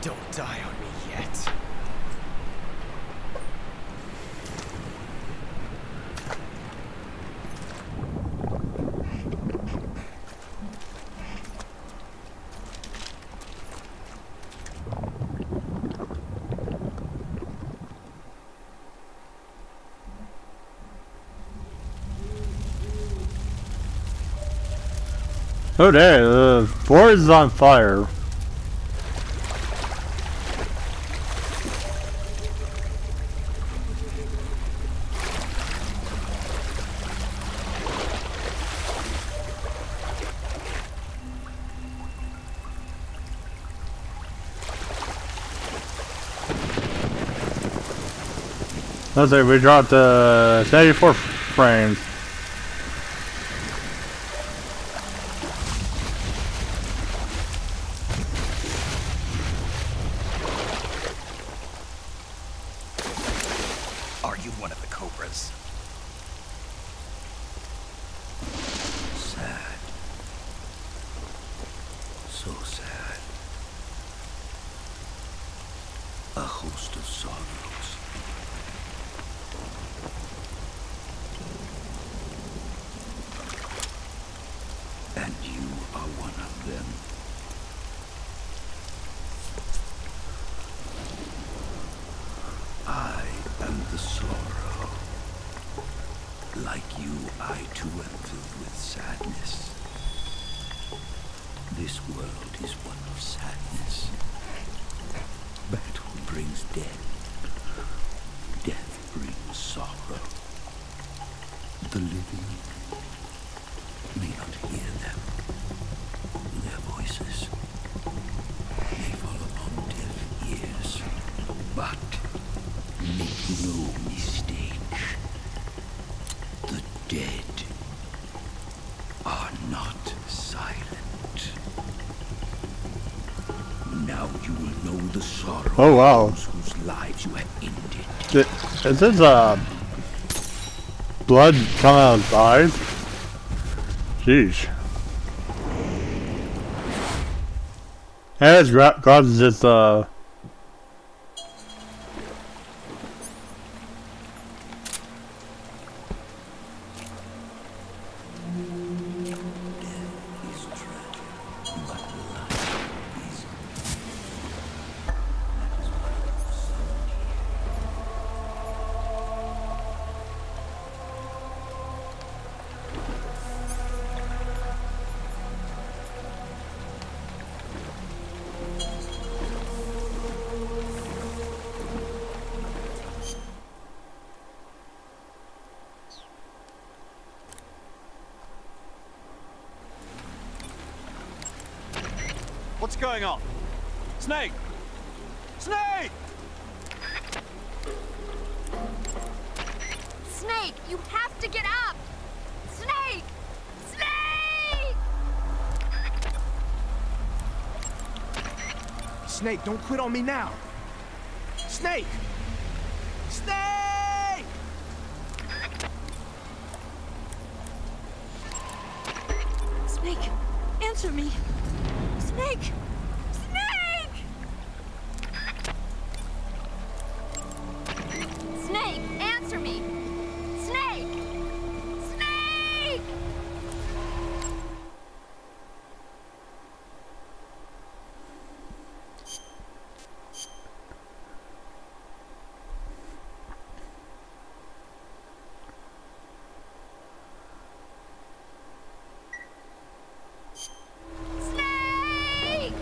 Don't die on me yet. Oh there, the board is on fire. Let's say we dropped 74 frames. Are you one of the Cobras? Sad. So sad. A host of sorrows. And you are one of them. I am the sorrow. Like you, I too am filled with sadness. This world is one of sadness. Battle brings death. Death brings sorrow. The living may not hear them. Their voices may fall upon deaf ears. But make no mistake. The dead are not silent. Now you will know the sorrow Oh wow. of those whose lives you have ended. Is this blood coming out of his eyes? Sheesh. And his gloves is just going on? Snake! Snake! Snake, you have to get up! Snake! Snake! Snake, don't quit on me now. Snake! Snake! Snake, answer me. Snake! Snake! Snake, answer me! Snake! Snake! Snake!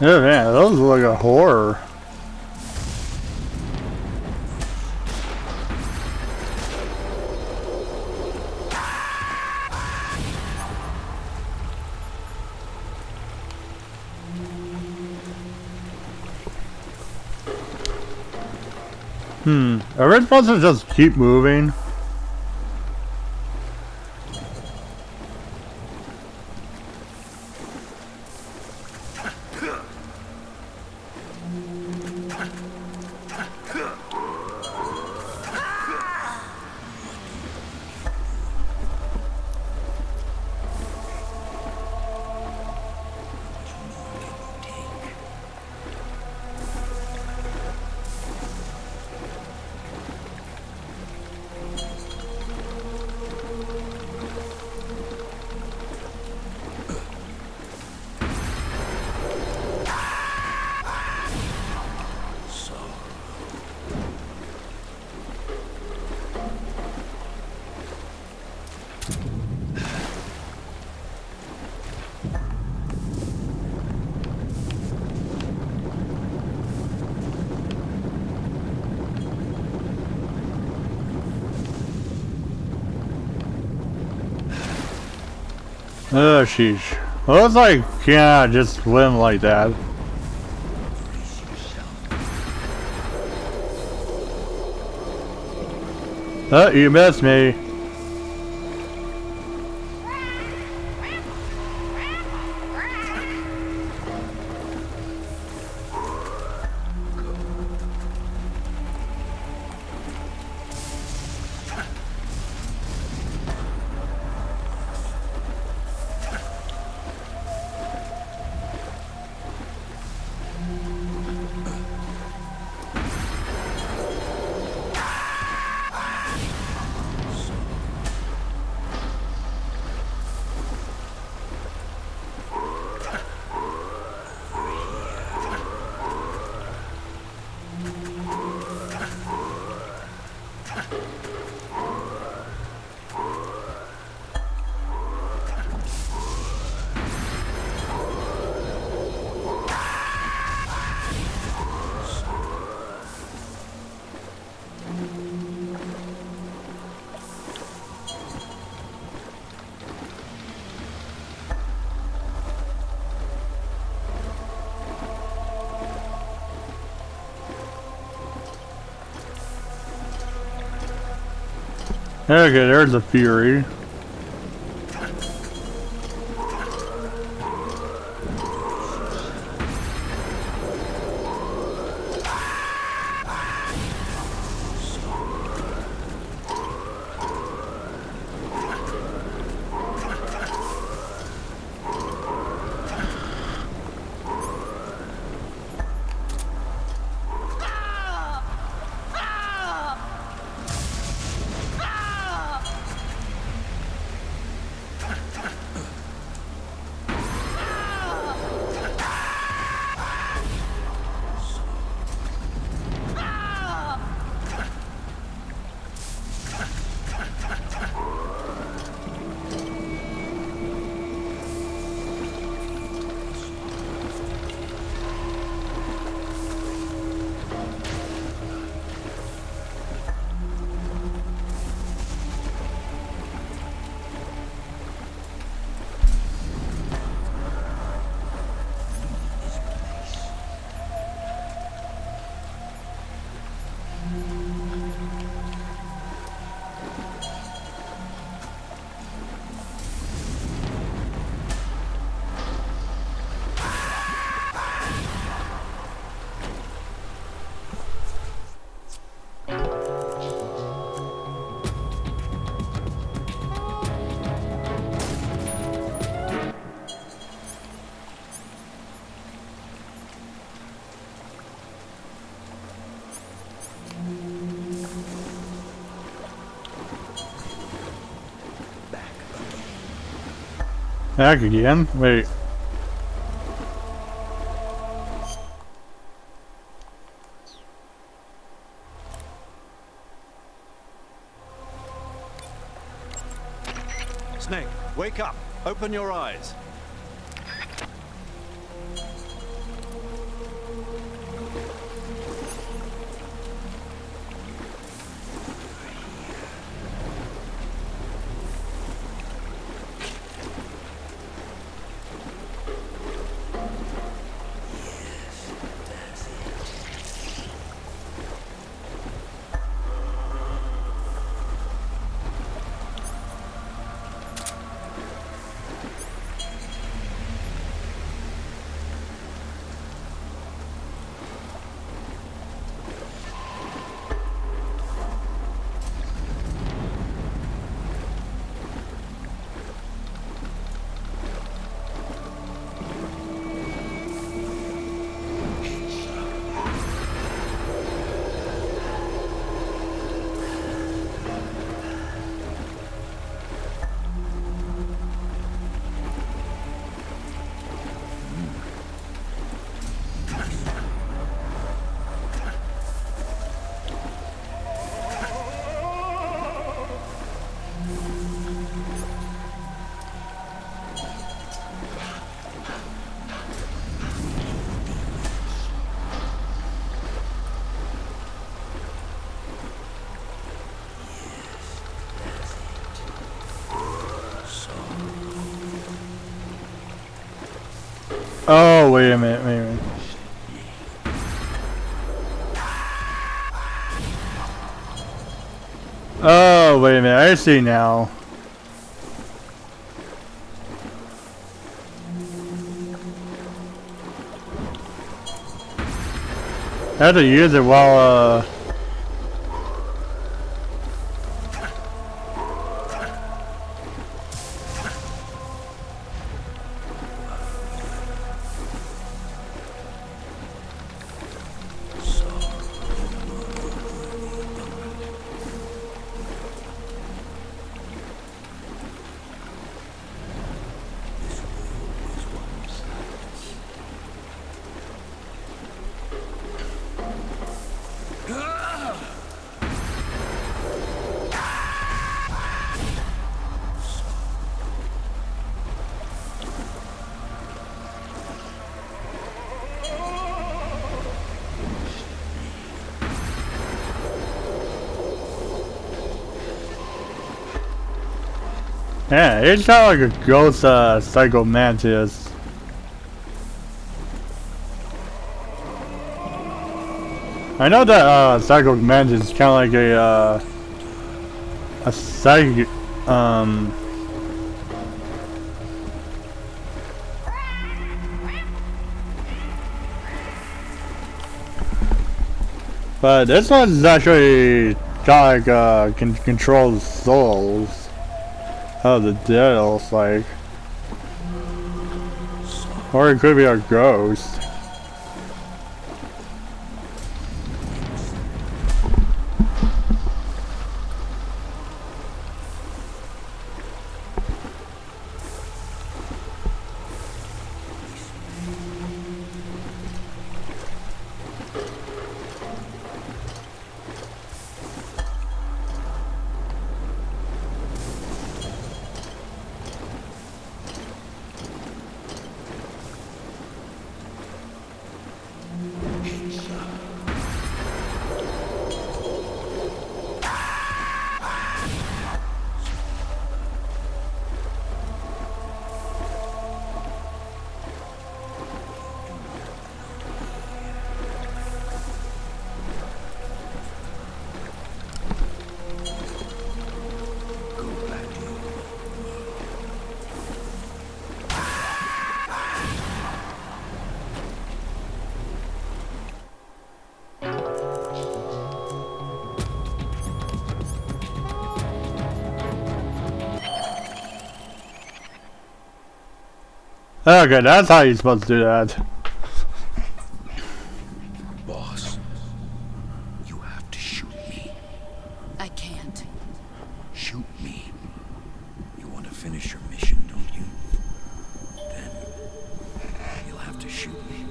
Yeah, man, those look like a horror. Are we supposed to just keep moving? Oh, sheesh. Well, it's like, yeah, just swim like that. Oh, you missed me. Okay, there's a Fury. Back again? Wait. Snake, wake up. Open your eyes. Oh, wait a minute, wait a minute. Oh, wait a minute. I see now. I have to use it while, yeah, it's kind of like a ghost, Psycho Mantis. I know that, Psycho Mantis is kind of like a psychic, but this one's actually kind of like, can control souls. Oh, the dead, it looks like. Or it could be a ghost. Okay, that's how you're supposed to do that. Boss, you have to shoot me. I can't. Shoot me. You want to finish your mission, don't you? Then you'll have to shoot me.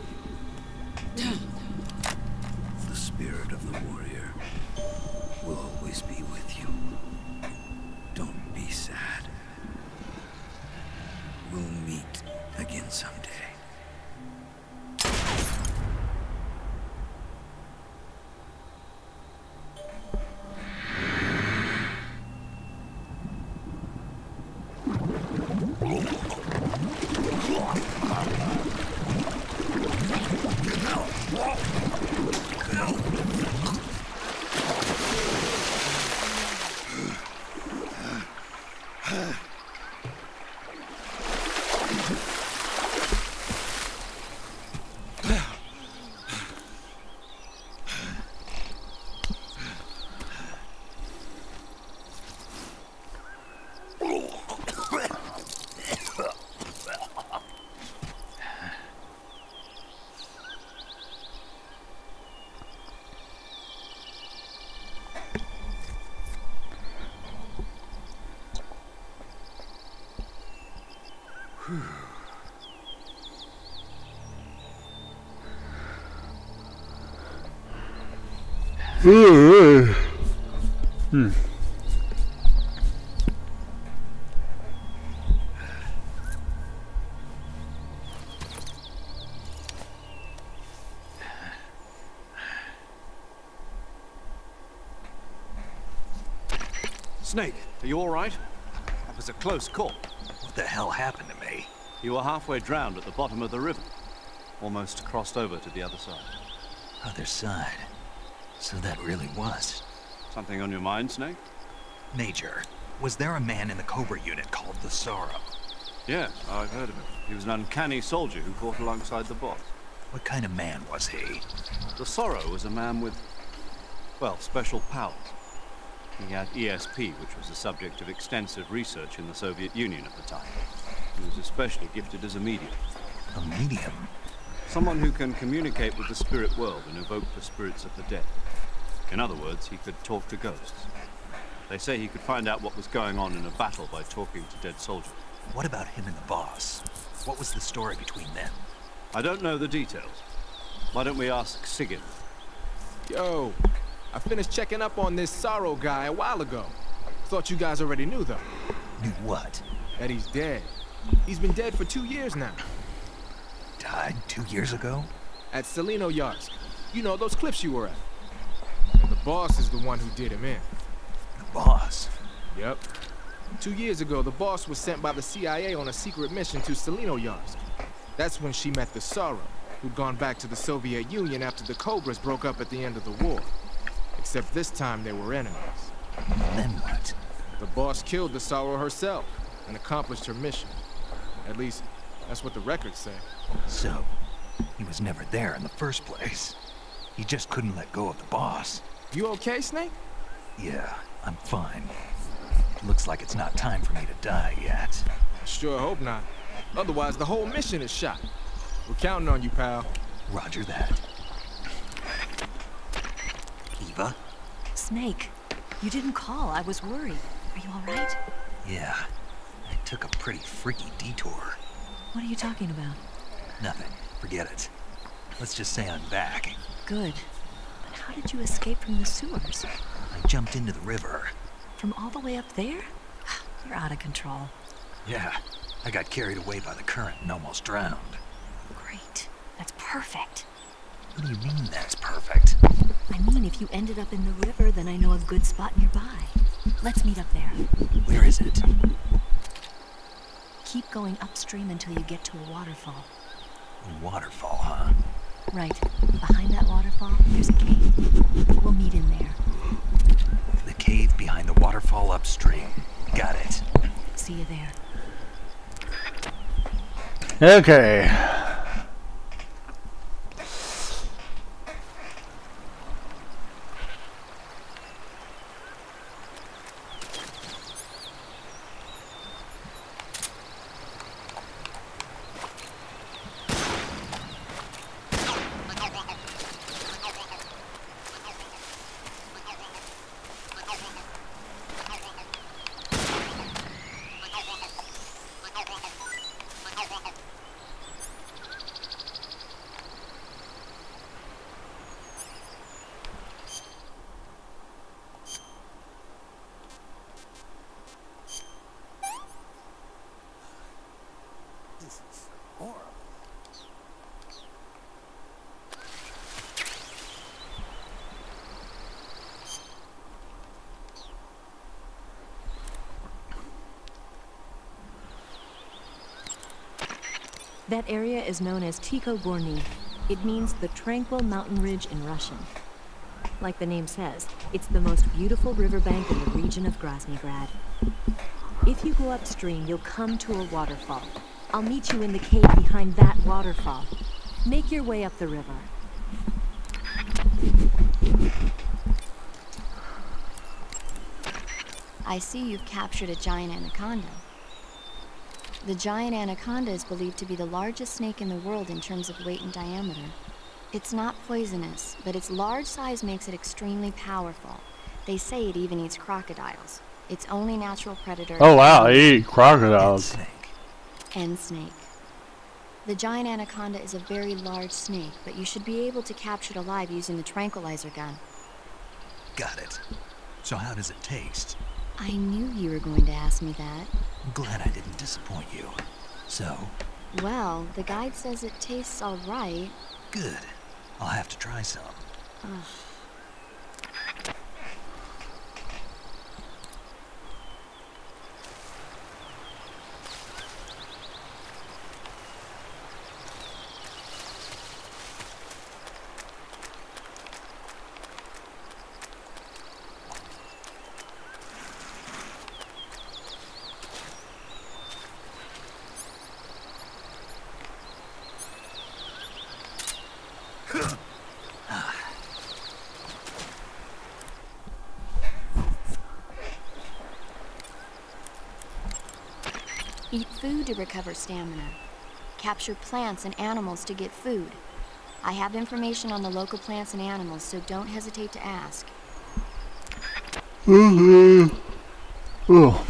The spirit of the warrior will always be with you. Don't be sad. We'll meet again someday. Snake, are you all right? That was a close call. What the hell happened to me? You were halfway drowned at the bottom of the river. Almost crossed over to the other side. Other side? So that really was. Something on your mind, Snake? Major, was there a man in the Cobra unit called the Sorrow? Yeah, I've heard of him. He was an uncanny soldier who fought alongside the boss. What kind of man was he? The Sorrow was a man with, well, special powers. He had ESP, which was the subject of extensive research in the Soviet Union at the time. He was especially gifted as a medium. A medium? Someone who can communicate with the spirit world and evoke the spirits of the dead. In other words, he could talk to ghosts. They say he could find out what was going on in a battle by talking to dead soldiers. What about him and the boss? What was the story between them? I don't know the details. Why don't we ask Sigurd? Yo, I finished checking up on this Sorrow guy a while ago. Thought you guys already knew, though. Knew what? That he's dead. He's been dead for 2 years now. Died 2 years ago? At Selino-Yarsk. You know, those cliffs you were at. And the boss is the one who did him in. The boss? Yep. 2 years ago, the boss was sent by the CIA on a secret mission to Selino-Yarsk. That's when she met the Sorrow, who'd gone back to the Soviet Union after the Cobras broke up at the end of the war. Except this time they were enemies. Then what? The boss killed the Sorrow herself and accomplished her mission. At least, that's what the records say. So, he was never there in the first place. He just couldn't let go of the boss. You okay, Snake? Yeah, I'm fine. Looks like it's not time for me to die yet. Sure hope not. Otherwise, the whole mission is shot. We're counting on you, pal. Roger that. Eva? Snake, you didn't call. I was worried. Are you all right? Yeah, I took a pretty freaky detour. What are you talking about? Nothing. Forget it. Let's just say I'm back. Good. But how did you escape from the sewers? I jumped into the river. From all the way up there? You're out of control. Yeah, I got carried away by the current and almost drowned. Great. That's perfect. What do you mean that's perfect? I mean, if you ended up in the river, then I know a good spot nearby. Let's meet up there. Where is it? Keep going upstream until you get to a waterfall. A waterfall, huh? Right. Behind that waterfall, there's a cave. We'll meet in there. The cave behind the waterfall upstream. Got it. See you there. Okay. That area is known as Ticho Gorny. It means the tranquil mountain ridge in Russian. Like the name says, it's the most beautiful riverbank in the region of Groznygrad. If you go upstream, you'll come to a waterfall. I'll meet you in the cave behind that waterfall. Make your way up the river. I see you've captured a giant anaconda. The giant anaconda is believed to be the largest snake in the world in terms of weight and diameter. It's not poisonous, but its large size makes it extremely powerful. They say it even eats crocodiles. Its only natural predator. Oh wow, they eat crocodiles. And snake. The giant anaconda is a very large snake, but you should be able to capture it alive using the tranquilizer gun. Got it. So how does it taste? I knew you were going to ask me that. I'm glad I didn't disappoint you. So? Well, the guide says it tastes all right. Good. I'll have to try some. Ugh. Eat food to recover stamina. Capture plants and animals to get food. I have information on the local plants and animals, so don't hesitate to ask. Oh.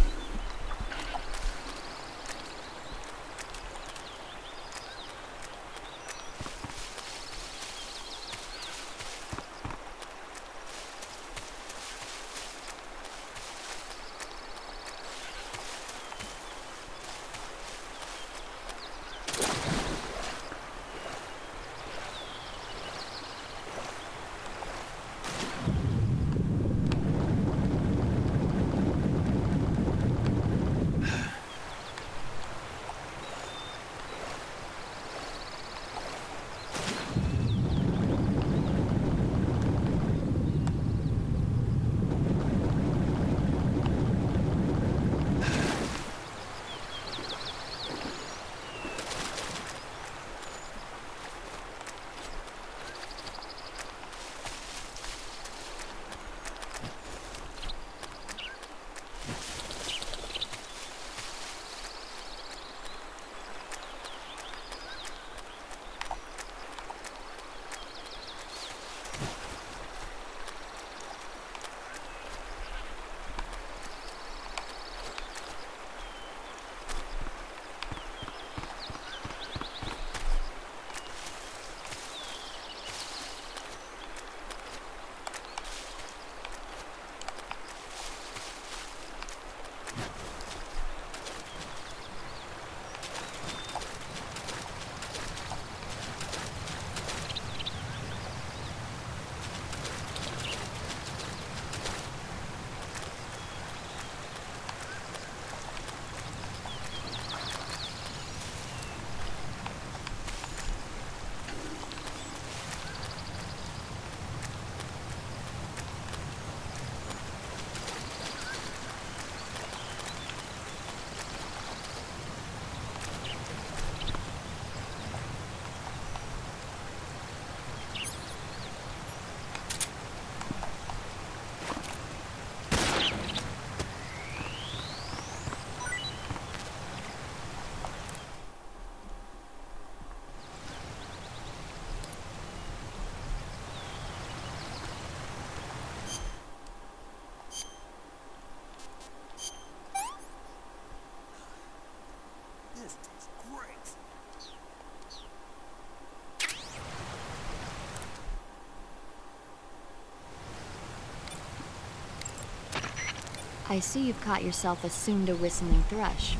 I see you've caught yourself a Sunda whistling thrush.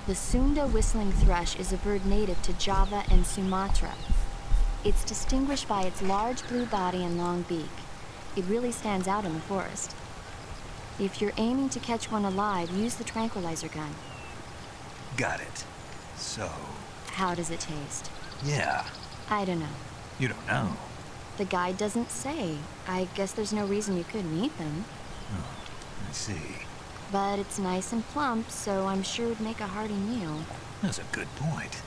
The Sunda whistling thrush is a bird native to Java and Sumatra. It's distinguished by its large blue body and long beak. It really stands out in the forest. If you're aiming to catch one alive, use the tranquilizer gun. Got it. So... How does it taste? Yeah. I don't know. You don't know? The guide doesn't say. I guess there's no reason you couldn't eat them. Oh, I see. But it's nice and plump, so I'm sure it'd make a hearty meal. That's a good point.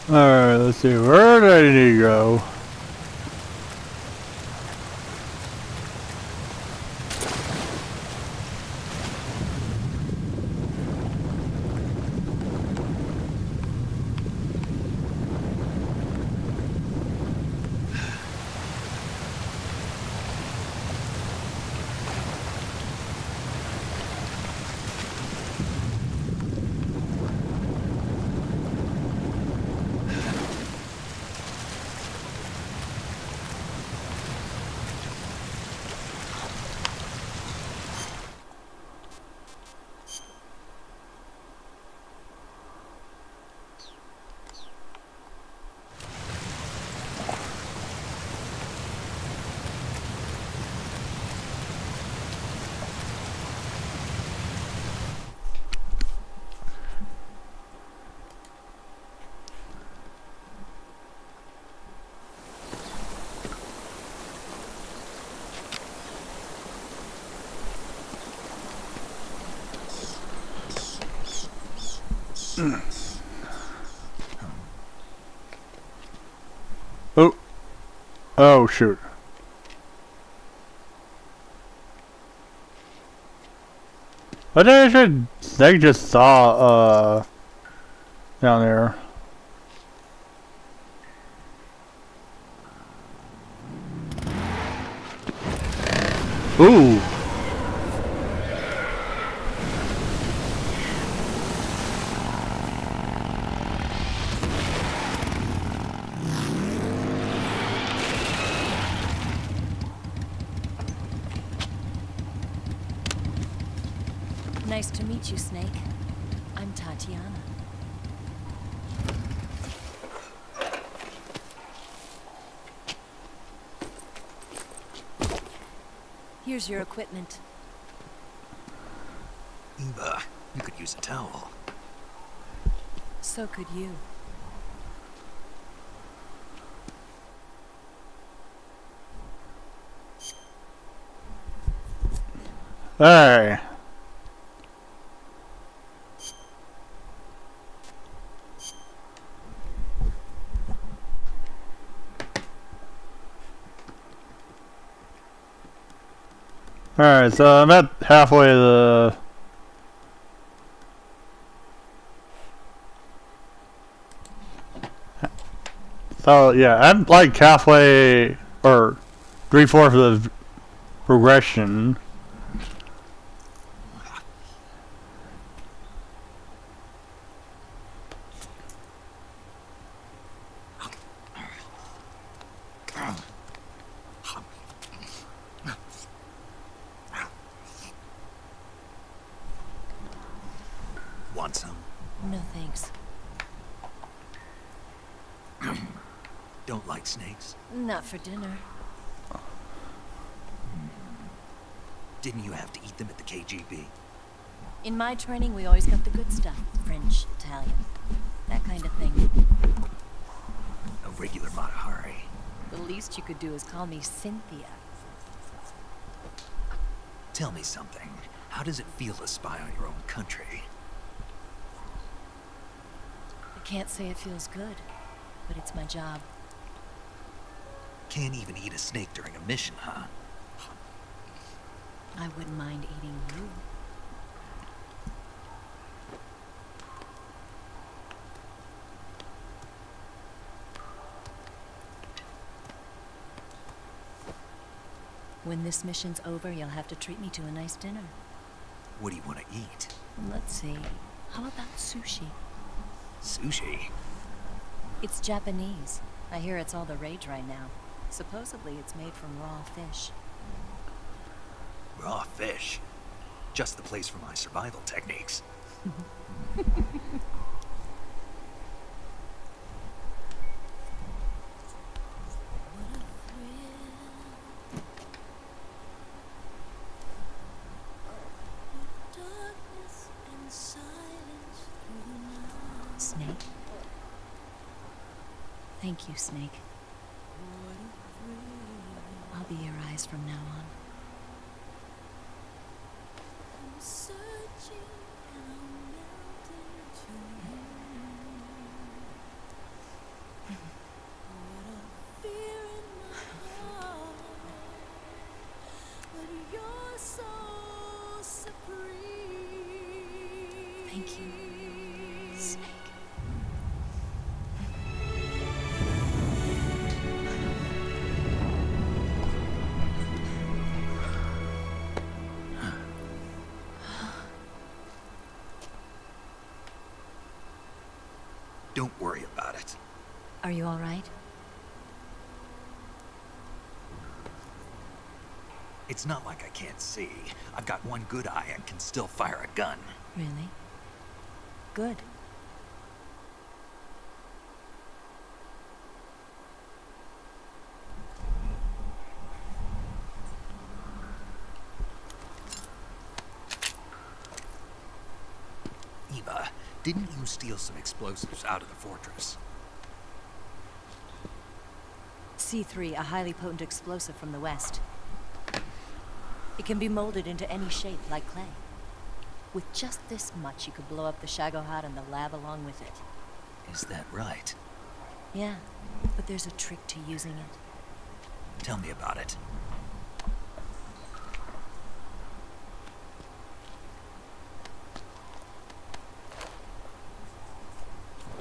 Alright, let's see, where do I need to go? Oh. Oh, shoot. I think they just saw, down there. Ooh. Nice to meet you, Snake. I'm Tatiana. Here's your equipment. Eva, you could use a towel. So could you. Hey. Alright, so I'm at halfway to the... So, yeah, I'm like halfway, or 3/4 of the progression. Want some? No thanks. Don't like snakes? Not for dinner. Didn't you have to eat them at the KGB? In my training, we always got the good stuff. French, Italian, that kind of thing. A regular Matahari. The least you could do is call me Cynthia. Tell me something. How does it feel to spy on your own country? I can't say it feels good, but it's my job. Can't even eat a snake during a mission, huh? I wouldn't mind eating you. When this mission's over, you'll have to treat me to a nice dinner. What do you want to eat? Let's see. How about sushi? Sushi? It's Japanese. I hear it's all the rage right now. Supposedly it's made from raw fish. Raw fish? Just the place for my survival techniques. Snake? Thank you, Snake. I'll be your eyes from now on. Thank you, Snake. Don't worry about it. Are you all right? It's not like I can't see. I've got one good eye and can still fire a gun. Really? Good. Eva, didn't you steal some explosives out of the fortress? C3, a highly potent explosive from the west. It can be molded into any shape, like clay. With just this much, you could blow up the Shagohod and the lab along with it. Is that right? Yeah, but there's a trick to using it. Tell me about it.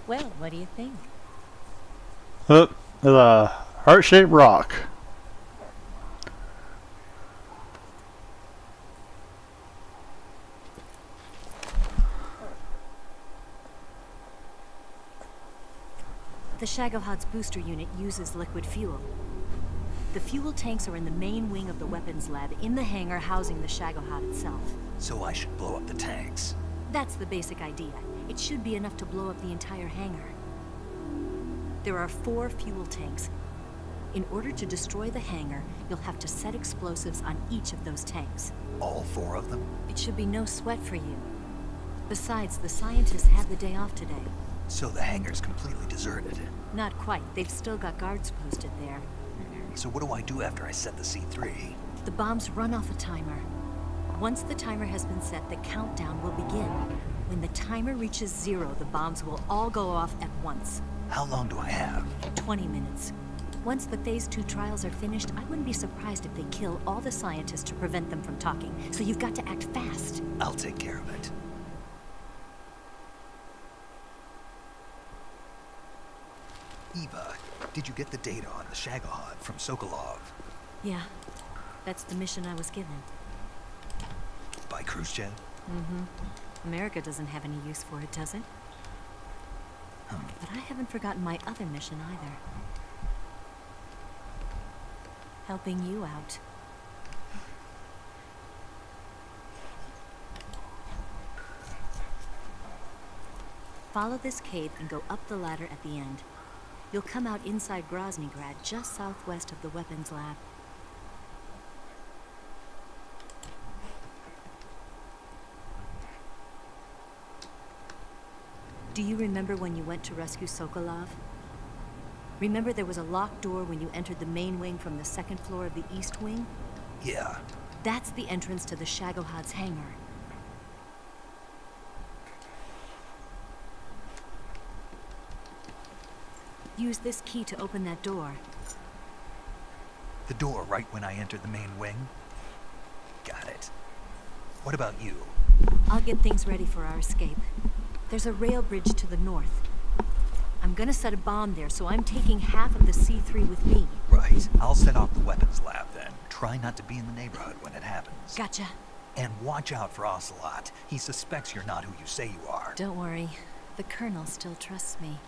Well, what do you think? Oh, it's a heart-shaped rock. The Shagohod's booster unit uses liquid fuel. The fuel tanks are in the main wing of the weapons lab in the hangar housing the Shagohod itself. So I should blow up the tanks. That's the basic idea. It should be enough to blow up the entire hangar. There are 4 fuel tanks. In order to destroy the hangar, you'll have to set explosives on each of those tanks. All 4 of them? It should be no sweat for you. Besides, the scientists had the day off today. So the hangar's completely deserted. Not quite. They've still got guards posted there. So what do I do after I set the C3? The bombs run off a timer. Once the timer has been set, the countdown will begin. When the timer reaches 0, the bombs will all go off at once. How long do I have? 20 minutes. Once the Phase 2 trials are finished, I wouldn't be surprised if they kill all the scientists to prevent them from talking. So you've got to act fast. I'll take care of it. Eva, did you get the data on the Shagohod from Sokolov? Yeah, that's the mission I was given. By cruise jet? Mm-hmm. America doesn't have any use for it, does it? But I haven't forgotten my other mission either. Helping you out. Follow this cave and go up the ladder at the end. You'll come out inside Groznygrad, just southwest of the weapons lab. Do you remember when you went to rescue Sokolov? Remember there was a locked door when you entered the main wing from the 2nd floor of the east wing? Yeah. That's the entrance to the Shagohod's hangar. Use this key to open that door. The door right when I entered the main wing? Got it. What about you? I'll get things ready for our escape. There's a rail bridge to the north. I'm gonna set a bomb there, so I'm taking half of the C3 with me. Right. I'll set off the weapons lab then. Try not to be in the neighborhood when it happens. Gotcha. And watch out for Ocelot. He suspects you're not who you say you are. Don't worry. The Colonel still trusts me.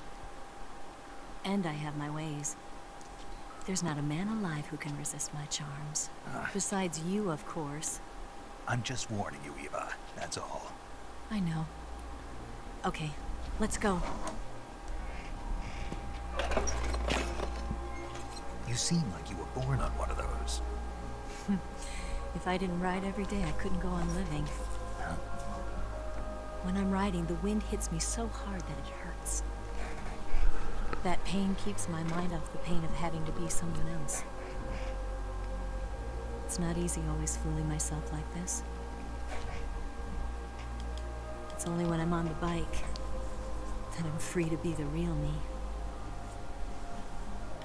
And I have my ways. There's not a man alive who can resist my charms. Besides you, of course. I'm just warning you, Eva. That's all. I know. Okay, let's go. You seem like you were born on one of those. If I didn't ride every day, I couldn't go on living. Huh? When I'm riding, the wind hits me so hard that it hurts. That pain keeps my mind off the pain of having to be someone else. It's not easy always fooling myself like this. It's only when I'm on the bike that I'm free to be the real me.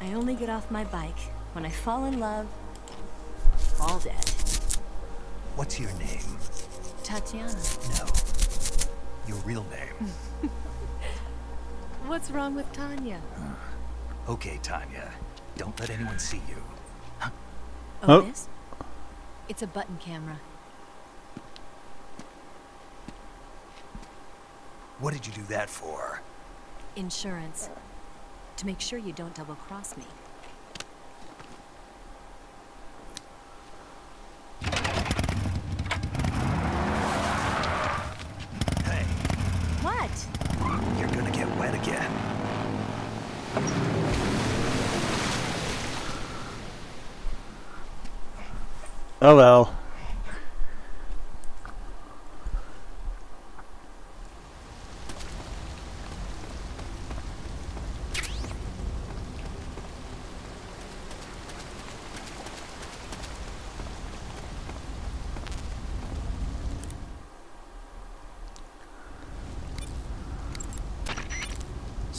I only get off my bike when I fall in love, fall dead. What's your name? Tatiana. No. Your real name. What's wrong with Tanya? Okay, Tanya. Don't let anyone see you. Huh? Oh, this? It's a button camera. What did you do that for? Insurance. To make sure you don't double-cross me. Hey. What? You're gonna get wet again. Oh well.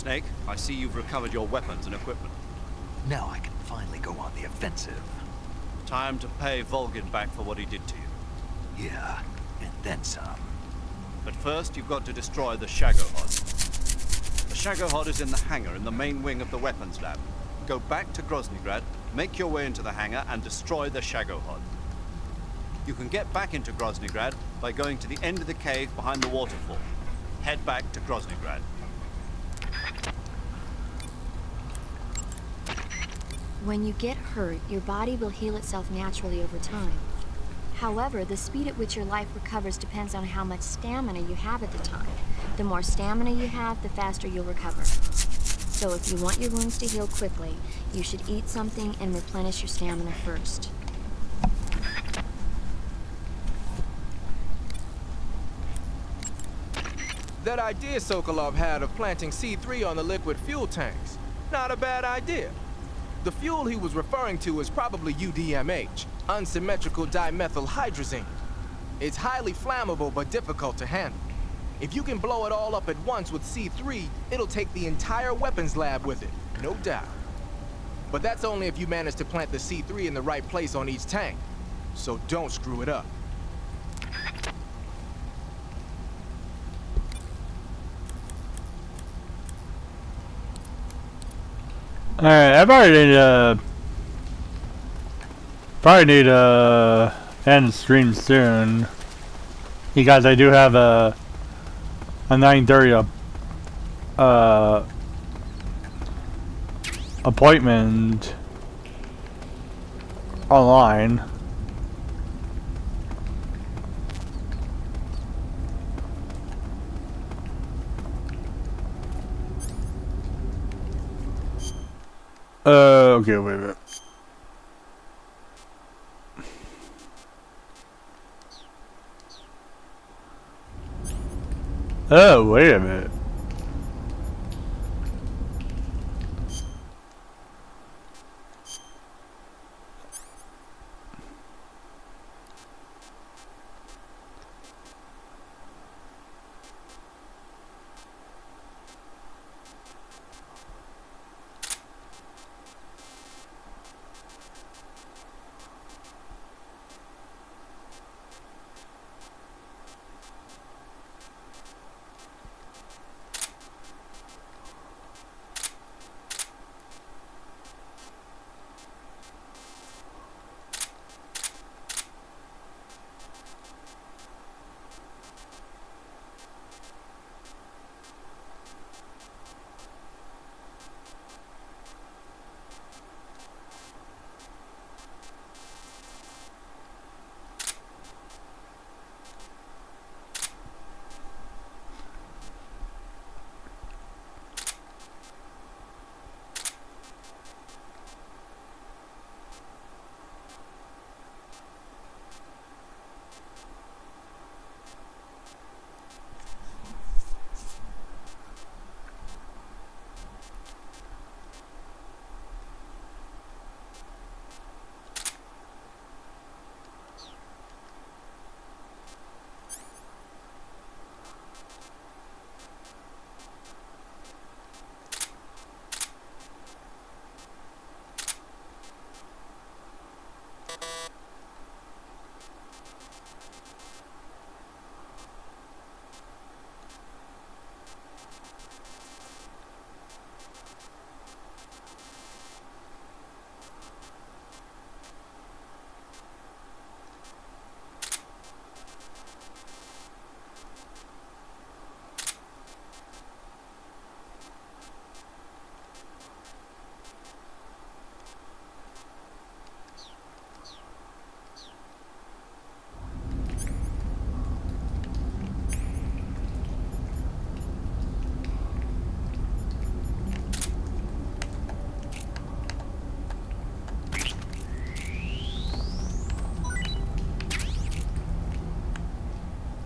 Snake, I see you've recovered your weapons and equipment. Now I can finally go on the offensive. Time to pay Volgin back for what he did to you. Yeah, and then some. But first, you've got to destroy the Shagohod. The Shagohod is in the hangar in the main wing of the weapons lab. Go back to Groznygrad, make your way into the hangar, and destroy the Shagohod. You can get back into Groznygrad by going to the end of the cave behind the waterfall. Head back to Groznygrad. When you get hurt, your body will heal itself naturally over time. However, the speed at which your life recovers depends on how much stamina you have at the time. The more stamina you have, the faster you'll recover. So if you want your wounds to heal quickly, you should eat something and replenish your stamina first. That idea Sokolov had of planting C3 on the liquid fuel tanks, not a bad idea. The fuel he was referring to is probably UDMH, unsymmetrical dimethylhydrazine. It's highly flammable but difficult to handle. If you can blow it all up at once with C3, it'll take the entire weapons lab with it, no doubt. But that's only if you manage to plant the C3 in the right place on each tank. So don't screw it up. Alright, I probably need to end the stream soon, because I do have a 9:30 appointment online. Okay, wait a minute. Oh, wait a minute.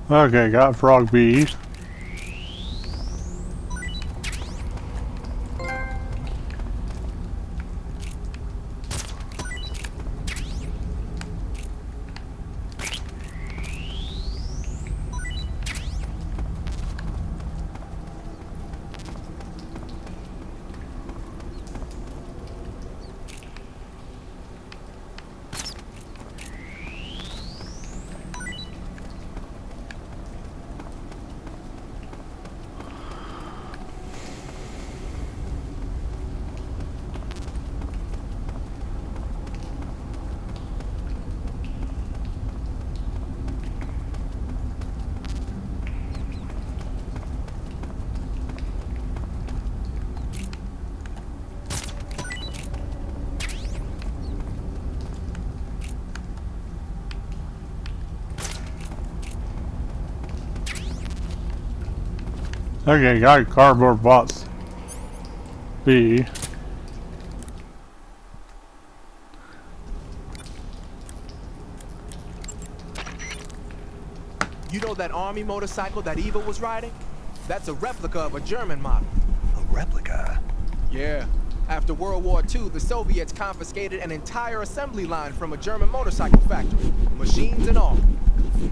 Okay, got frog bees. Okay, got cardboard box. B. You know that army motorcycle that Eva was riding? That's a replica of a German model. A replica? Yeah. After World War II, the Soviets confiscated an entire assembly line from a German motorcycle factory, machines and all.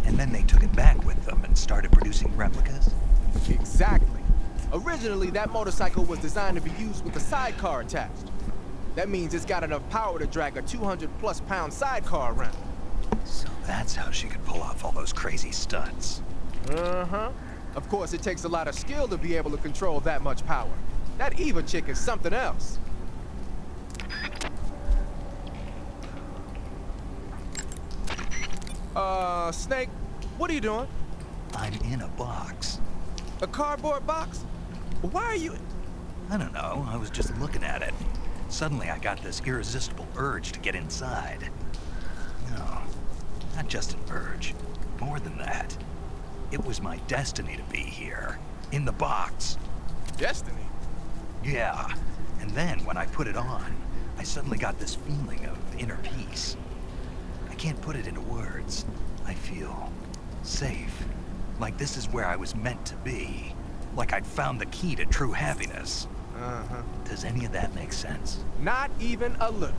And then they took it back with them and started producing replicas? Exactly. Originally, that motorcycle was designed to be used with a sidecar attached. That means it's got enough power to drag a 200-plus pound sidecar around. So that's how she could pull off all those crazy stunts. Uh-huh. Of course, it takes a lot of skill to be able to control that much power. That Eva chick is something else. Snake, what are you doing? I'm in a box. A cardboard box? Why are you... I don't know, I was just looking at it. Suddenly I got this irresistible urge to get inside. No, not just an urge. More than that. It was my destiny to be here. In the box. Destiny? Yeah. And then when I put it on, I suddenly got this feeling of inner peace. I can't put it into words. I feel safe. Like this is where I was meant to be. Like I'd found the key to true happiness. Uh-huh. Does any of that make sense? Not even a little.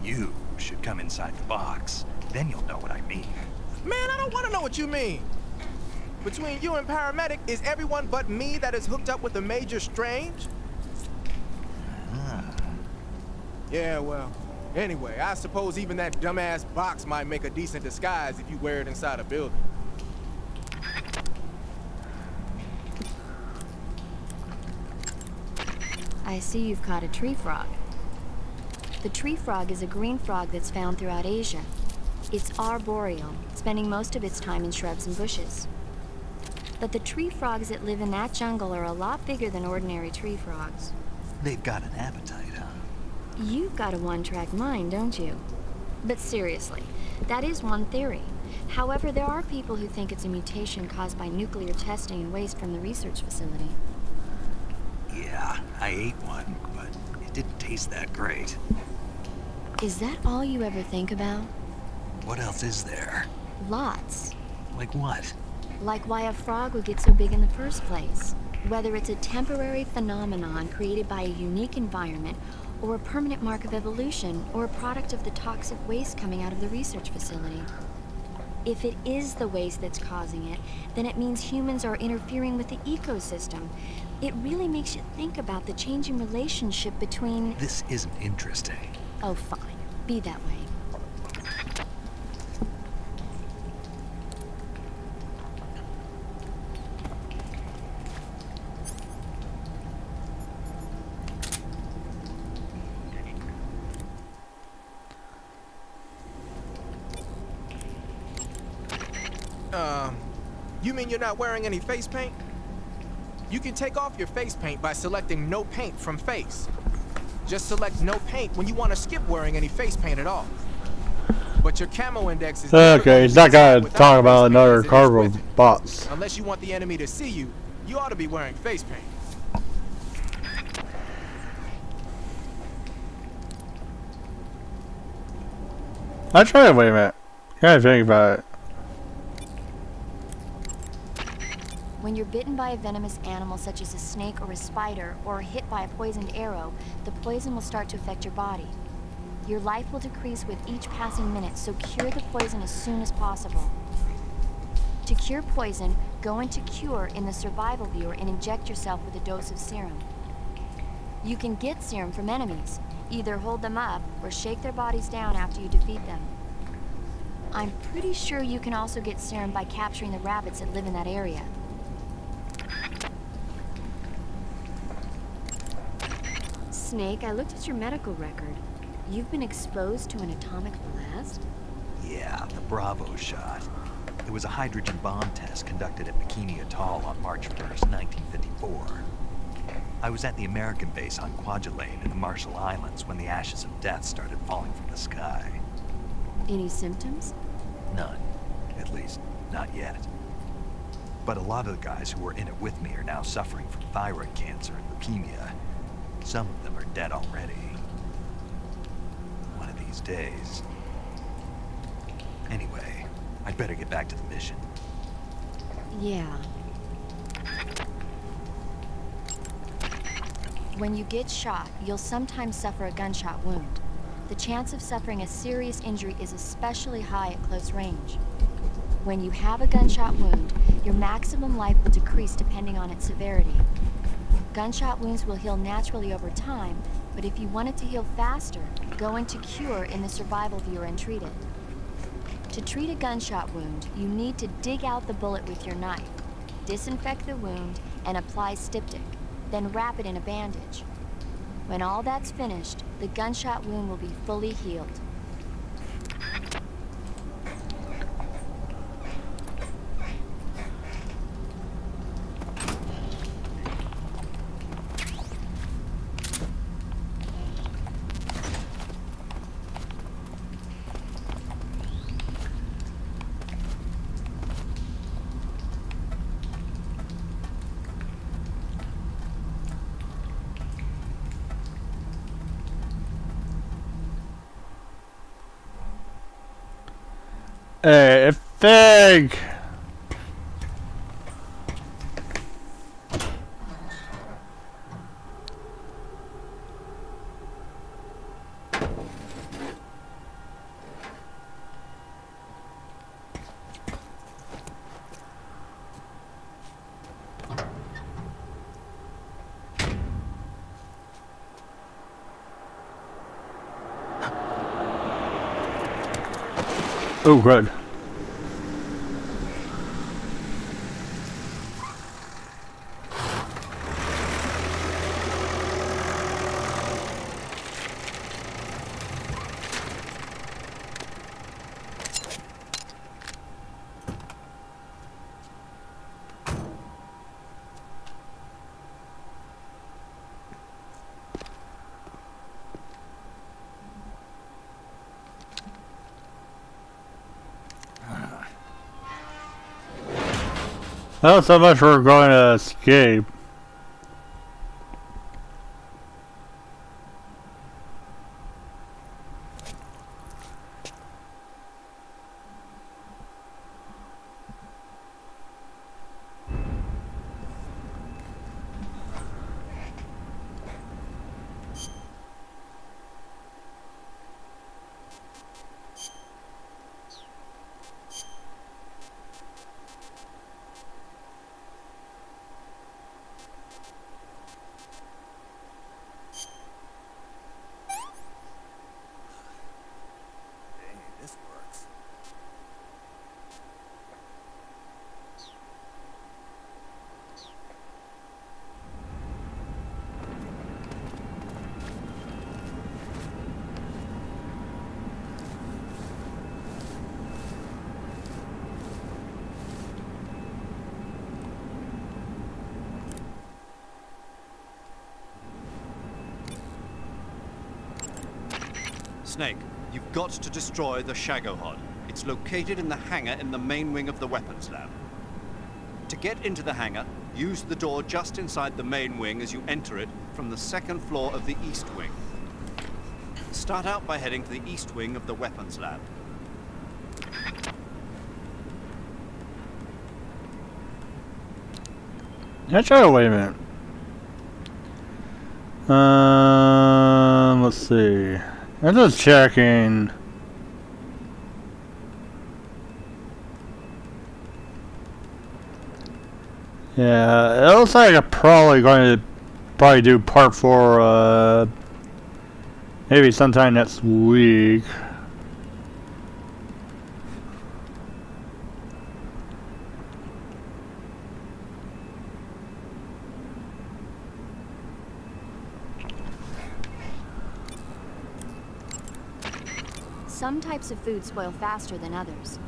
You should come inside the box. Then you'll know what I mean. Man, I don't want to know what you mean. Between you and Paramedic, is everyone but me that is hooked up with a Major Strange? Ah. Yeah, well, anyway, I suppose even that dumbass box might make a decent disguise if you wear it inside a building. I see you've caught a tree frog. The tree frog is a green frog that's found throughout Asia. It's arboreal, spending most of its time in shrubs and bushes. But the tree frogs that live in that jungle are a lot bigger than ordinary tree frogs. They've got an appetite, huh? You've got a one-track mind, don't you? But seriously, that is one theory. However, there are people who think it's a mutation caused by nuclear testing and waste from the research facility. Yeah, I ate one, but it didn't taste that great. Is that all you ever think about? What else is there? Lots. Like what? Like why a frog would get so big in the first place. Whether it's a temporary phenomenon created by a unique environment, or a permanent mark of evolution, or a product of the toxic waste coming out of the research facility. If it is the waste that's causing it, then it means humans are interfering with the ecosystem. It really makes you think about the changing relationship between... This isn't interesting. Oh, fine. Be that way. You mean you're not wearing any face paint? You can take off your face paint by selecting no paint from face. Just select no paint when you want to skip wearing any face paint at all. But your camo index is... Okay, it's not gonna talk about another cardboard box. Unless you want the enemy to see you, you ought to be wearing face paint. I tried. Wait a minute. Gotta think about it. When you're bitten by a venomous animal such as a snake or a spider, or hit by a poisoned arrow, the poison will start to affect your body. Your life will decrease with each passing minute, so cure the poison as soon as possible. To cure poison, go into Cure in the survival viewer and inject yourself with a dose of serum. You can get serum from enemies. Either hold them up or shake their bodies down after you defeat them. I'm pretty sure you can also get serum by capturing the rabbits that live in that area. Snake, I looked at your medical record. You've been exposed to an atomic blast? Yeah, the Bravo shot. It was a hydrogen bomb test conducted at Bikini Atoll on March 1st, 1954. I was at the American base on Kwajalein in the Marshall Islands when the ashes of death started falling from the sky. Any symptoms? None. At least, not yet. But a lot of the guys who were in it with me are now suffering from thyroid cancer and leukemia. Some of them are dead already. One of these days. Anyway, I'd better get back to the mission. Yeah. When you get shot, you'll sometimes suffer a gunshot wound. The chance of suffering a serious injury is especially high at close range. When you have a gunshot wound, your maximum life will decrease depending on its severity. Gunshot wounds will heal naturally over time, but if you want it to heal faster, go into Cure in the survival viewer and treat it. To treat a gunshot wound, you need to dig out the bullet with your knife, disinfect the wound, and apply styptic, then wrap it in a bandage. When all that's finished, the gunshot wound will be fully healed. Hey, Fig! Oh, good. Not so much for going to escape. Snake, you've got to destroy the Shagohod. It's located in the hangar in the main wing of the weapons lab. To get into the hangar, use the door just inside the main wing as you enter it from the second floor of the east wing. Start out by heading to the east wing of the weapons lab. Actually, wait a minute. Let's see. I'm just checking. Yeah, it looks like I'm probably going to do part 4, maybe sometime next week. Some types of food spoil faster than others.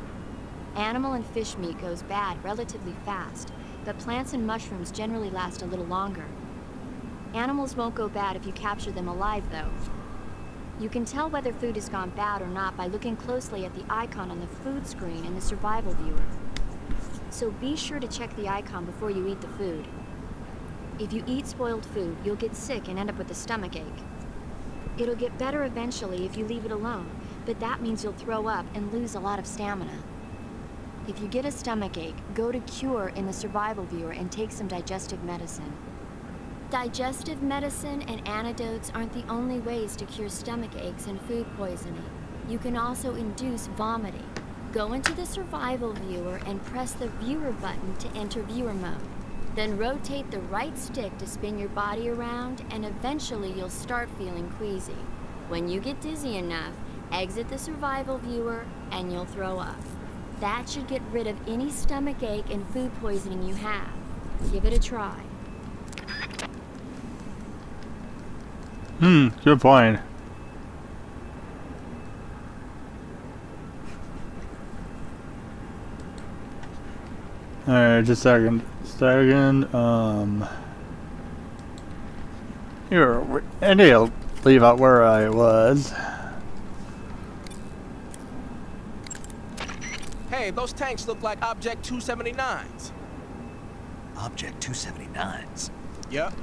Animal and fish meat goes bad relatively fast, but plants and mushrooms generally last a little longer. Animals won't go bad if you capture them alive, though. You can tell whether food has gone bad or not by looking closely at the icon on the food screen in the survival viewer. so be sure to check the icon before you eat the food. If you eat spoiled food, you'll get sick and end up with a stomachache. It'll get better eventually if you leave it alone, but that means you'll throw up and lose a lot of stamina. If you get a stomachache, go to Cure in the survival viewer and take some digestive medicine. Digestive medicine and antidotes aren't the only ways to cure stomach aches and food poisoning. You can also induce vomiting. Go into the survival viewer and press the viewer button to enter viewer mode. Then rotate the right stick to spin your body around, and eventually you'll start feeling queasy. When you get dizzy enough, exit the survival viewer and you'll throw up. That should get rid of any stomach ache and food poisoning you have. Give it a try. Good point. Alright, just a second. Here, I need to leave out where I was. Hey, those tanks look like Object 279s. Object 279s? Yep.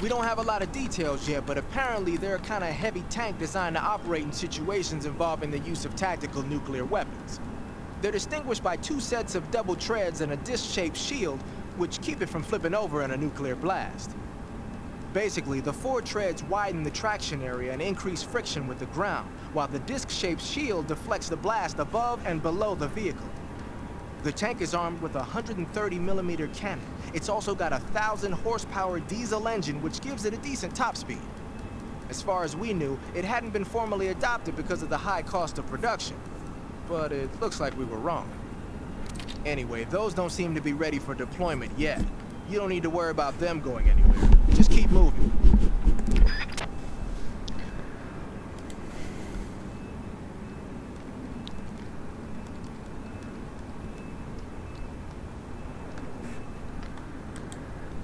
We don't have a lot of details yet, but apparently they're a kind of heavy tank designed to operate in situations involving the use of tactical nuclear weapons. They're distinguished by 2 sets of double treads and a disc-shaped shield, which keep it from flipping over in a nuclear blast. Basically, the 4 treads widen the traction area and increase friction with the ground, while the disc-shaped shield deflects the blast above and below the vehicle. The tank is armed with a 130mm cannon. It's also got a 1,000 horsepower diesel engine, which gives it a decent top speed. As far as we knew, it hadn't been formally adopted because of the high cost of production. But it looks like we were wrong. Anyway, those don't seem to be ready for deployment yet. You don't need to worry about them going anywhere. Just keep moving.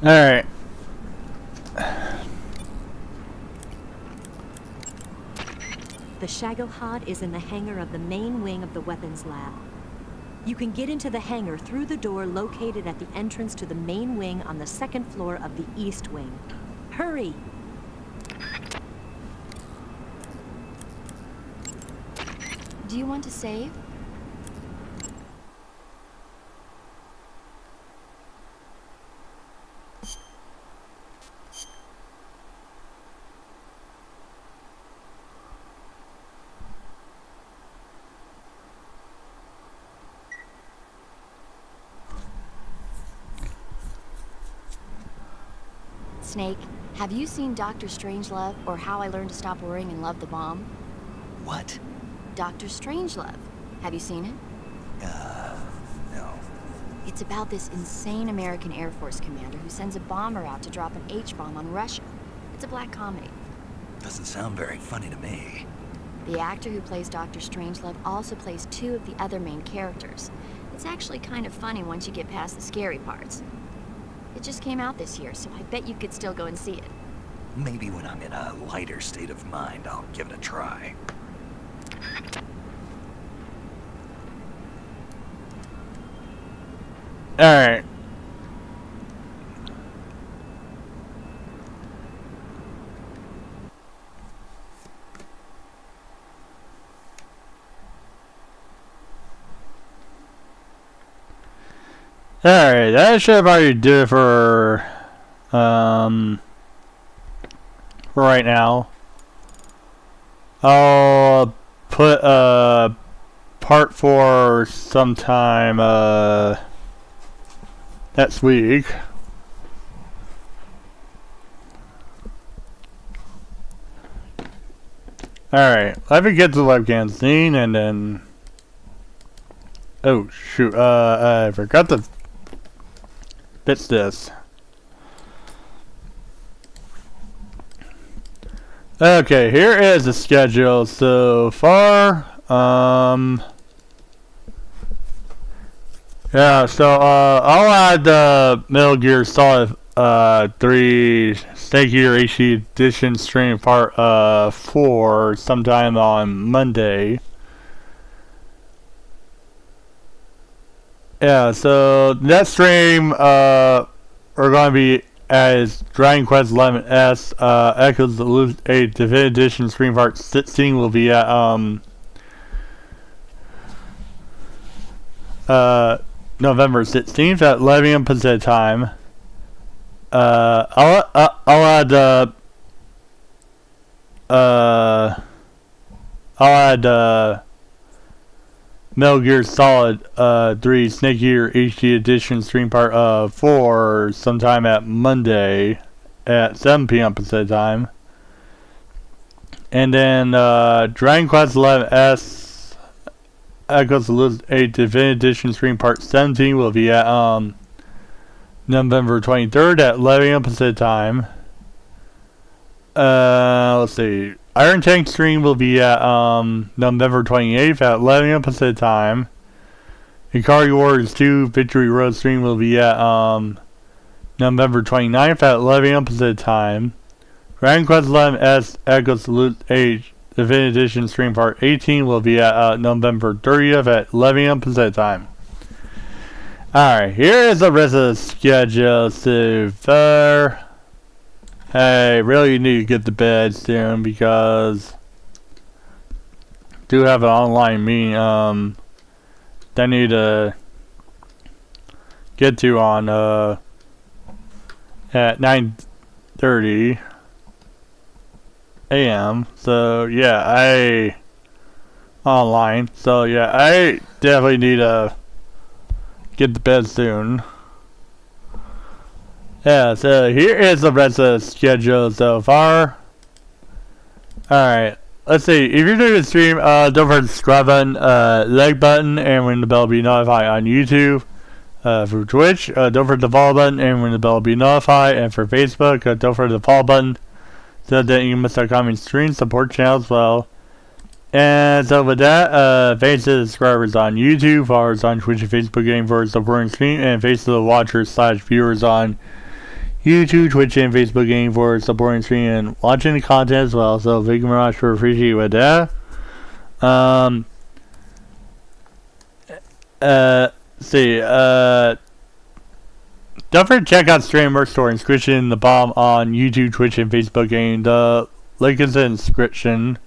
Alright. The Shagohod is in the hangar of the main wing of the weapons lab. You can get into the hangar through the door located at the entrance to the main wing on the 2nd floor of the east wing. Hurry! Do you want to save? Snake, have you seen Dr. Strangelove or How I Learned to Stop Worrying and Love the Bomb? What? Dr. Strangelove. Have you seen it? No. It's about this insane American Air Force commander who sends a bomber out to drop an H-bomb on Russia. It's a black comedy. Doesn't sound very funny to me. The actor who plays Dr. Strangelove also plays 2 of the other main characters. It's actually kind of funny once you get past the scary parts. It just came out this year, so I bet you could still go and see it. Maybe when I'm in a lighter state of mind, I'll give it a try. Alright. Alright, that should probably do it for right now. I'll put part 4 sometime next week. Alright, let me get to the webcam scene and then... Oh shoot, I forgot to fix this. Okay, here is the schedule so far. Yeah, so I'll add Metal Gear Solid 3 Snake Eater HD Edition stream part 4 sometime on Monday. Yeah, so next stream, we're going to be as Dragon Quest 11S, Echoes of the Loose 8 Definitive Edition Stream Part 16 will be at, November 16th at 11 a.m. Pacific time. I'll add Metal Gear Solid 3 Snake Eater HD Edition Stream Part 4 sometime at Monday at 7 p.m. Pacific time. And then Dragon Quest 11S Echoes of the Loose 8 Definitive Edition Stream Part 17 will be at November 23rd at 11 a.m. Pacific time. Let's see. Iron Tank stream will be at November 28th at 11 a.m. Pacific time. Ikari Wars 2 Victory Road stream will be at November 29th at 11 a.m. Pacific time. Dragon Quest 11S Echoes of the Loose 8 Definitive Edition Stream Part 18 will be at November 30th at 11 a.m. Pacific time. Alright, here is the rest of the schedule so far. Hey, really need to get to bed soon because I do have an online meeting that I need to get to on at 9:30 a.m. So yeah, I online. So yeah, I definitely need to get to bed soon. Yeah, so here is the rest of the schedule so far. Alright, let's see. If you're doing a stream, don't forget the subscribe button, like button, and ring the bell to be notified on YouTube. For Twitch, don't forget the follow button and ring the bell to be notified. And for Facebook, don't forget the follow button so that you can miss our coming stream support channel as well. And so with that, thanks to the subscribers on YouTube, followers on Twitch and Facebook Gaming for supporting stream, and thanks to the watchers / viewers on YouTube, Twitch, and Facebook Gaming for supporting stream and watching the content as well. So thank you very much for appreciating with that. Don't forget to check out Stream Merch Store inscription in the bottom on YouTube, Twitch, and Facebook Gaming. The link is in the inscription.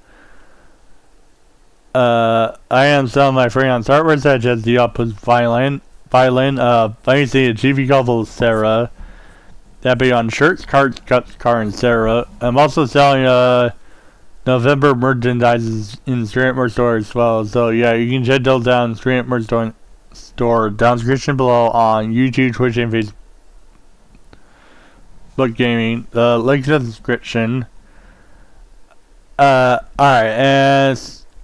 I am selling my freelance artwork such as the Opus violin, fancy GV couple Sarah. That be on shirts, cards, cups, car, and Sarah. I'm also selling November merchandise in the Stream Merch Store as well. So yeah, you can check those down in the Stream Merch Store down description below on YouTube, Twitch, and Facebook Gaming. The link in the description. Alright,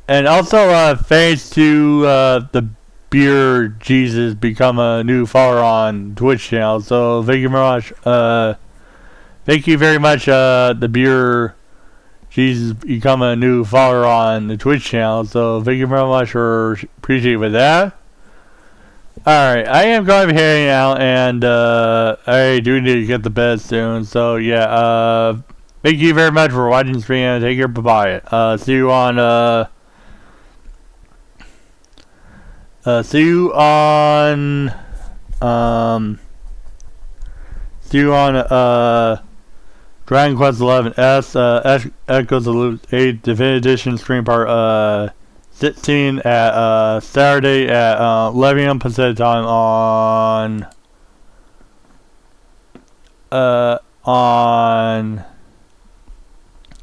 and also, thanks to the Beer Jesus become a new follower on Twitch channel. So thank you very much. Thank you very much. The Beer Jesus become a new follower on the Twitch channel. So thank you very much for appreciate with that. All right, I am going to be heading out, and I do need to get to bed soon. So yeah, thank you very much for watching the stream. And take care. Bye bye. See you on. Dragon Quest 11S, Echoes of the Loose 8 Definitive Edition Stream Part 16 at Saturday at 11 a.m. Pacific time on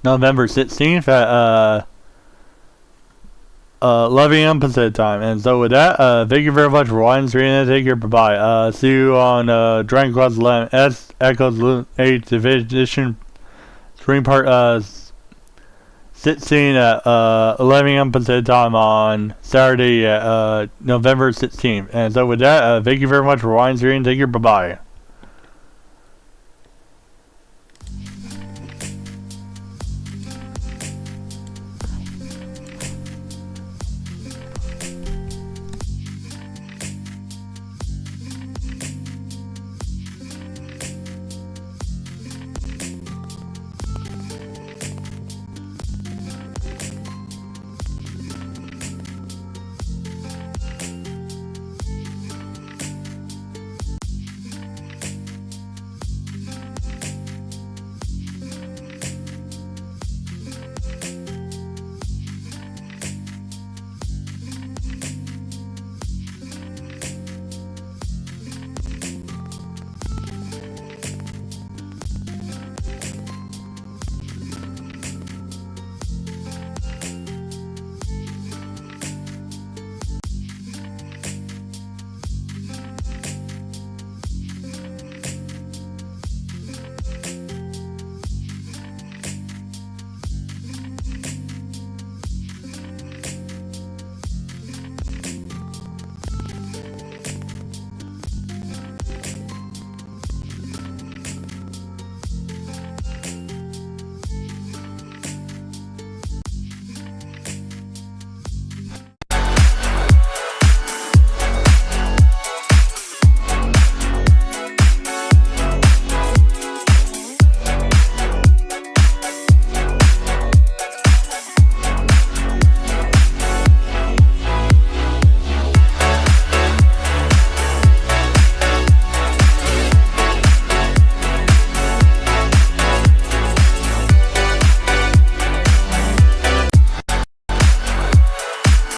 November 16th at 11 a.m. Pacific time. And so with that, thank you very much for watching the stream, and take care. Bye bye. See you on Dragon Quest 11S Echoes of the Loose 8 Definitive Edition Stream Part 16 at 11 a.m. Pacific time on Saturday at November 16th. And so with that, thank you very much for watching the stream, and take care. Bye bye.